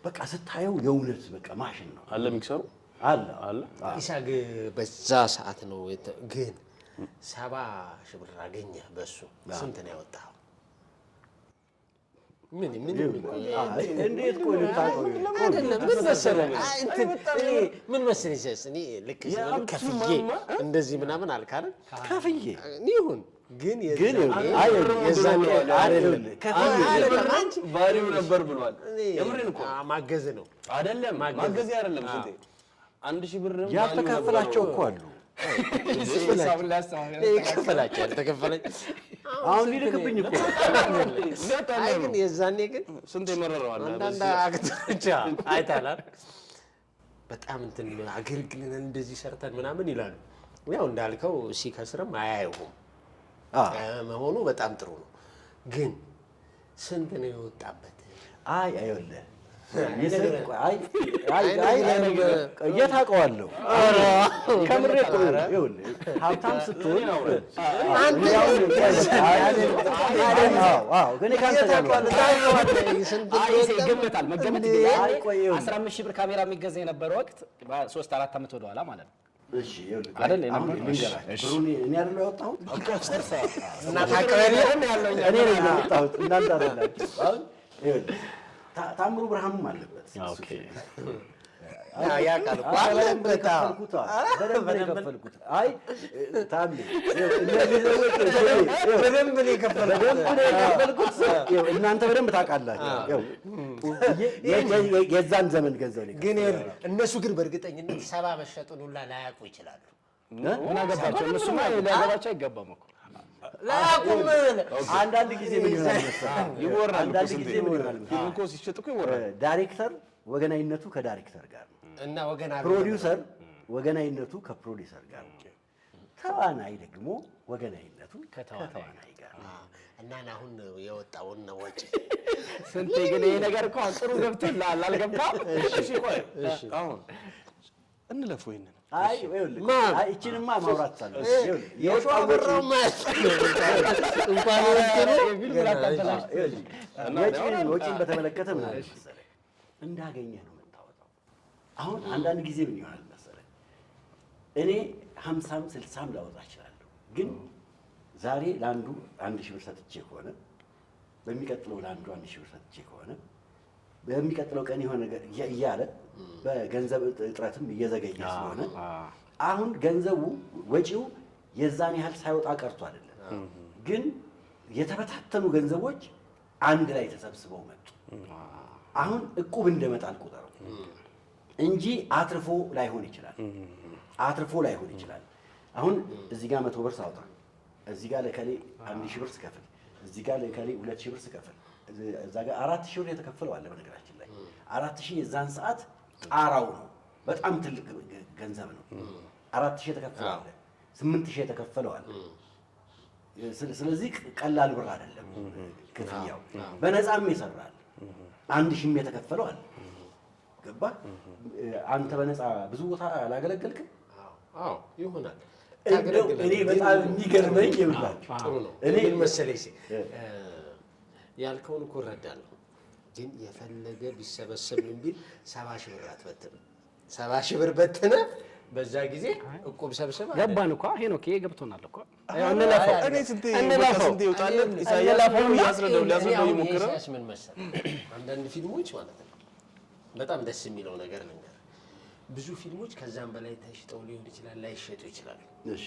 በቃ ስታየው የእውነት በቃ ማሽን ነው አለ ሚክሰሩ አለ። ኢሳግ በዛ ሰዓት ነው ግን 70,000 ብር አገኘህ በሱ። ስንት ነው ያወጣኸው? እንዴት ቆይ ልታውቀው አይደለም። ምን መሰለህ ምን መሰለህ እኔ ልክ ከፍዬ እንደዚህ ምናምን አልክ አይደል? ከፍዬ ይሁን ግን ባሪው ነበር ብሏል። የምሬን እኮ ማገዝ ነው አይደለም፣ ማገዝ አይደለም። ስንቴ 1,000 ብር ያልተከፈላቸው እኮ አሉ። ይከፈላቸው ያልተከፈለኝ አሁን ሊልክብኝ እኮ። አይ ግን የዛኔ ግን ስንቴ መረረዋል። አንዳንድ አክተሮች አይታላል በጣም እንትን አገልግለን እንደዚህ ሰርተን ምናምን ይላሉ። ያው እንዳልከው ሲከስርም አያየውም መሆኑ በጣም ጥሩ ነው። ግን ስንት ነው የወጣበት? አይወለህ የት አውቀዋለሁ? ከምሬ እኮ ይኸውልህ ሀብታም ስትሆን ይገመታል። መገመት 15,000 ብር ካሜራ የሚገዛ የነበረ ወቅት 3-4 ዓመት ወደኋላ ማለት ነው። እሺ አይደል? እኔ አይደል ያወጣሁት እና ታውቀዋለህ? እኔ ነኝ ያወጣሁት እናንተ አይደላችሁ። አሁን ይኸውልህ ታምሩ ብርሃኑም አለበት። ኦኬ ያ ቃል እኮ አለበት። በደንብ ነው የከፈልኩት። አይ ታምሩ በደንብ ነው የከፈልኩት። እናንተ በደንብ ታውቃላችሁ። የዛን ዘመን ገንዘብ ነው። ግን እነሱ ግን በእርግጠኝነት 70 መሸጡን ሁላ ላያውቁ ይችላሉ። ምን አገባቸው? እነሱማ ሊያገባቸው አይገባም እኮ ላያውቁም። አንዳንድ ጊዜ ምን ይሆናል መሰለህ? ይወራል። አንዳንድ ጊዜ ምን ይሆናል ፊልም እኮ ሲሸጥ እኮ ይወራል። ዳይሬክተር ወገናዊነቱ ከዳይሬክተር ጋር ነው እና ወገና ፕሮዲውሰር ወገናዊነቱ ከፕሮዲውሰር ጋር ነው። ተዋናይ ደግሞ ወገናዊነቱ ከተዋናይ ጋር ነው። እና አሁን የወጣውን ነው ወጪ ስንቴ ግን ይሄ ነገር እኮ ጥሩ ገብቶልሃል። አልገባም? እሺ ቆይ አሁን እንለፈው ይሄንን አይ ይኸውልህ፣ አይ እቺንማ ማውራት ሳለ የሸዋ በራው ማለት እንኳን ወጪን በተመለከተ ምን አለ መሰለህ፣ እንዳገኘህ ነው የምታወጣው። አሁን አንዳንድ ጊዜ ምን ይሆናል መሰለህ፣ እኔ 50ም 60ም ላወጣ እችላለሁ። ግን ዛሬ ለአንዱ 1000 ብር ሰጥቼ ከሆነ በሚቀጥለው ለአንዱ 1000 ብር ሰጥቼ ከሆነ በሚቀጥለው ቀን የሆነ ነገር እያለ በገንዘብ እጥረትም እየዘገየ ስለሆነ አሁን ገንዘቡ ወጪው የዛን ያህል ሳይወጣ ቀርቶ አይደለም፣ ግን የተበታተኑ ገንዘቦች አንድ ላይ ተሰብስበው መጡ። አሁን እቁብ እንደመጣል ቁጠረው እንጂ አትርፎ ላይሆን ይችላል። አሁን እዚህ ጋር 100 ብር ሳውጣ እዚህ ጋር ለከሌ 1000 ብር ስከፍል እዚህ ጋር ለከሌ 2000 ብር ስከፍል እዛ ጋር 4000 ብር የተከፈለው አለ። በነገራችን ላይ 4000 የዛን ሰዓት ጣራው ነው፣ በጣም ትልቅ ገንዘብ ነው። 4000 የተከፈለው አለ፣ 8000 የተከፈለው አለ። ስለዚህ ቀላል ብር አይደለም ክፍያው። በነፃም ይሰራል፣ 1000ም የተከፈለው አለ። ገባ? አንተ በነፃ ብዙ ቦታ አላገለገልክም? አዎ ይሆናል። እኔ በጣም የሚገርመኝ ይብላችሁ ጥሩ ነው። እኔ መሰለኝ ያልከውን እኮ እረዳለሁ፣ ግን የፈለገ ቢሰበሰብ ምን ቢል 70 ሺህ ብር አትበትንም። 70 ሺህ ብር በትነ በዛ ጊዜ እቁብ ሰብስበ ገባን እኮ ሄኖክ ገብቶናል እኮ እንለፈው። እኔ ስንቴ ይወጣለን ኢሳያስ ሊያስረዳው ይሞክራል። ምን መሰለህ አንዳንድ ፊልሞች ማለት ነው በጣም ደስ የሚለው ነገር ነገር ብዙ ፊልሞች ከዛም በላይ ተሽጠው ሊሆን ይችላል፣ ላይሸጡ ይችላሉ። እሺ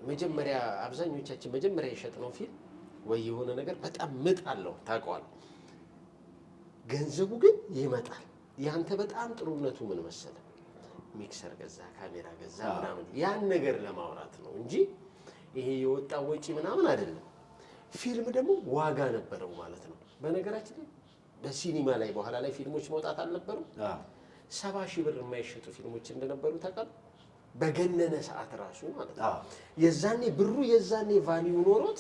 መጀመሪያ አብዛኞቻችን መጀመሪያ የሸጥነው ፊልም ወይ የሆነ ነገር በጣም ምጥ አለው ታውቀዋለህ፣ ገንዘቡ ግን ይመጣል። ያንተ በጣም ጥሩነቱ ምን መሰለህ ሚክሰር ገዛ፣ ካሜራ ገዛ ምናምን ያን ነገር ለማውራት ነው እንጂ ይሄ የወጣው ወጪ ምናምን አይደለም። ፊልም ደግሞ ዋጋ ነበረው ማለት ነው። በነገራችን ላይ በሲኒማ ላይ በኋላ ላይ ፊልሞች መውጣት አልነበሩም። 70 ሺህ ብር የማይሸጡ ፊልሞች እንደነበሩ ታውቃለህ። በገነነ ሰዓት ራሱ ማለት ነው። የዛኔ ብሩ የዛኔ ቫልዩ ኖሮት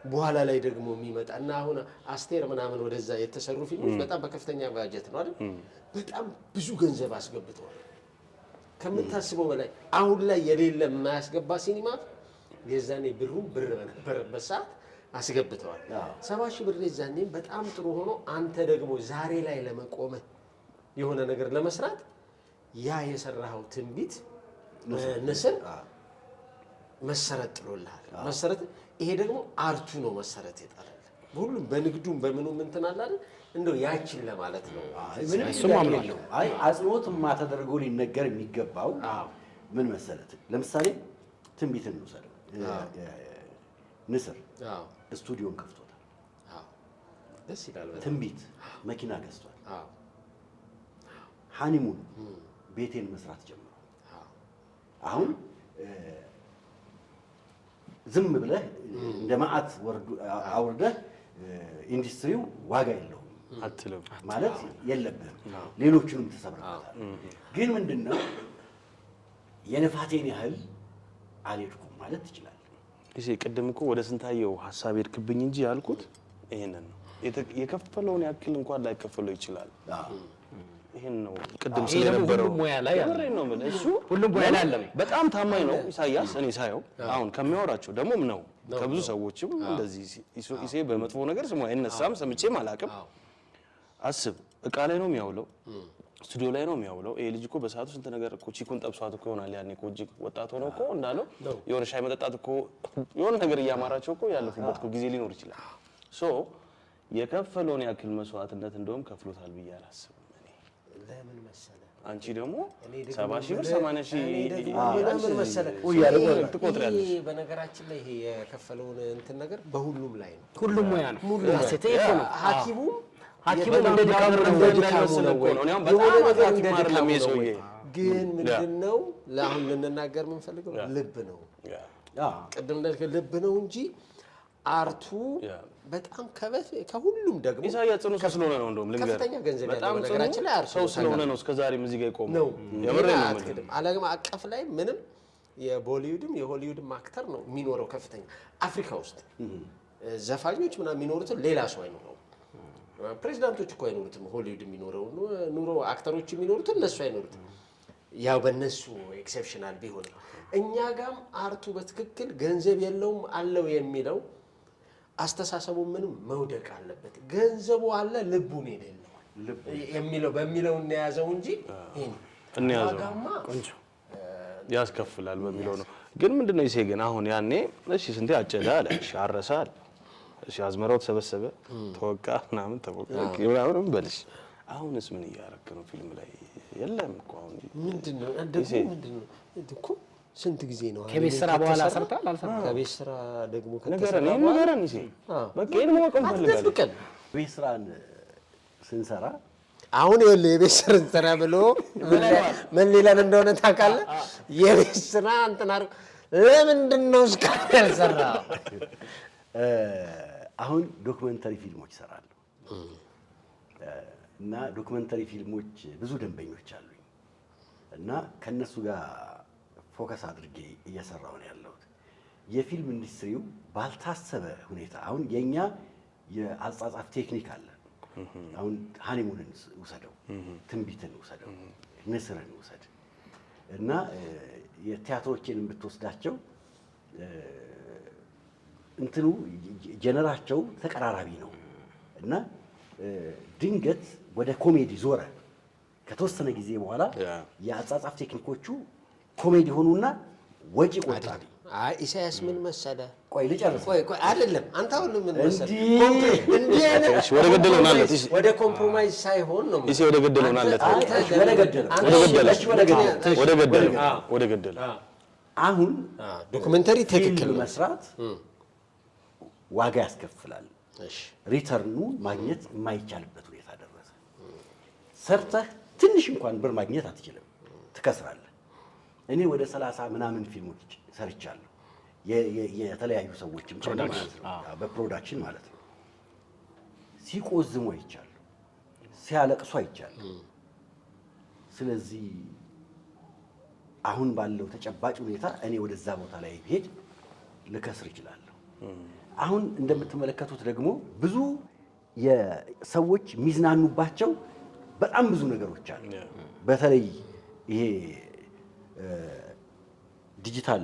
በኋላ ላይ ደግሞ የሚመጣ እና አሁን አስቴር ምናምን ወደዛ የተሰሩ ፊልሞች በጣም በከፍተኛ ባጀት ነው አይደል? በጣም ብዙ ገንዘብ አስገብተዋል ከምታስበው በላይ። አሁን ላይ የሌለ የማያስገባ ሲኒማ የዛኔ ብሩ ብር በነበረበት ሰዓት አስገብተዋል። 70 ሺህ ብር የዛኔም በጣም ጥሩ ሆኖ አንተ ደግሞ ዛሬ ላይ ለመቆመህ የሆነ ነገር ለመስራት ያ የሰራኸው ትንቢት ንስር መሰረት ጥሎልሃል። መሰረት ይሄ ደግሞ አርቱ ነው መሰረት ይጣላል። ሁሉም በንግዱም በምኑም እንትን አለ አይደል? እንደው ያችን ለማለት ነው። እሱም አምናለሁ። አይ አጽንኦትማ ተደርጎ ሊነገር የሚገባው ምን መሰለት፣ ለምሳሌ ትንቢትን እንውሰድ። ንስር ስቱዲዮን ከፍቶታል። ደስ ይላል። ትንቢት መኪና ገዝቷል። ሃኒሙን ቤቴን መስራት ጀምሯል። አሁን ዝም ብለህ እንደ ማዕት አውርደህ ኢንዱስትሪው ዋጋ የለውም አትልም ማለት የለብህም። ሌሎቹንም ተሰብረበታል። ግን ምንድነው የልፋቴን ያህል አልሄድኩም ማለት ትችላለህ። እሺ ቅድም እኮ ወደ ስንታየው ሀሳብ ሄድክብኝ እንጂ ያልኩት ይሄንን ነው። የከፈለውን ያክል እንኳን ላይከፈለው ይችላል። ይሄን ነው ቅድም ስለነበረው ሁሉም ሙያ ላይ አለ ነው ማለት እሱ ሁሉም ሙያ ላይ አለ። በጣም ታማኝ ነው ኢሳያስ። እኔ ሳየው አሁን ከሚያወራቸው ደግሞም ነው ከብዙ ሰዎችም እንደዚህ ኢሴ በመጥፎ ነገር ስሙ አይነሳም፣ ሰምቼም አላውቅም። አስብ እቃ ላይ ነው የሚያውለው፣ ስቱዲዮ ላይ ነው የሚያውለው። ይሄ ልጅ እኮ በሰዓቱ ስንት ነገር እኮ ቺኩን ጠብሷት እኮ ይሆናል። ያኔ እኮ እጅግ ወጣት ሆነው እኮ እንዳለው የሆነ ሻይ መጠጣት እኮ የሆነ ነገር እያማራቸው እኮ ያለፉበት እኮ ጊዜ ሊኖር ይችላል። ሶ የከፈለውን ያክል መስዋዕትነት እንደውም ከፍሎታል ብዬ አላስብም። ለምን መሰለህ አንቺ ደግሞ 70 ሺህ ብር 80 ሺህ ለምን መሰለህ ትቆጥሪያለሽ። በነገራችን ላይ ይሄ የከፈለውን እንትን ነገር በሁሉም ላይ ነው። ሁሉም ሙያ ነው። ሐኪሙም እንደ ድካሙ ነው። ግን ምንድነው ለአሁን ልንናገር የምንፈልገው ልብ ነው። ቅድም እንዳልከው ልብ ነው እንጂ አርቱ በጣም ከሁሉም ደግሞ ኢሳያስ ጽኑ ሰው ስለሆነ ነው። እንደውም ልንገር ከፍተኛ ገንዘብ ያለው ነገራችን ላይ አርቱ ሰው ስለሆነ ነው እስከዛሬም እዚህ ጋር የቆመው። የምሬ ነው ማለት ዓለም አቀፍ ላይ ምንም የቦሊውድም የሆሊውድም አክተር ነው የሚኖረው ከፍተኛ። አፍሪካ ውስጥ ዘፋኞች ምናምን የሚኖሩትን ሌላ ሰው አይኖረው። ፕሬዚዳንቶች እኮ አይኖሩትም። ሆሊውድ የሚኖረው ኑሮ አክተሮች የሚኖሩትን እነሱ አይኖሩትም። ያው በእነሱ ኤክሴፕሽናል ቢሆንም እኛ ጋም አርቱ በትክክል ገንዘብ የለውም አለው የሚለው አስተሳሰቡ ምንም መውደቅ አለበት። ገንዘቡ አለ ልቡን የሌለው የሚለው በሚለው እንያዘው እንጂ እንያዘው ቆንጆ ያስከፍላል በሚለው ነው። ግን ምንድነው ይሴ ግን አሁን ያኔ እሺ ስንቴ አጨዳ አለ፣ እሺ አረሳ አለ፣ እሺ አዝመራው ተሰበሰበ፣ ተወቃ ምናምን ተወቃ ምናምን በልሽ። አሁንስ ምን እያረክ ነው? ፊልም ላይ የለም እኮ አሁን ምንድነው እኮ ስንት ጊዜ ነው ከቤት ስራ በኋላ ሰርታል አልሰርታል? ከቤት ስራ ደግሞ ነገረን ይሴ በቃ ይሄን ማወቅ እንፈልጋለን። ቤት ስራን ስንሰራ አሁን ይኸውልህ የቤት ስራ እንሰራ ብሎ ምን ሊለን እንደሆነ ታውቃለህ? የቤት ስራ እንትና ለምንድን ነው እስካሁን ያልሰራው? አሁን ዶክመንተሪ ፊልሞች እሰራለሁ እና ዶክመንተሪ ፊልሞች ብዙ ደንበኞች አሉኝ እና ከነሱ ጋር ፎከስ አድርጌ እየሰራሁ ነው ያለሁት። የፊልም ኢንዱስትሪው ባልታሰበ ሁኔታ አሁን የኛ የአጻጻፍ ቴክኒክ አለ። አሁን ሃኒሙንን ውሰደው፣ ትንቢትን ውሰደው፣ ንስርን ውሰድ እና የቲያትሮችን ብትወስዳቸው እንትኑ ጀነራቸው ተቀራራቢ ነው እና ድንገት ወደ ኮሜዲ ዞረ። ከተወሰነ ጊዜ በኋላ የአጻጻፍ ቴክኒኮቹ ኮሜዲ ሆኑና ወጪ ቆጣቢ። አይ ኢሳያስ ምን መሰለ፣ ቆይ ልጨርስ። ቆይ አይደለም አንተ አሁን ምን መሰለ ወደ ገደለው ናለት ወደ ኮምፕሮማይዝ ሳይሆን ነው እሺ፣ ወደ ገደለው ናለት ወደ ገደለው አሁን ዶክመንተሪ ትክክል መስራት ዋጋ ያስከፍላል። ሪተርኑ ማግኘት የማይቻልበት ሁኔታ ደረሰ። ሰርተህ ትንሽ እንኳን ብር ማግኘት አትችልም፣ ትከስራለህ። እኔ ወደ 30 ምናምን ፊልሞች ሰርቻለሁ። የተለያዩ ሰዎችም በፕሮዳክሽን ማለት ነው። ሲቆዝሙ አይቻለሁ፣ ሲያለቅሱ አይቻለሁ። ስለዚህ አሁን ባለው ተጨባጭ ሁኔታ እኔ ወደዛ ቦታ ላይ ብሄድ ልከስር እችላለሁ። አሁን እንደምትመለከቱት ደግሞ ብዙ የሰዎች የሚዝናኑባቸው በጣም ብዙ ነገሮች አሉ። በተለይ ይሄ ዲጂታል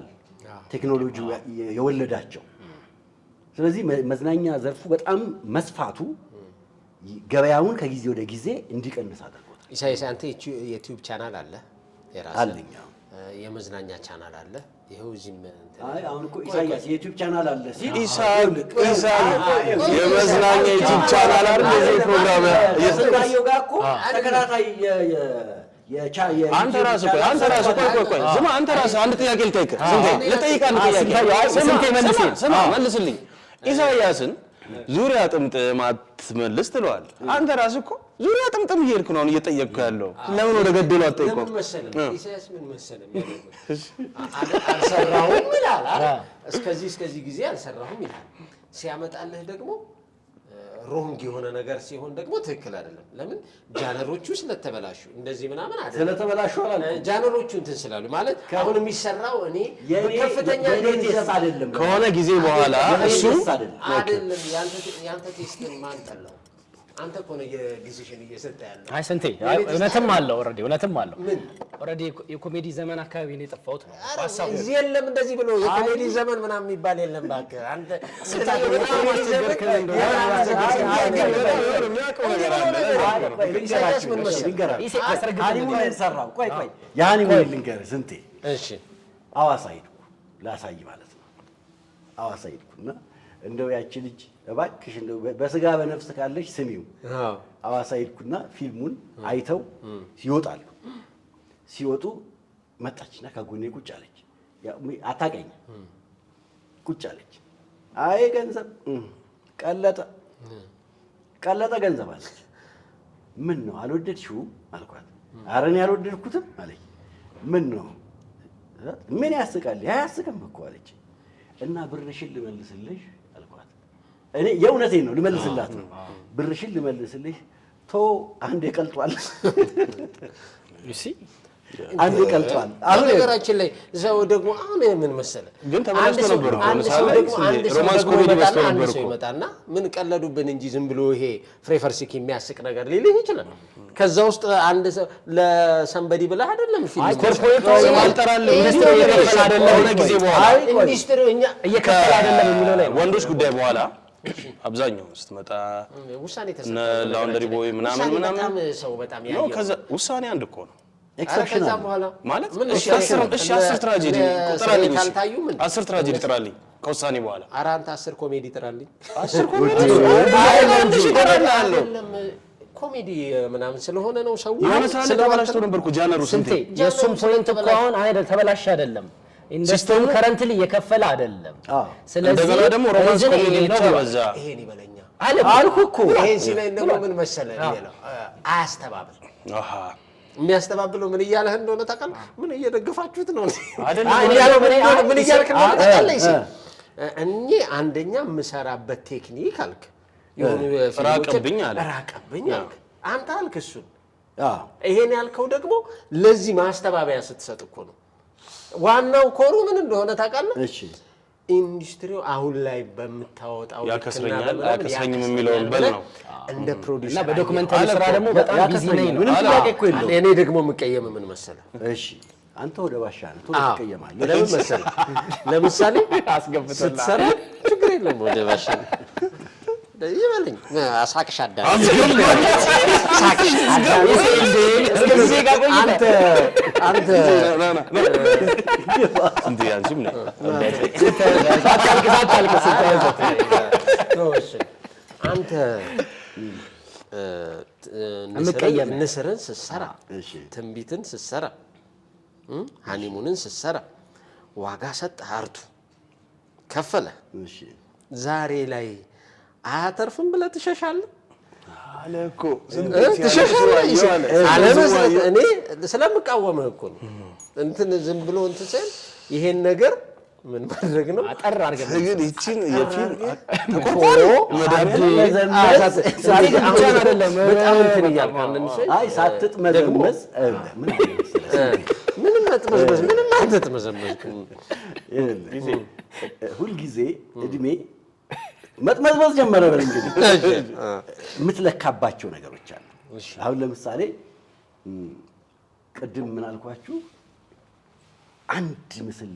ቴክኖሎጂ የወለዳቸው። ስለዚህ መዝናኛ ዘርፉ በጣም መስፋቱ ገበያውን ከጊዜ ወደ ጊዜ እንዲቀንስ አድርጎታል። ኢሳያስ አንተ የዩቲዩብ ቻናል አለ? የራስህ አለኝ። የመዝናኛ ቻናል አለ? ይሄው እዚህም አይ አሁን እኮ ኢሳያስ የዩቲዩብ ቻናል አለ ሲል የመዝናኛ ዩቲዩብ ቻናል አለ። እዚህ ፕሮግራም እየሰራየው ጋር እኮ ተከታታይ አንተ ራስህ ቆይ ዝም አንተ ራስህ አንድ ጥያቄ ልጠይቅህ። ልጠይቅህ አንድ ጥያቄ መልስልኝ። ኢሳያስን ዙሪያ ጥምጥም አትመልስ ትለዋለህ። አንተ ራስህ እኮ ዙሪያ ጥምጥም እየሄድክ ነው አሁን እየጠየቅኩህ ያለው። ለምን ወደ ገደሉ አትጠይቀውም? ለምን መሰለህ ኢሳያስ ምን መሰለህ አልሰራሁም ይላል። እስከዚህ ጊዜ አልሰራሁም ይላል። ሲያመጣልህ ደግሞ ሮንግ የሆነ ነገር ሲሆን ደግሞ ትክክል አይደለም። ለምን ጃነሮቹ ስለተበላሹ እንደዚህ ምናምን አይደለም። ስለተበላሹ አላልኩም። ጃነሮቹ እንትን ስላሉ ማለት አሁን የሚሰራው እኔ ከፍተኛ ቴስት አይደለም ከሆነ ጊዜ በኋላ እሱ አይደለም። ያንተ ቴስትን ማን ጠላው? አንተ እኮ ነው የጊዜሽን እየሰጠ ያለው። አይ ስንቴ እውነትም አለው ኦልሬዲ እውነትም አለው። ኦልሬዲ የኮሜዲ ዘመን አካባቢ ነው የጠፋሁት ነው ሐሳቡ። እዚህ የለም እንደዚህ ብሎ የኮሜዲ ዘመን ምናምን የሚባል የለም። እባክህ አንተ የኮሜዲ ዘመን የሃኒሙን ልንገርህ ስንቴ። እሺ ሐዋሳ ሄድኩ ላሳይ ማለት ነው። ሐዋሳ ሄድኩና እንደው ያቺ ልጅ እባክሽ እንደው በስጋ በነፍስ ካለሽ ስሚው። ሐዋሳ ሄድኩና ፊልሙን አይተው ይወጣሉ። ሲወጡ መጣችና ከጎኔ ቁጭ አለች። አታውቀኝ ቁጭ አለች። አይ ገንዘብ ቀለጠ ገንዘብ አለች። ምን ነው አልወደድሽውም አልኳት። ኧረ እኔ አልወደድኩትም አለች። ምን ነው ምን ያስቃል? አያስቅም እኮ አለች። እና ብርሽን ልመልስልሽ አልኳት። እኔ የእውነቴን ነው ልመልስላት ነው። ብርሽን ልመልስልሽ አንዴ ቀልጧል። እሺ አንድ ቀልጧል። አሁን ነገራችን ላይ ሰው ደግሞ አሁን ምን መሰለህ ግን ተበላሽቶ ነበር። ለምሳሌ ሮማንስ ኮሜዲ በስቶ ነበር እኮ ይመጣና ምን ቀለዱብን እንጂ ዝም ብሎ ይሄ ፍሬፈርሲክ የሚያስቅ ነገር ሊልህ ይችላል። ከዛ ውስጥ አንድ ሰው ለሰንበዲ ብለህ አይደለም ፊልም ኮርፖሬት አልጠራል ኢንዱስትሪ እየከፈለ አይደለም ሆነ ጊዜ በኋላ ኢንዱስትሪ እኛ እየከፈለ አይደለም የሚለው ላይ ወንዶች ጉዳይ በኋላ አብዛኛው ስትመጣ ውሳኔ ላውንደሪ ቦይ ምናምን በጣም ሰው በጣም ያየው ከዛ ውሳኔ አንድ እኮ ነው ኤክሰፕሽናል ማለት እሺ 10 ትራጀዲ ጥራልኝ ካልታዩ ምን 10 ትራጀዲ ጥራልኝ ከውሳኔ በኋላ ኧረ አንተ 10 ኮሜዲ ጥራልኝ 10 ኮሜዲ ኮሜዲ ምናምን ስለሆነ ነው ሰው የሆነ ሰዓት ተበላሽቶ ነበር እኮ ጃነሩ ስንቴ የሱም ፖይንት እኮ አሁን አይደል ተበላሽ አይደለም ኢንዱስትሪው ከረንትሊ እየከፈለ አይደለም ስለዚህ እንደገና ደግሞ ሮማንስ ኮሜዲ ብቻ በዛ ይሄን ይበለኛ አልኩህ እኮ ይሄን ሲለኝ ደግሞ ምን መሰለህ ይላል አያስተባብል የሚያስተባብለው ምን እያለህ እንደሆነ ታውቃለህ ምን እየደገፋችሁት ነው አይደለም ምን እያልክ ነው ታውቃለህ እኔ አንደኛ የምሰራበት ቴክኒክ አልክ የሆነ ራቀብኝ አለ አንተ አልክ እሱን ይሄን ያልከው ደግሞ ለዚህ ማስተባበያ ስትሰጥ እኮ ነው ዋናው ኮሩ ምን እንደሆነ ታውቃለህ እሺ ኢንዱስትሪው አሁን ላይ በምታወጣው ያከስረኛል ያከስረኝም የሚለውን በል ነው እንደ ፕሮዲዩሰር እና በዶክመንታሪ ስራ ደግሞ በጣም ቢዚ ነኝ ነው ምንም ጥያቄ እኮ የለውም እኔ ደግሞ የምቀየም ምን መሰለህ እሺ አንተ ወደ ባሻ ነው ትቀየማለህ ለምን መሰለህ ለምሳሌ ስትሰራ ችግር የለም ወደ ባሻ ይበልኝ አሳቅሽ አዳም ሳቅሽ አንተ እንዴ አንቺም ነው አንተ ንስርን ስትሰራ ትንቢትን ስትሰራ ሃኒሙንን ስትሰራ ዋጋ ሰጠህ አርቱ ከፈለ ዛሬ ላይ አያተርፍም ብለህ ትሸሻለህ አለ እኮ እኔ ስለምቃወምህ እኮ ነው እንትን ዝም ብሎ እንትን ስል ይሄን ነገር ምን ማድረግ ነው አጠር አድርገን ግን እቺን የፊልም በጣም እንትን እያልክ አይ ሳትጥመዘመዝ ምንም መጥመዝመዝ ምንም አትጥመዘመዝኩም ሁልጊዜ እድሜ መጥመዝመዝ ጀመረ በል እንግዲህ የምትለካባቸው ነገሮች አሉ አሁን ለምሳሌ ቅድም ምን አልኳችሁ አንድ ምስል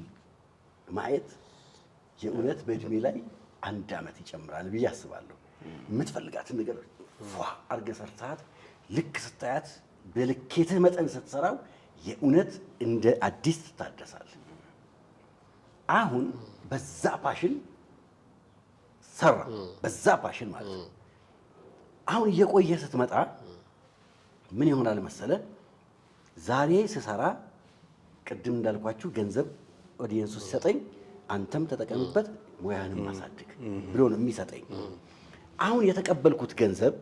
ማየት የእውነት በእድሜ ላይ 1 ዓመት ይጨምራል ብዬ አስባለሁ የምትፈልጋትን ነገር ፏ አድርገህ ሰርተሃት ልክ ስታያት በልኬትህ መጠን ስትሰራው የእውነት እንደ አዲስ ትታደሳለህ አሁን በዛ ፓሽን ሰራ በዛ ፓሽን ማለት ነው አሁን እየቆየ ስትመጣ ምን ይሆናል መሰለ ዛሬ ስሰራ ቅድም እንዳልኳችሁ ገንዘብ ኦዲየንሱ ሲሰጠኝ አንተም ተጠቀምበት ሙያህንም ማሳድግ ብሎ ነው የሚሰጠኝ አሁን የተቀበልኩት ገንዘብ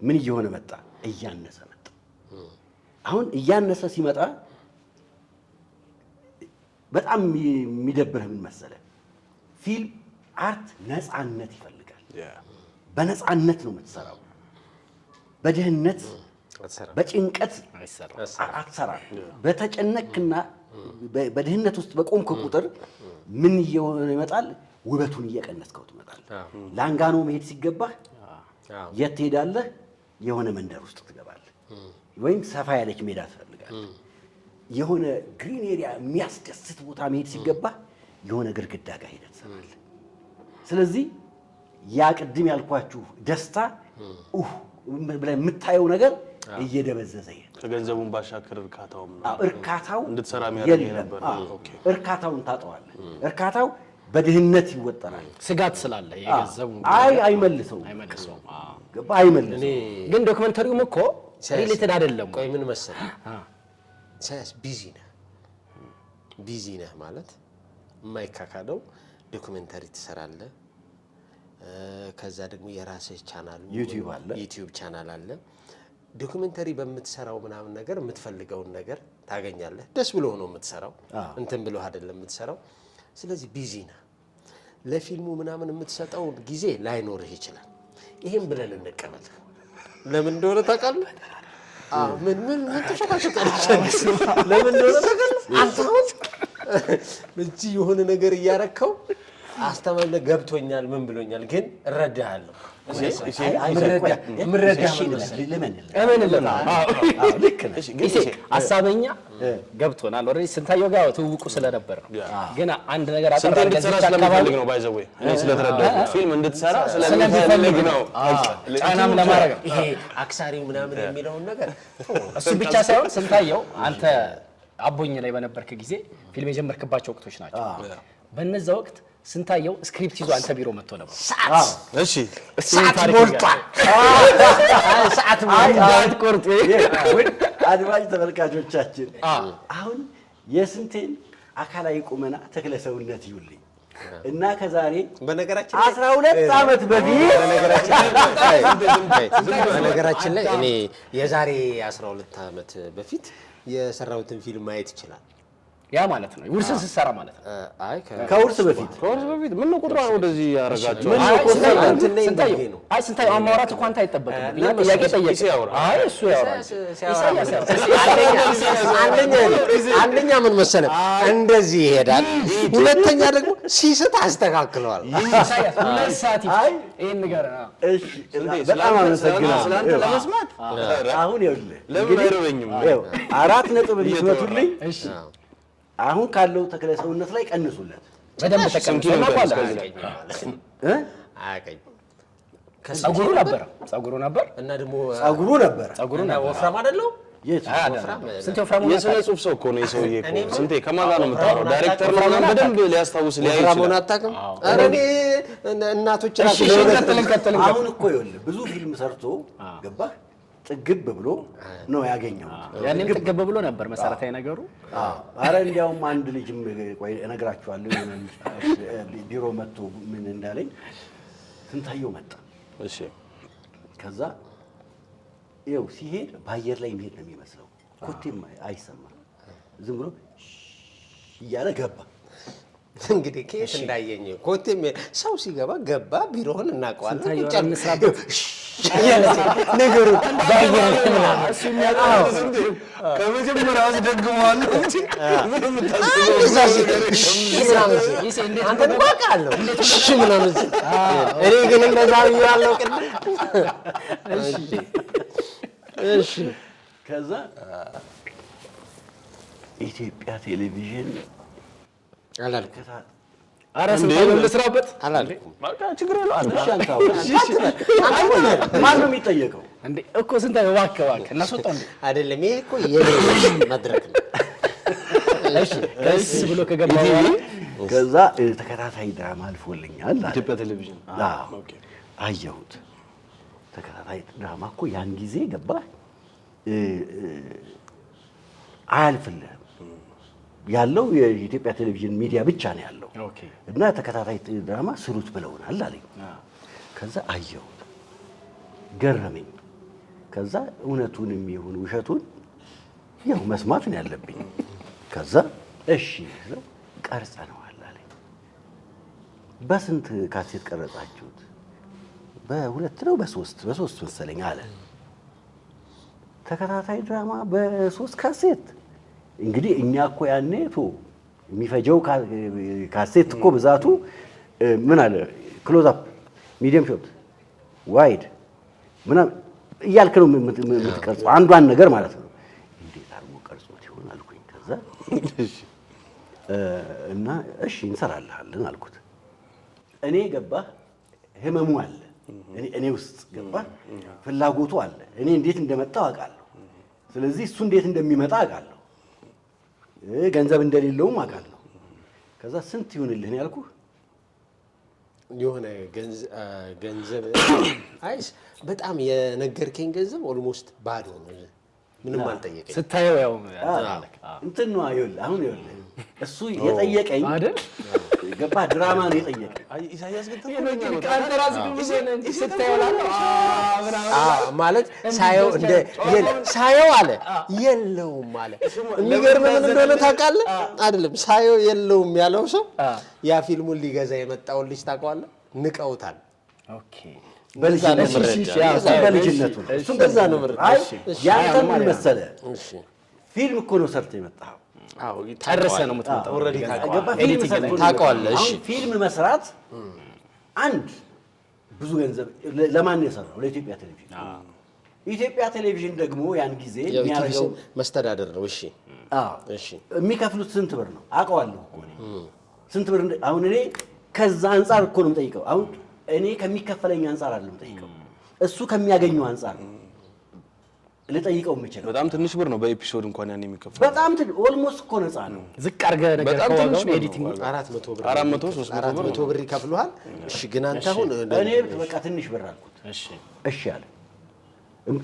ምን እየሆነ መጣ እያነሰ መጣ አሁን እያነሰ ሲመጣ በጣም የሚደብርህ ምን መሰለ ፊልም አርት ነፃነት ይፈልጋል በነፃነት ነው የምትሰራው በድህነት በጭንቀት አትሰራ በተጨነቅና በድህነት ውስጥ በቆምክ ቁጥር ምን እየሆነ ይመጣል ውበቱን እየቀነስከው ትመጣለህ ላንጋኖ መሄድ ሲገባህ የት ትሄዳለህ የሆነ መንደር ውስጥ ትገባለህ ወይም ሰፋ ያለች ሜዳ ትፈልጋለህ የሆነ ግሪን ኤሪያ የሚያስደስት ቦታ መሄድ ሲገባህ የሆነ ግድግዳ ጋር ሄደህ ትሰራለህ ስለዚህ ያ ቅድም ያልኳችሁ ደስታ ብለህ የምታየው ነገር እየደበዘዘ ይሄድ ከገንዘቡን ባሻገር እርካታው እንድትሰራ የሚያደርግ ነበር እርካታውን ታጠዋለህ እርካታው በድህነት ይወጠራል ስጋት ስላለ የገንዘቡ አይመልሰውም ግን ዶክመንተሪውም እኮ ሪሌትድ አይደለም ቆይ ምን መሰለህ ሳያስ ቢዚ ነህ ማለት የማይካካደው ዶክመንተሪ ትሰራለህ ከዛ ደግሞ የራስህ ቻናል ዩቲዩብ ቻናል አለ ዶክመንተሪ በምትሰራው ምናምን ነገር የምትፈልገውን ነገር ታገኛለህ ደስ ብሎ ነው የምትሰራው እንትን ብሎ አይደለም የምትሰራው ስለዚህ ቢዚ ነህ ለፊልሙ ምናምን የምትሰጠው ጊዜ ላይኖርህ ይችላል ይሄን ብለን እንቀበል ለምን እንደሆነ ታውቃለህ ምን ተሸካሸካለች ለምን እንደሆነ ነገር አንተ አሁን እዚህ የሆነ ነገር እያረከው አስተማመን ገብቶኛል ምን ብሎኛል ግን እረዳሃለሁ ሀሳበኛ ገብቶናል። ኦልሬዲ ስንታየው ጋር ትውውቁ ስለነበር ነው። ግን አንድ ነገር ስለምፈልግ ነው ባይዘው እኔ ስለተረዳሁ ፊልም እንድትሰራ ስለምፈልግ ነው። ጫናም ለማድረግ ይሄ አክሳሪው ምናምን የሚለውን ነገር እሱ ብቻ ሳይሆን ስንታየው አንተ አቦኝ ላይ በነበርክ ጊዜ ፊልም የጀመርክባቸው ወቅቶች ናቸው። በነዛ ወቅት ስንታየው ስክሪፕት ይዞ አንተ ቢሮ መጥቶ ነበር። እሺ ሰዓት ሞልቷል። ሰዓት ቆርጥ አድማጭ ተመልካቾቻችን አሁን የስንቴን አካላዊ ቁመና ተክለ ሰውነት ይውልኝ እና ከዛሬ በነገራችን 12 ዓመት በፊት በነገራችን ላይ እኔ የዛሬ 12 ዓመት በፊት የሰራሁትን ፊልም ማየት ይችላል። ያ ማለት ነው ውርስን ስትሰራ ማለት ነው። አይ ከውርስ በፊት ምን ነው ቁጥሩ ወደዚህ ያረጋቸው? አይ ስንታየው አማውራት እንኳን አይጠበቅም። እኛ ጥያቄ ጠየቀ። አይ እሱ ያወራል። አንደኛ ምን መሰለህ እንደዚህ ይሄዳል። ሁለተኛ ደግሞ ሲስት አስተካክለዋል። ለሳት ይሄን ነገር እሺ በጣም አመሰግናለሁ ስላንተ ለመስማት። አሁን ይኸውልህ ለምን አይረበኝም? ይኸው 4 ነጥብ ይስመቱልኝ። እሺ አሁን ካለው ተክለ ሰውነት ላይ ቀንሱለት። በደንብ ተቀምጦና ማለት አያቀኝ ጸጉሩ ነበር እና ደግሞ ጸጉሩ ነበር ወፍራም አይደለው? የት ወፍራም ስንት ወፍራም ነው? የስነ ጽሁፍ ሰው እኮ ነው የሰውዬ እኮ ስንቴ ከማን ጋር ነው የምታወራው? ዳይሬክተር ነው ምናምን በደንብ ሊያስታውስ ሊያይ ይችላል። ወፍራም አታውቅም? ኧረ እኔ እናቶች ራሱ አሁን እኮ ይኸውልህ ብዙ ፊልም ሰርቶ ገባህ ጥግብ ብሎ ነው ያገኘው። ያኔም ጥግብ ብሎ ነበር መሰረታዊ ነገሩ። አረ እንዲያውም አንድ ልጅም ቆይ እነግራችኋለሁ ቢሮ መጥቶ ምን እንዳለኝ ስንታየው መጣ። እሺ ከዛ ይኸው ሲሄድ በአየር ላይ የሚሄድ ነው የሚመስለው። ኮቴም አይሰማም ዝም ብሎ እያለ ገባ። እንግዲህ ከየት እንዳየኝ ኮቴም ሰው ሲገባ ገባ ቢሮውን እናውቀዋለን። ስንታየው እንስራበት ነገሩ ባየር ምናምን እሱ የሚያውቀው ከመጀመሪያው አስደግመዋል እንጂ ምንም ታስበው አንተ ትባቃለህ እሺ ምናምን እኔ ግን እንደዛ ያለው ቅድም እሺ ከዛ ኢትዮጵያ ቴሌቪዥን አላልኩም። ኧረ ስንታየው ልስራበት አላልኩም። በቃ ችግር የለውም። ማን ነው የሚጠየቀው እንዴ? እኮ ስንታየው እባክህ እናስወጣው እንዴ? አይደለም ይሄ እኮ የኔ መድረክ ነው። እሺ ከስ ብሎ ከገባ በኋላ ከዛ ተከታታይ ድራማ አልፎልኛል አለ ኢትዮጵያ ቴሌቪዥን። ኦኬ አየሁት። ተከታታይ ድራማ እኮ ያን ጊዜ ገባ አያልፍልህም። ያለው የኢትዮጵያ ቴሌቪዥን ሚዲያ ብቻ ነው ያለው እና ተከታታይ ድራማ ስሩት ብለውናል አለኝ። ከዛ አየሁት ገረመኝ። ከዛ እውነቱንም ይሁን ውሸቱን ያው መስማት ነው ያለብኝ። ከዛ እሺ ስለው ቀርጸነዋል አለኝ። በስንት ካሴት ቀረጻችሁት? በ2 ነው በ3 መሰለኝ አለ። ተከታታይ ድራማ በ3 ካሴት እንግዲህ እኛ እኮ ያኔ የሚፈጀው ካሴት እኮ ብዛቱ ምን አለ ክሎዝ አፕ፣ ሚዲየም ሾት፣ ዋይድ ምናምን እያልክ ነው የምትቀርጸው አንዷን ነገር ማለት ነው። እንዴት አድርጎ ቀርጾት ይሆን አልኩኝ። ከዛ እና እሺ እንሰራልሃለን አልኩት። እኔ ገባህ ህመሙ አለ እኔ ውስጥ ገባህ ፍላጎቱ አለ። እኔ እንዴት እንደመጣው አውቃለሁ። ስለዚህ እሱ እንዴት እንደሚመጣ አውቃለሁ። ገንዘብ እንደሌለውም አውቃለሁ። ከዛ ስንት ይሁንልህ ነው ያልኩህ። የሆነ ገንዘብ አይስ በጣም የነገርከኝ ገንዘብ ኦልሞስት ባዶ ነው። ምንም አልጠየቀኝ ስታየው ያው እንትን ነው ይኸውልህ። አሁን ይኸውልህ እሱ የጠየቀኝ አይደል ገባህ ድራማ ነው የጠየቀኝ። ኢሳያስ ግን ማለት ሳየው አለ የለውም አለ። የሚገርም ምን እንደሆነ ታውቃለህ? አይደለም ሳየው የለውም ያለው ሰው ያ ፊልሙን ሊገዛ የመጣውን ልጅ ታውቀዋለህ? ንቀውታል። ኦኬ በልጅነቱ ነው። እሱም በዛ ነው። አይ ያንተ ምን መሰለህ ፊልም እኮ ነው ሰርተህ የመጣኸው። አዎ ጨርሰህ ነው የምትመጣው። ኦልሬዲ ታውቀዋለህ። እሺ ፊልም መስራት አንድ ብዙ ገንዘብ ለማን የሰራው? ለኢትዮጵያ ቴሌቪዥን። ኢትዮጵያ ቴሌቪዥን ደግሞ ያን ጊዜ የሚያደርገው መስተዳደር ነው። እሺ እሺ የሚከፍሉት ስንት ብር ነው? አውቀዋለሁ እኮ እኔ ስንት ብር። አሁን እኔ ከዛ አንፃር እኮ ነው የምጠይቀው። አሁን እኔ ከሚከፈለኝ አንፃር አይደለም የምጠይቀው፣ እሱ ከሚያገኘው አንፃር ልጠይቀው የምችለው። በጣም ትንሽ ብር ነው በኤፒሶድ እንኳን ያን የሚከፈለው። በጣም ትንሽ ኦልሞስት እኮ ነፃ ነው። ዝቅ አድርገህ ነገር ከዋጋው ኤዲቲንግ 400 ብር ይከፍሉሃል። እሺ ግን አንተ አሁን እኔ በቃ ትንሽ ብር አልኩት። እሺ አለ።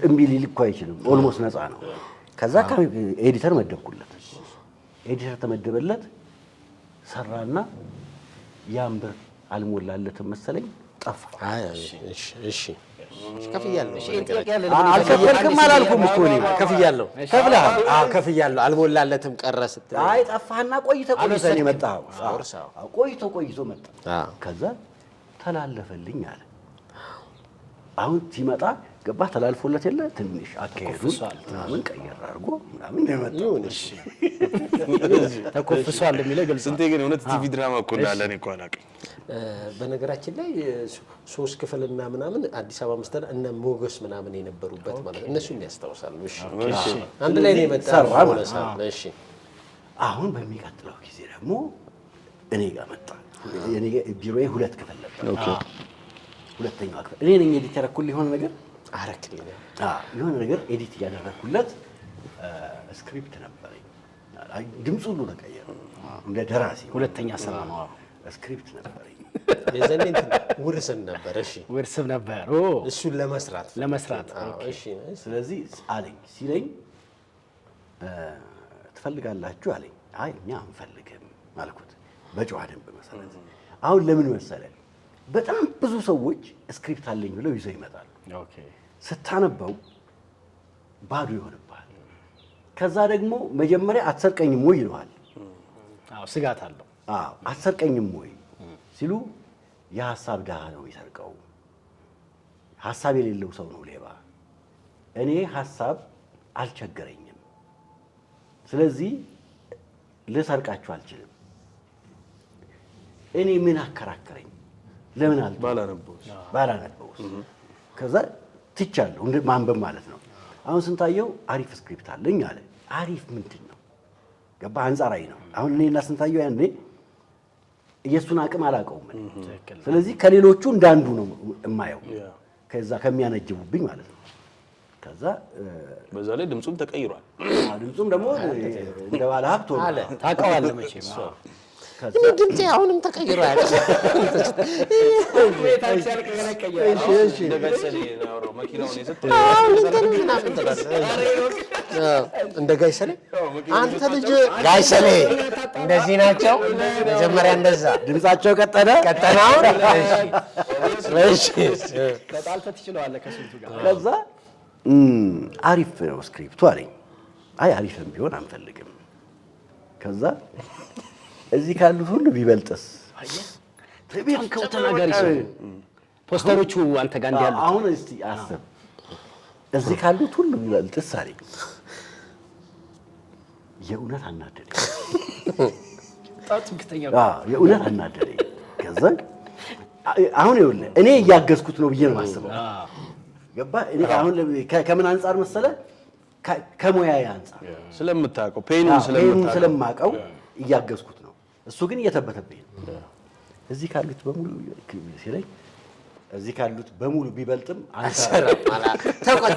እምቢ ሊል እኮ አይችልም። ኦልሞስት ነፃ ነው። ከዛ ኤዲተር መደብኩለት። ኤዲተር ተመደበለት፣ ሰራና ያን ብር አልሞላለትም መሰለኝ ጠፋ። እሺ ከፍያለሁ። አልከፈልክም አላልኩም እኮ እኔ ከፍያለሁ። ከፍለሃል? አዎ ከፍያለሁ። አልሞላለትም ቀረ ስትል አይ ጠፋህና ቆይተህ ነው የመጣኸው። ቆይቶ መጣ። ከዛ ተላለፈልኝ አለ። አሁን ሲመጣ ገባህ ተላልፎለት የለ ትንሽ አካሄዱን ምናምን ቀየር አድርጎ ምናምን የመጣው ተኮፍሷል የሚለው ግልጽ። ስንቴ ግን እውነት ቲቪ ድራማ እኮ እንዳለ እኔ እኮ አላውቅም። በነገራችን ላይ 3 ክፍልና ምናምን አዲስ አበባ መስተዳድር እነ ሞገስ ምናምን የነበሩበት ማለት እነሱን ያስታውሳሉ። እሺ አንድ ላይ ነው የመጣው ማለት ነው። እሺ አሁን በሚቀጥለው ጊዜ ደግሞ እኔ ጋር መጣ። እኔ ቢሮዬ 2 ክፍል ነበር። ኦኬ ሁለተኛው ክፍል እኔ ነኝ ኤዲት ያደረኩልህ የሆነ ነገር አረክልኝ። የሆነ ነገር ኤዲት እያደረኩለት ስክሪፕት ነበረኝ። ድምፁ ሁሉ ተቀየረ። እንደ ደራሲ ሁለተኛ ስራ ነው። ስክሪፕት ነበረኝ። የዘኔ ውርስም ነበር። እሺ ውርስም ነበር። እሱን ለመስራት እሺ ስለዚህ አለኝ ሲለኝ ትፈልጋላችሁ አለኝ። አይ እኛ አንፈልግም አልኩት በጨዋ ደንብ መሰረት። አሁን ለምን መሰለህ በጣም ብዙ ሰዎች ስክሪፕት አለኝ ብለው ይዘው ይመጣሉ። ኦኬ ስታነበው ባዶ ይሆንብሃል። ከዛ ደግሞ መጀመሪያ አትሰርቀኝም ወይ ይለዋል። አዎ ስጋት አለው። አዎ አትሰርቀኝም ወይ ሲሉ የሐሳብ ድሃ ነው የሚሰርቀው። ሐሳብ የሌለው ሰው ነው ሌባ። እኔ ሐሳብ አልቸገረኝም፣ ስለዚህ ልሰርቃችሁ አልችልም። እኔ ምን አከራከረኝ? ለምን ባላነበውስ? ከዛ ትቻለሁ ማንበብ ማለት ነው። አሁን ስንታየው አሪፍ ስክሪፕት አለኝ አለ። አሪፍ ምንድን ነው ገባ? አንጻራዊ ነው። አሁን እኔና ስንታየው ያኔ የእሱን አቅም አላውቀውም። ስለዚህ ከሌሎቹ እንዳንዱ ነው የማየው፣ ከዛ ከሚያነጅቡብኝ ማለት ነው። ከዛ በዛ ላይ ድምፁም ተቀይሯል። ድምፁም ደግሞ እንደ ባለ ሀብት ሆነ። ታውቀዋለህ መቼም እኔ ድምጼ አሁንም ተቀይሮ ያለው እንደ ጋይሰሌ አንተ ልጅ ጋይሰሌ እንደዚህ ናቸው። መጀመሪያ እንደዛ ድምጻቸው ቀጠናውን እሺ ተጣልተህ ትችላለህ ከስንቱ ጋር። ከዛ አሪፍ ነው ስክሪፕቱ አለኝ። አይ አሪፍም ቢሆን አንፈልግም። ከዛ እዚህ ካሉት ሁሉ ቢበልጥስ? ቤት ተናጋሪ ሰው ፖስተሮቹ አንተ ጋር እንዲያሉት አሁን እስቲ አስብ። እዚህ ካሉት ሁሉ ቢበልጥስ አለኝ። የእውነት አናደደኝ። የእውነት አናደደኝ። ከዛ አሁን ይኸውልህ እኔ እያገዝኩት ነው ብዬ ነው የማስበው። ገባህ? እኔ አሁን ከምን አንፃር መሰለህ? ከሙያዬ አንፃር ስለምታውቀው ፔኑን ስለማውቀው እያገዝኩት ነው። እሱ ግን እየተበተበኝ ነው። እዚህ ካሉት በሙሉ ሲለኝ እዚህ ካሉት በሙሉ ቢበልጥም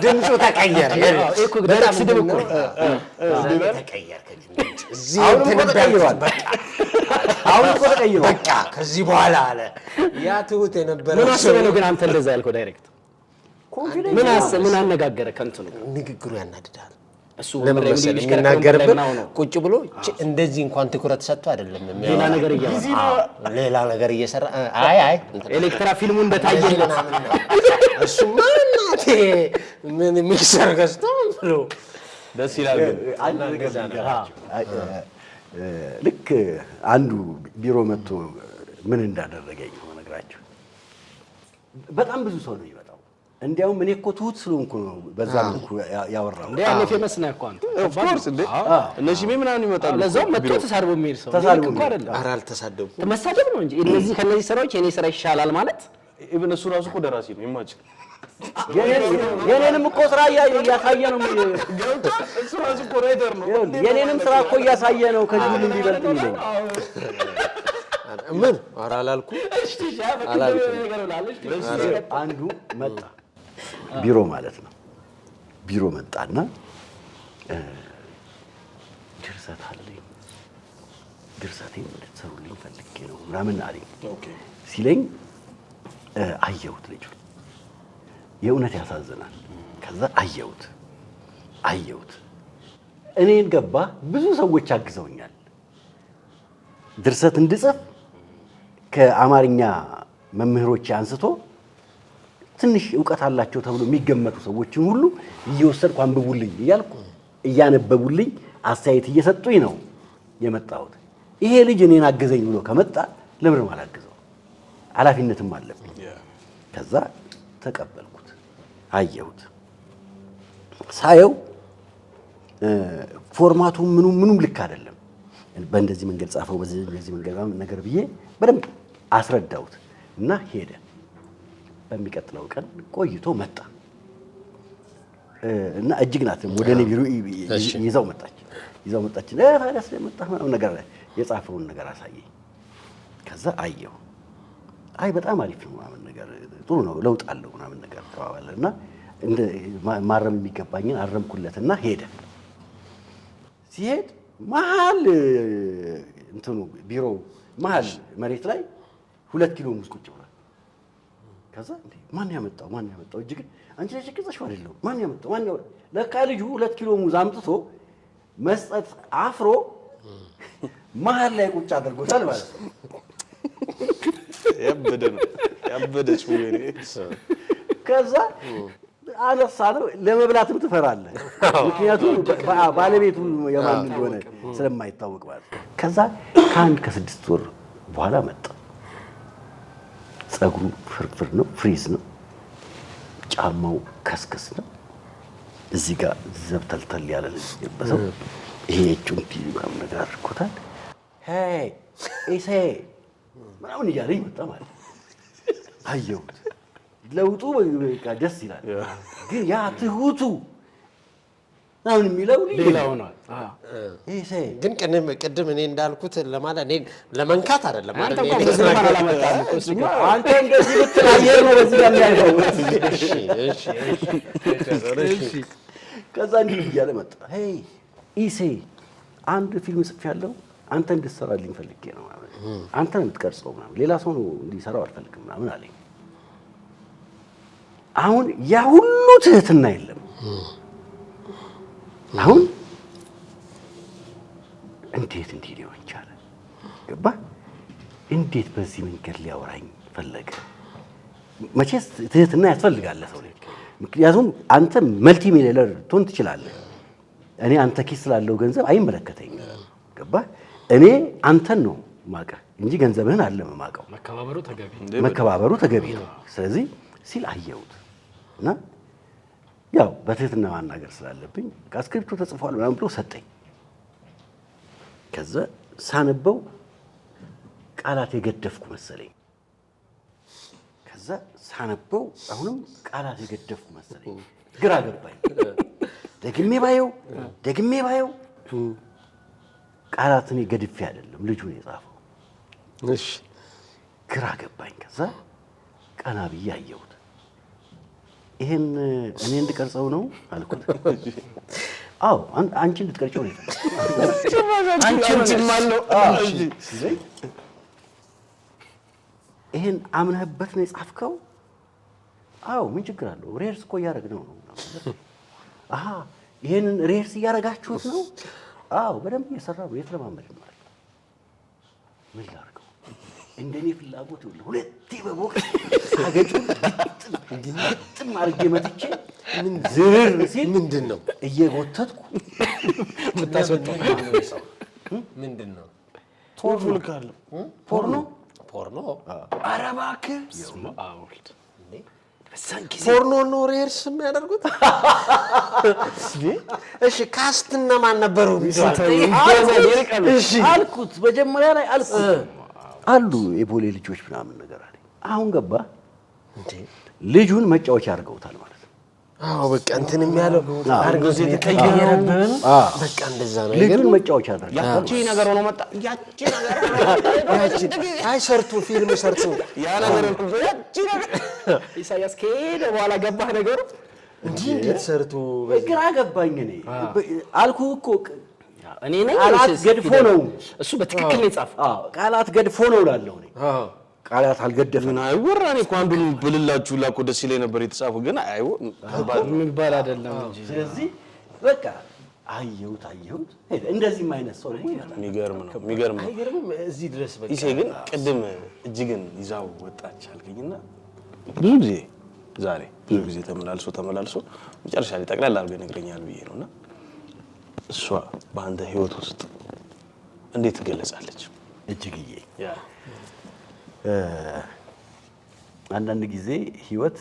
ድምፁ ተቀየረ። በጣም ስድብ እኮ አሁን እኮ ተቀይሯል። በቃ ከዚህ በኋላ አለ ያ ትሁት የነበረው ምን አስበህ ነው ግን አንተ እንደዛ ያልከው? ዳይሬክት ምን አነጋገረ? ከእንትኑ ንግግሩ ያናድዳል። እሱ ለምሳሌ የሚናገርብን ቁጭ ብሎ እንደዚህ እንኳን ትኩረት ሰጥቶ አይደለም ሌላ ነገር እያወራ ሌላ ነገር እየሰራ አይ ኤሌክትራ ፊልሙ እንደታየ እሱ ማናቴ ምን ሚክሰር ገዝቶ ብሎ ደስ ይላል። ልክ አንዱ ቢሮ መጥቶ ምን እንዳደረገኝ ነው ነግራችሁ። በጣም ብዙ ሰው ነው ይመጣ እንዲያውም እኔ እኮ ትሁት ስለሆንኩ ነው በዛ መልኩ ያወራው። እንዴ ያኔ ፌመስ ነህ እኮ አንተ። ኦፍ ኮርስ እንዴ እነ ሺሜ ምናምን ይመጣሉ። ለዛው መጥቶ ተሳድቦ የሚሄድ ሰው ተሳድቦ እኮ አይደለም። ኧረ አልተሳደብኩም። መሳደብ ነው እንጂ እነዚህ ከነዚህ ስራዎች የኔ ስራ ይሻላል ማለት ኢቭን እሱ ራሱ እኮ ደራሲ ነው። ኢማጂን የኔንም እኮ ስራ እያሳየ ነው። እሱ ራሱ እኮ ራይተር ነው። የኔንም ስራ እኮ እያሳየ ነው። ከዚህ ምን ሊበልጥ የሚለኝ ምን ኧረ አላልኩም። አንዱ መጣ ቢሮ ማለት ነው። ቢሮ መጣና ድርሰት አለኝ ድርሰቴን እንድትሰሩልኝ ፈልጌ ነው ምናምን አለኝ። ሲለኝ አየሁት ልጁ የእውነት ያሳዝናል። ከዛ አየሁት እኔን ገባ። ብዙ ሰዎች አግዘውኛል ድርሰት እንድጽፍ ከአማርኛ መምህሮቼ አንስቶ ትንሽ ዕውቀት አላቸው ተብሎ የሚገመቱ ሰዎችን ሁሉ እየወሰድኩ አንብቡልኝ እያልኩ እያነበቡልኝ አስተያየት እየሰጡኝ ነው የመጣሁት። ይሄ ልጅ እኔን አገዘኝ ብሎ ከመጣ ለምን አላግዘው? ኃላፊነትም አለብኝ። ከዛ ተቀበልኩት፣ አየሁት። ሳየው ፎርማቱ ምኑም ልክ አይደለም። በእንደዚህ መንገድ ጻፈው፣ በዚህ መንገድ ነገር ብዬ በደንብ አስረዳሁት እና ሄደ። በሚቀጥለው ቀን ቆይቶ መጣ እና እጅግ ናት ወደ እኔ ቢሮ ይዘው መጣች። ታዲያ ስለመጣ ምናምን ነገር የጻፈውን ነገር አሳየኝ። ከዛ አየሁ። አይ በጣም አሪፍ ነው ምናምን ነገር ጥሩ ነው ለውጥ አለው ምናምን ነገር ተባባለ እና ማረም የሚገባኝን አረምኩለትና ሄደ። ሲሄድ መሀል እንትኑ ቢሮ መሀል መሬት ላይ 2 ኪሎ ሙዝ ቁጭ ብሏል። ከዛ እንዴ ማን ያመጣው እጅ ግን አንቺ ላይ ሸክዘሽው አይደለም ማን ያመጣው ለካ ልጁ 2 ኪሎ ሙዝ አምጥቶ መስጠት አፍሮ መሀል ላይ ቁጭ አድርጎታል ማለት ነው። ያበደች ሙሉ ከዛ አነሳ ነው። ለመብላትም ትፈራለህ፣ ምክንያቱም ባለቤቱ የማን እንደሆነ ስለማይታወቅ ማለት ነው። ከዛ ከ6 ወር በኋላ መጣ። ጸጉሩ ፍርፍር ነው፣ ፍሪዝ ነው። ጫማው ከስከስ ነው። እዚህ ጋር ዘብተልተል ያለ ልጅ የለበሰው። ይሄ እጁን ምናምን ነገር አድርጎታል። ሄይ ኢሴ ምናምን እያለኝ መጣ ማለት አየሁት። ለውጡ በቃ ደስ ይላል። ግን ያ ትሁቱ ምናምን የሚለው ሌላ ሆኗል። ኢሴ ግን ቅድም እኔ እንዳልኩት ለማለት እኔ ለመንካት አይደለም ማለት ነው። አንተ እንደዚህ ብትል አየር ነው በዚህ ጋር የሚያልፈው። እሺ ከዛ እንዲህ እያለ መጣ። ሄይ ኢሴ አንድ ፊልም ጽፌያለሁ፣ አንተ እንድትሰራልኝ ፈልጌ ነው ማለት አንተ ነው የምትቀርጸው ምናምን ሌላ ሰው ነው እንዲሰራው አልፈልግም ምናምን አለኝ። አሁን ያ ሁሉ ትህትና የለም። አሁን እንዴት እንዲህ ሊሆን ቻለ? ገባህ? እንዴት በዚህ መንገድ ሊያወራኝ ፈለገ? መቼስ ትህትና ያስፈልጋል ሰው ላይ። ምክንያቱም አንተ መልቲ ሚሊየነር ትሆን ትችላለህ። እኔ አንተ ኪስ ስላለው ገንዘብ አይመለከተኝም። ገባህ? እኔ አንተን ነው ማቀህ እንጂ ገንዘብህን አይደለም ማቀው። መከባበሩ ተገቢ ነው። ስለዚህ ሲል አየሁት እና ያው በትህትና ማናገር ስላለብኝ ስክሪፕቱ ተጽፏል ምናምን ብሎ ሰጠኝ። ከዛ ሳነበው ቃላት የገደፍኩ መሰለኝ። ከዛ ሳነበው አሁንም ቃላት የገደፍኩ መሰለኝ። ግራ ገባኝ። ደግሜ ባየው ቃላትን ገድፌ አይደለም ልጁ ነው የጻፈው። እሺ ግራ ገባኝ። ከዛ ቀና ብዬ አየሁት። ይሄን እኔ እንድቀርጸው ነው አልኩት። አዎ አንቺ እንድትቀርጪው ነው። ይሄን አምነህበት ነው የጻፍከው? አዎ ምን ችግር አለው? ሬርስ እኮ እያደረግነው ነው። አሃ ይሄንን ሬርስ እያደረጋችሁት ነው? አዎ በደንብ እየሰራ ነው። የተለማመድን ማለት ምን ላድርገው? እንደኔ ፍላጎት ይኸውልህ ሁለቴ በቦክስ አገጩን ግጥም አድርጌ መትቼ ዝር ሲል ምንድን ነው እየጎተትኩ የምታስወጣው? ምንድን ነው? ፖርኖ ፖርኖ? ኧረ እባክህ ፖርኖ ነው ሬርስ የሚያደርጉት። እሺ ካስትና ማን ነበሩ? አልኩት መጀመሪያ ላይ አልኩት አሉ የቦሌ ልጆች ምናምን ነገር አለ። አሁን ገባ እንዴ ልጁን መጫወቻ አድርገውታል ማለት ነው። አዎ በቃ እንትን የሚያለው አድርገው የተቀየረብን በቃ እንደዛ ነው። ልጁን መጫወቻ አድርገው ያቺ ነገር ሆኖ መጣ። ያቺ ነገር አይ ሰርቶ ፊልም ሰርቶ ያ ነገር ያቺ ነገር ኢሳያስ ከሄደ በኋላ ገባህ ነገሩ እንዴት ሰርቶ ግራ ገባኝ። እኔ አልኩህ እኮ እኔ ነኝ ቃላት ገድፎ ነው እሱ በትክክል ነው የጻፈው። ቃላት ገድፎ ነው እላለሁ እኔ። ቃላት አልገደፈም። ምን አይወራ። እኔ እኮ አንዱን ብልላችሁ ላኮ ደስ ይለኝ ነበር የተጻፈው ግን የሚባል አይደለም እንጂ። ስለዚህ በቃ አየሁት እንደዚህም አይነት ሰው ነኝ። የሚገርም ነው። አይገርምም? እዚህ ድረስ በቃ ይሄ ግን ቅድም እጅግን ይዛው ወጣች አልከኝና ብዙ ጊዜ ዛሬ ብዙ ጊዜ ተመላልሶ መጨረሻ ላይ ጠቅላላ አድርጎ ይነግረኛል ብዬ ነውና እሷ በአንተ ህይወት ውስጥ እንዴት ትገለጻለች? እጅግዬ አንዳንድ ጊዜ ህይወት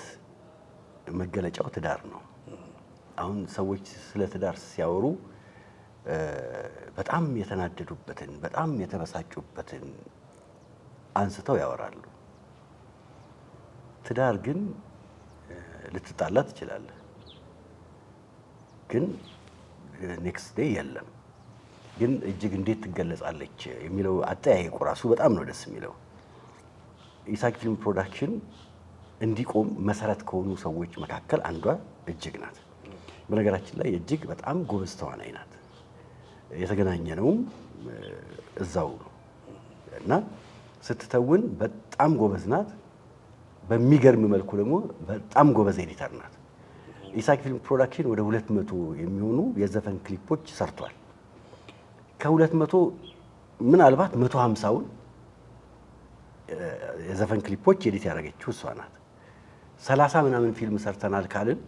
መገለጫው ትዳር ነው። አሁን ሰዎች ስለ ትዳር ሲያወሩ በጣም የተናደዱበትን በጣም የተበሳጩበትን አንስተው ያወራሉ። ትዳር ግን ልትጣላ ትችላለህ፣ ግን ኔክስት ዴይ የለም። ግን እጅግ እንዴት ትገለጻለች የሚለው አጠያየቁ ራሱ በጣም ነው ደስ የሚለው። ኢሳክ ፊልም ፕሮዳክሽን እንዲቆም መሰረት ከሆኑ ሰዎች መካከል አንዷ እጅግ ናት። በነገራችን ላይ እጅግ በጣም ጎበዝ ተዋናይ ናት። የተገናኘነውም እዛው ነው እና ስትተውን በጣም ጎበዝ ናት። በሚገርም መልኩ ደግሞ በጣም ጎበዝ ኤዲተር ናት። ኢሳክ ፊልም ፕሮዳክሽን ወደ 200 የሚሆኑ የዘፈን ክሊፖች ሰርቷል። ከ200 ምናልባት 150ውን የዘፈን ክሊፖች ኤዲት ያደረገችው እሷ ናት። 30 ምናምን ፊልም ሰርተናል ካልን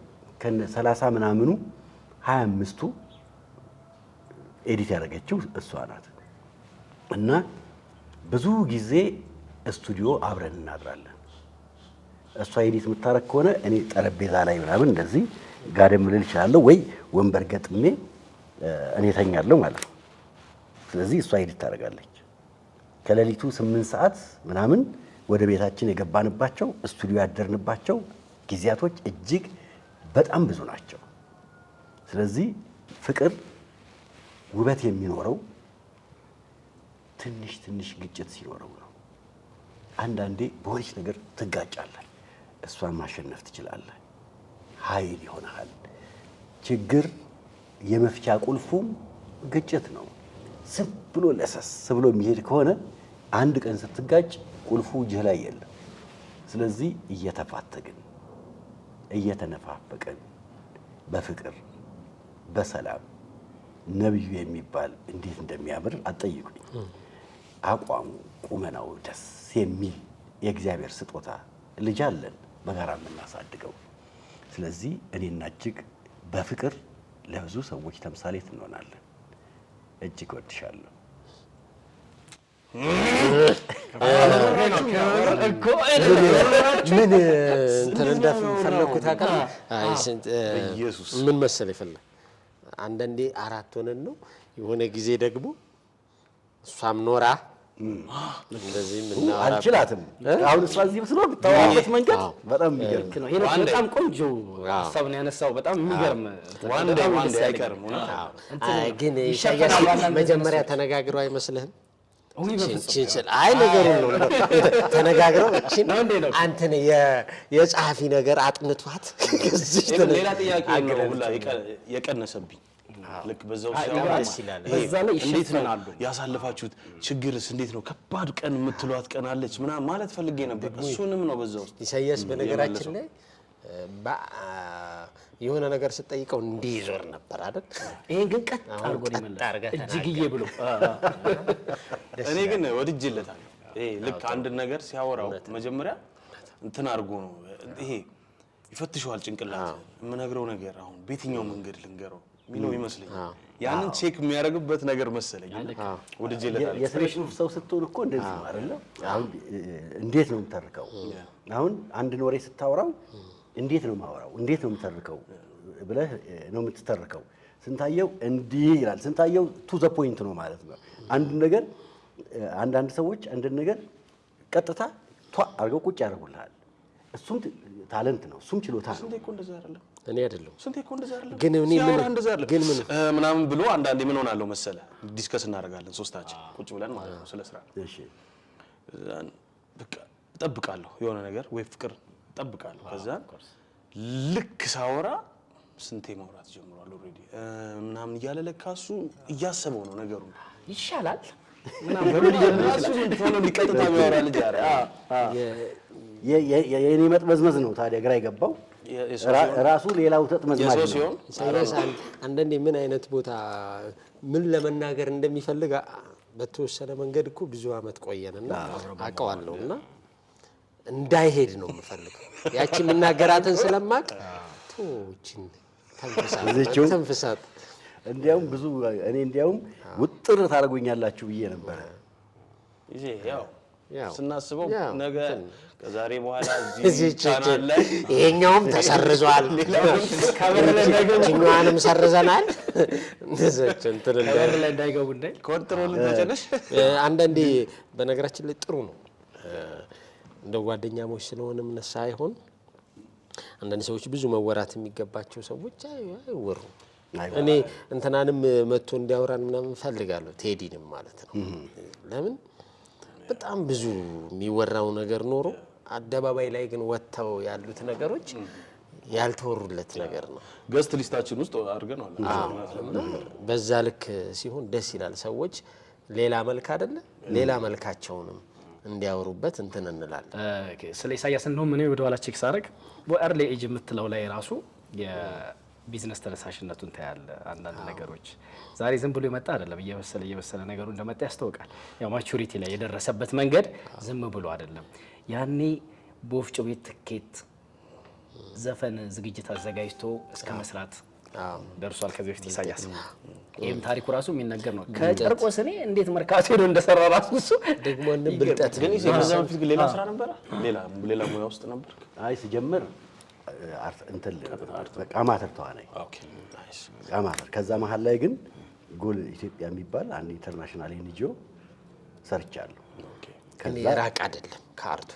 ከነ 30 ምናምኑ 25ቱ ኤዲት ያደረገችው እሷ ናት። እና ብዙ ጊዜ ስቱዲዮ አብረን እናድራለን። እሷ ኤዲት የምታረግ ከሆነ እኔ ጠረጴዛ ላይ ምናምን እንደዚህ ጋደም ልል እችላለሁ፣ ወይ ወንበር ገጥሜ እኔ ተኛለሁ ማለት ነው። ስለዚህ እሷ ኤዲት ታደርጋለች። ከሌሊቱ 8 ሰዓት ምናምን ወደ ቤታችን የገባንባቸው ስቱዲዮ ያደርንባቸው ጊዜያቶች እጅግ በጣም ብዙ ናቸው። ስለዚህ ፍቅር ውበት የሚኖረው ትንሽ ግጭት ሲኖረው ነው። አንዳንዴ በሆነች ነገር ትጋጫለህ፣ እሷን ማሸነፍ ትችላለህ፣ ኃይል ይሆናል። ችግር የመፍቻ ቁልፉም ግጭት ነው። ዝም ብሎ ለሰስ ብሎ የሚሄድ ከሆነ አንድ ቀን ስትጋጭ ቁልፉ እጅህ ላይ የለም። ስለዚህ እየተፋተግን እየተነፋፈቅን በፍቅር በሰላም ነብዩ የሚባል እንዴት እንደሚያምር አትጠይቁኝ። አቋሙ ቁመናው ደስ የሚል የእግዚአብሔር ስጦታ ልጅ አለን በጋራ የምናሳድገው። ስለዚህ እኔና እጅግ በፍቅር ለብዙ ሰዎች ተምሳሌት እንሆናለን። እጅግ ወድሻለሁ። ምን እንትን እንደፈለኩት አቀር ምን መሰለህ ይፈልግ አንዳንዴ 4 ሆነን ነው የሆነ ጊዜ ደግሞ እሷም ኖራ እንደዚህ ምን አልችላትም። አሁን እሷ እዚህ ብትኖር ብታወራበት መንገድ በጣም የሚገርም ነው። ይሄ በጣም ቆንጆ ሀሳብ ነው ያነሳው። በጣም የሚገርም ዋንዴ አይቀርም። ግን ኢሳያስ መጀመሪያ ተነጋግረው አይመስልህም? አይ ነገሩን ነው ተነጋግረው አንተ ነህ የጸሐፊ ነገር አጥንቷት ሌላ ጥያቄ ነው ሁላ የቀነሰብኝ። ልክ በዛው እንዴት ነው ያሳለፋችሁት? ችግርስ እንዴት ነው? ከባድ ቀን የምትሏት ቀን አለች ምናምን ማለት ፈልጌ ነበር። እሱንም ነው በዛው ኢሳያስ በነገራችን ላይ የሆነ ነገር ስትጠይቀው እንዲዞር ነበር አይደል? ይሄን ግን ቀጥ አድርጎ ይመለስ እጅግዬ ብሎ እኔ ግን ወድጄለታለሁ። ይሄ ልክ አንድ ነገር ሲያወራው መጀመሪያ እንትን አድርጎ ነው ይሄ ይፈትሸዋል ጭንቅላት። የምነግረው ነገር አሁን በየትኛው መንገድ ልንገረው የሚለው ይመስለኛል። ያንን ቼክ የሚያደርግበት ነገር መሰለኝ። ወድጄለታለሁ። የስነ ጽሁፍ ሰው ስትሆን እኮ እንደዚህ ነው አይደል? አሁን እንዴት ነው የምታርከው? አሁን አንድ ወሬ ስታወራው እንዴት ነው ማወራው፣ እንዴት ነው የምተርከው ብለህ ነው የምትተርከው። ስንታየው እንዲህ ይላል። ስንታየው ቱ ዘ ፖይንት ነው ማለት ነው። አንድ ነገር አንዳንድ ሰዎች አንድ ነገር ቀጥታ አድርገው ቁጭ ያደርጉልሃል። እሱም ታለንት ነው፣ እሱም ችሎታ ነው። ስንቴ እኮ እንደዛ አይደለም እኔ አይደለም ስንቴ እኮ እንደዛ አይደለም ግን እኔ ግን ምናምን ብሎ አንዳንዴ ምን ሆናለሁ መሰለህ ዲስከስ እናደርጋለን ሶስታችን ቁጭ ብለን ማለት ነው ስለ ስራ። እሺ በቃ እጠብቃለሁ የሆነ ነገር ወይ ፍቅር እጠብቃለሁ። ከዛ ልክ ሳወራ ስንቴ ማውራት ጀምሯል ኦልሬዲ ምናምን እያለ ለካ እሱ እያሰበው ነው ነገሩ ይሻላል ቶሎ ሊቀጥታ የሚያወራ ልጅ የኔ መጥመዝመዝ ነው ታዲያ ግራ የገባው ራሱ ሌላው ተጥመዝማጅ ነው ሲሆን ኢሳያስ አንዳንዴ ምን አይነት ቦታ ምን ለመናገር እንደሚፈልግ በተወሰነ መንገድ እኮ ብዙ አመት ቆየንና አውቀዋለሁና እንዳይሄድ ነው የምፈልገው ያቺ የምናገራትን ስለማቅ ቶችን ተንፈሳት እንዲያውም ብዙ እኔ እንዲያውም ውጥር ታደርጉኛላችሁ ብዬ ነበር ያው ስናስበው ነገ ከዛሬ በኋላ እዚህ ቻናል ላይ ይሄኛውም ተሰርዟል ከበረለኛንም ሰርዘናል እንደዚህ እንትን ከበረለ እንዳይገቡ እንዳይ ኮንትሮል ተጨነሽ አንዳንዴ በነገራችን ላይ ጥሩ ነው እንደ ጓደኛሞች ስለሆነም ነሳ አይሆን አንዳንድ ሰዎች ብዙ መወራት የሚገባቸው ሰዎች አይወሩ እኔ እንትናንም መጥቶ እንዲያወራን ምናምን ፈልጋለሁ ቴዲንም ማለት ነው ለምን በጣም ብዙ የሚወራው ነገር ኖሮ አደባባይ ላይ ግን ወጥተው ያሉት ነገሮች ያልተወሩለት ነገር ነው ገስት ሊስታችን ውስጥ አድርገናል በዛ ልክ ሲሆን ደስ ይላል ሰዎች ሌላ መልክ አይደለ ሌላ መልካቸውንም እንዲያወሩበት እንትን እንላለን ስለ ኢሳያስ እንደውም እኔ ወደ ኋላ ቼክ ሳደርግ በአርሊ ኤጅ የምትለው ላይ ራሱ የቢዝነስ ተነሳሽነቱን ታያለ አንዳንድ ነገሮች ዛሬ ዝም ብሎ የመጣ አይደለም እየበሰለ ነገሩ እንደመጣ ያስተውቃል ያው ማቹሪቲ ላይ የደረሰበት መንገድ ዝም ብሎ አይደለም ያኔ በወፍጮ ቤት ትኬት ዘፈን ዝግጅት አዘጋጅቶ እስከ መስራት ደርሷል ከዚህ በፊት ኢሳያስ ይሄም ታሪኩ ራሱ የሚነገር ነው ከጨርቆስ እኔ እንዴት መርካቶ ሄዶ እንደሰራ ራሱ እሱ ደግሞ ብልጠት ግን ኢሳያስ ፊት ሌላ ስራ ነበር ሌላ ሙያ ውስጥ ነበር አይ ሲጀምር እንትን በቃ አማተር ተዋናይ ኦኬ ናይስ አማተር ከዛ መሀል ላይ ግን ጎል ኢትዮጵያ የሚባል አንድ ኢንተርናሽናል ኤንጂኦ ሰርቻለሁ ኦኬ ከዛ ራቅ አይደለም ካርቱ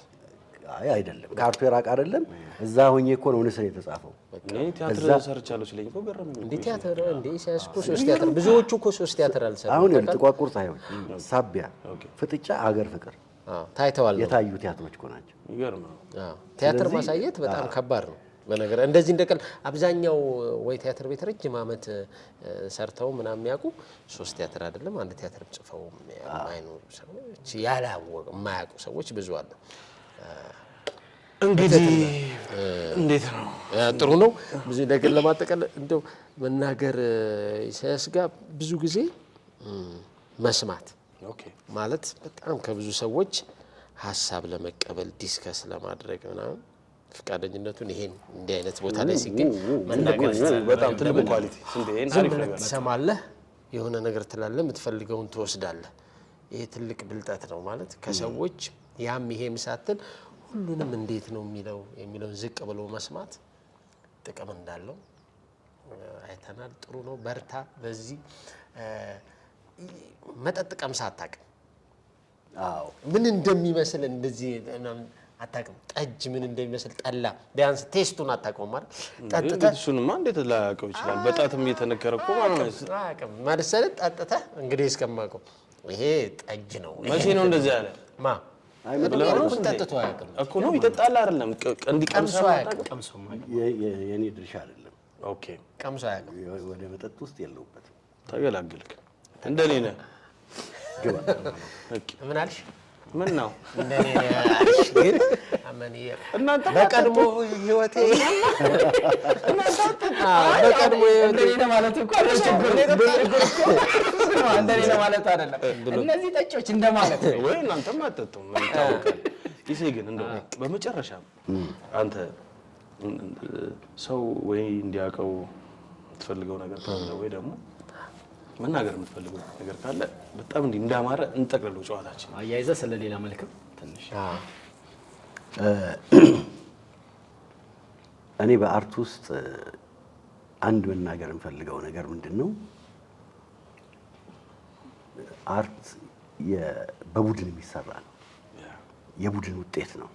አይ አይደለም ካርቱ ራቅ አይደለም እዛ ሆኜ እኮ ነው ንስር የተጻፈው እኔ ቲያትር ሰርቻለሁ ሲለኝ እኮ ገረመኝ እንዴ ቲያትር እንዴ ኢሳያስ እኮ ሶስት ቲያትር ብዙዎቹ እኮ ሶስት ቲያትር አልሰራም አሁን ጥቋቁር ሳይሆን ሳቢያ ፍጥጫ አገር ፍቅር ታይተዋል የታዩ ቲያትሮች እኮ ናቸው ይገርማል ቲያትር ማሳየት በጣም ከባድ ነው በነገር እንደዚህ እንደቀል አብዛኛው ወይ ቲያትር ቤት ረጅም አመት ሰርተው ምናምን የሚያውቁ ሶስት ቲያትር አይደለም አንድ ቲያትር ጽፈው የማይኖሩ ሰዎች ያላወቁ የማያውቁ ሰዎች ብዙ አሉ እንግዲህ እንዴት ነው ጥሩ ነው ብዙ ነገር ለማጠቃለል እንደው መናገር ኢሳያስ ጋር ብዙ ጊዜ መስማት ኦኬ ማለት በጣም ከብዙ ሰዎች ሀሳብ ለመቀበል ዲስከስ ለማድረግ ምናምን ፍቃደኝነቱን ይሄን እንዲህ አይነት ቦታ ላይ ሲገኝ መናገር በጣም ትልቅ ኳሊቲ እንዴን አሪፍ ነገር ትሰማለህ የሆነ ነገር ትላለህ የምትፈልገውን ትወስዳለህ ይሄ ትልቅ ብልጠት ነው ማለት ከሰዎች ያም ይሄም ሳትል ሁሉንም እንዴት ነው የሚለውን ዝቅ ብሎ መስማት ጥቅም እንዳለው አይተናል ጥሩ ነው በርታ በዚህ መጠጥ ቀምሳ አታውቅም አዎ ምን እንደሚመስል እንደዚህ አታውቅም ጠጅ ምን እንደሚመስል ጠላ ቢያንስ ቴስቱን አታውቀውም ማለት ጠጥተህ እሱንማ እንዴት ላያውቀው ይችላል በጣትም እየተነከረ እኮ ማለት ጠጥተህ እንግዲህ እስከማውቀው ይሄ ጠጅ ነው መቼ ነው እንደዚህ ያለ ማ አይ ምንም ጠጥቶ አያውቅም እኮ ነው ይጠጣል አይደለም ቀምሶ አያውቅም ቀምሶ የኔ ድርሻ አይደለም ኦኬ ቀምሶ አያውቅም ወደ መጠጥ ውስጥ የለውበትም ተገላገልክ እንደኔ ነህ ግባ ምን አልሽ ምን ነው እንደኔ አልሽ ግን አመን እናንተ በቀድሞ ህይወቴ በቀድሞ እንደኔ ማለት እኮ እንደኔ ማለት አይደለም እነዚህ ጠጮች እንደማለት ነው ወይ እናንተም አትጠጡም ታውቃለህ ይሄ ግን እንደው በመጨረሻ አንተ ሰው ወይ እንዲያውቀው የምትፈልገው ነገር ካለ ወይ ደግሞ መናገር የምትፈልገው ነገር ካለ በጣም እንዲህ እንዳማረ እንጠቅልለው ጨዋታችን አያይዘህ ስለሌላ መልክም ትንሽ እኔ በአርት ውስጥ አንድ መናገር እንፈልገው ነገር ምንድነው አርት በቡድን የሚሰራ ነው የቡድን ውጤት ነው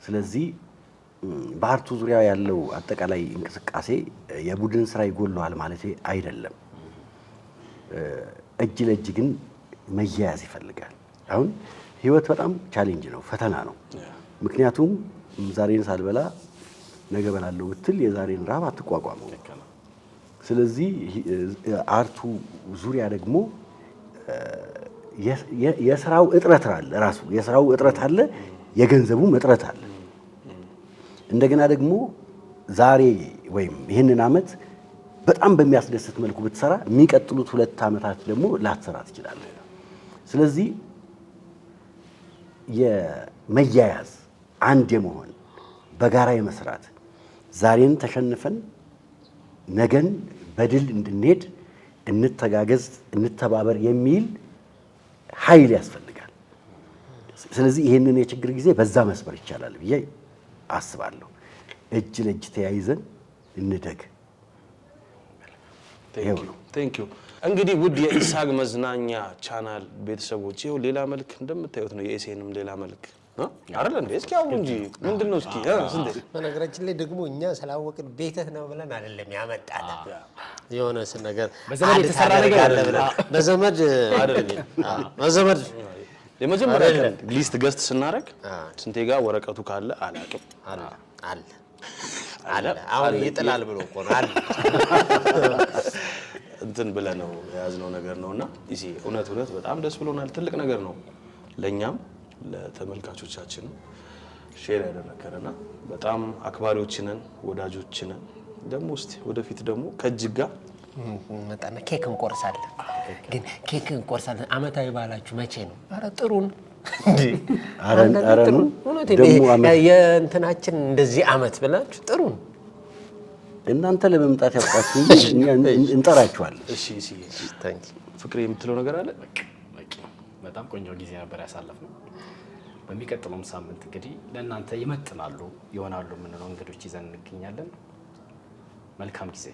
ስለዚህ በአርቱ ዙሪያ ያለው አጠቃላይ እንቅስቃሴ የቡድን ስራ ይጎለዋል ማለት አይደለም እጅ ለእጅ ግን መያያዝ ይፈልጋል አሁን ህይወት በጣም ቻሌንጅ ነው ፈተና ነው ምክንያቱም ዛሬን ሳልበላ ነገ በላለሁ ብትል የዛሬን ራብ አትቋቋመው ስለዚህ አርቱ ዙሪያ ደግሞ የስራው እጥረት አለ ራሱ የስራው እጥረት አለ የገንዘቡም እጥረት አለ እንደገና ደግሞ ዛሬ ወይም ይሄንን አመት በጣም በሚያስደስት መልኩ ብትሰራ የሚቀጥሉት 2 አመታት ደግሞ ላትሰራ ትችላለህ ስለዚህ የመያያዝ አንድ የመሆን በጋራ የመስራት ዛሬን ተሸንፈን ነገን በድል እንድንሄድ እንተጋገዝ እንተባበር የሚል ኃይል ያስፈልጋል ስለዚህ ይሄንን የችግር ጊዜ በዛ መስበር ይቻላል ብዬ አስባለሁ እጅ ለእጅ ተያይዘን እንደግ ቴንክ ዩ እንግዲህ ውድ የኢሳግ መዝናኛ ቻናል ቤተሰቦች ይኸው ሌላ መልክ እንደምታዩት ነው የኢሴንም ሌላ መልክ አይደል እንዴ እስኪ አሁን እንጂ ምንድነው እስኪ እንዴ በነገራችን ላይ ደግሞ እኛ ስላወቅን ቤትህ ነው ብለን አይደለም ያመጣለ የሆነ ነገር በዘመድ የተሰራ ነገር አለ ብለን በዘመድ አይደለም በዘመድ የመጀመሪያ ቀን ሊስት ገስት ስናረግ ስንቴ ጋር ወረቀቱ ካለ አላቅም አለ አሁን ይጥላል ብሎ እኮ አለ እንትን ብለህ ነው የያዝነው ነገር ነውና እሺ እውነት በጣም ደስ ብሎናል ትልቅ ነገር ነው ለኛም ለተመልካቾቻችን ሼር ያደረከረና በጣም አክባሪዎችንን ወዳጆችንን ደግሞ እስቲ ወደፊት ደግሞ ከእጅግ ጋር መጣና ኬክ እንቆርሳለን ግን ኬክ እንቆርሳለን አመታዊ ባላችሁ መቼ ነው ኧረ ጥሩን አረኑ ደግሞ የእንትናችን እንደዚህ አመት ብላችሁ ጥሩን እናንተ ለመምጣት ያውቃችሁ እኛ እንጠራችኋለን እሺ ታንኪ ፍቅር የምትለው ነገር አለ በጣም ቆንጆ ጊዜ ነበር ያሳለፍነው በሚቀጥለውም ሳምንት እንግዲህ ለእናንተ ይመጥናሉ ይሆናሉ ምንለው እንግዶች ይዘን እንገኛለን መልካም ጊዜ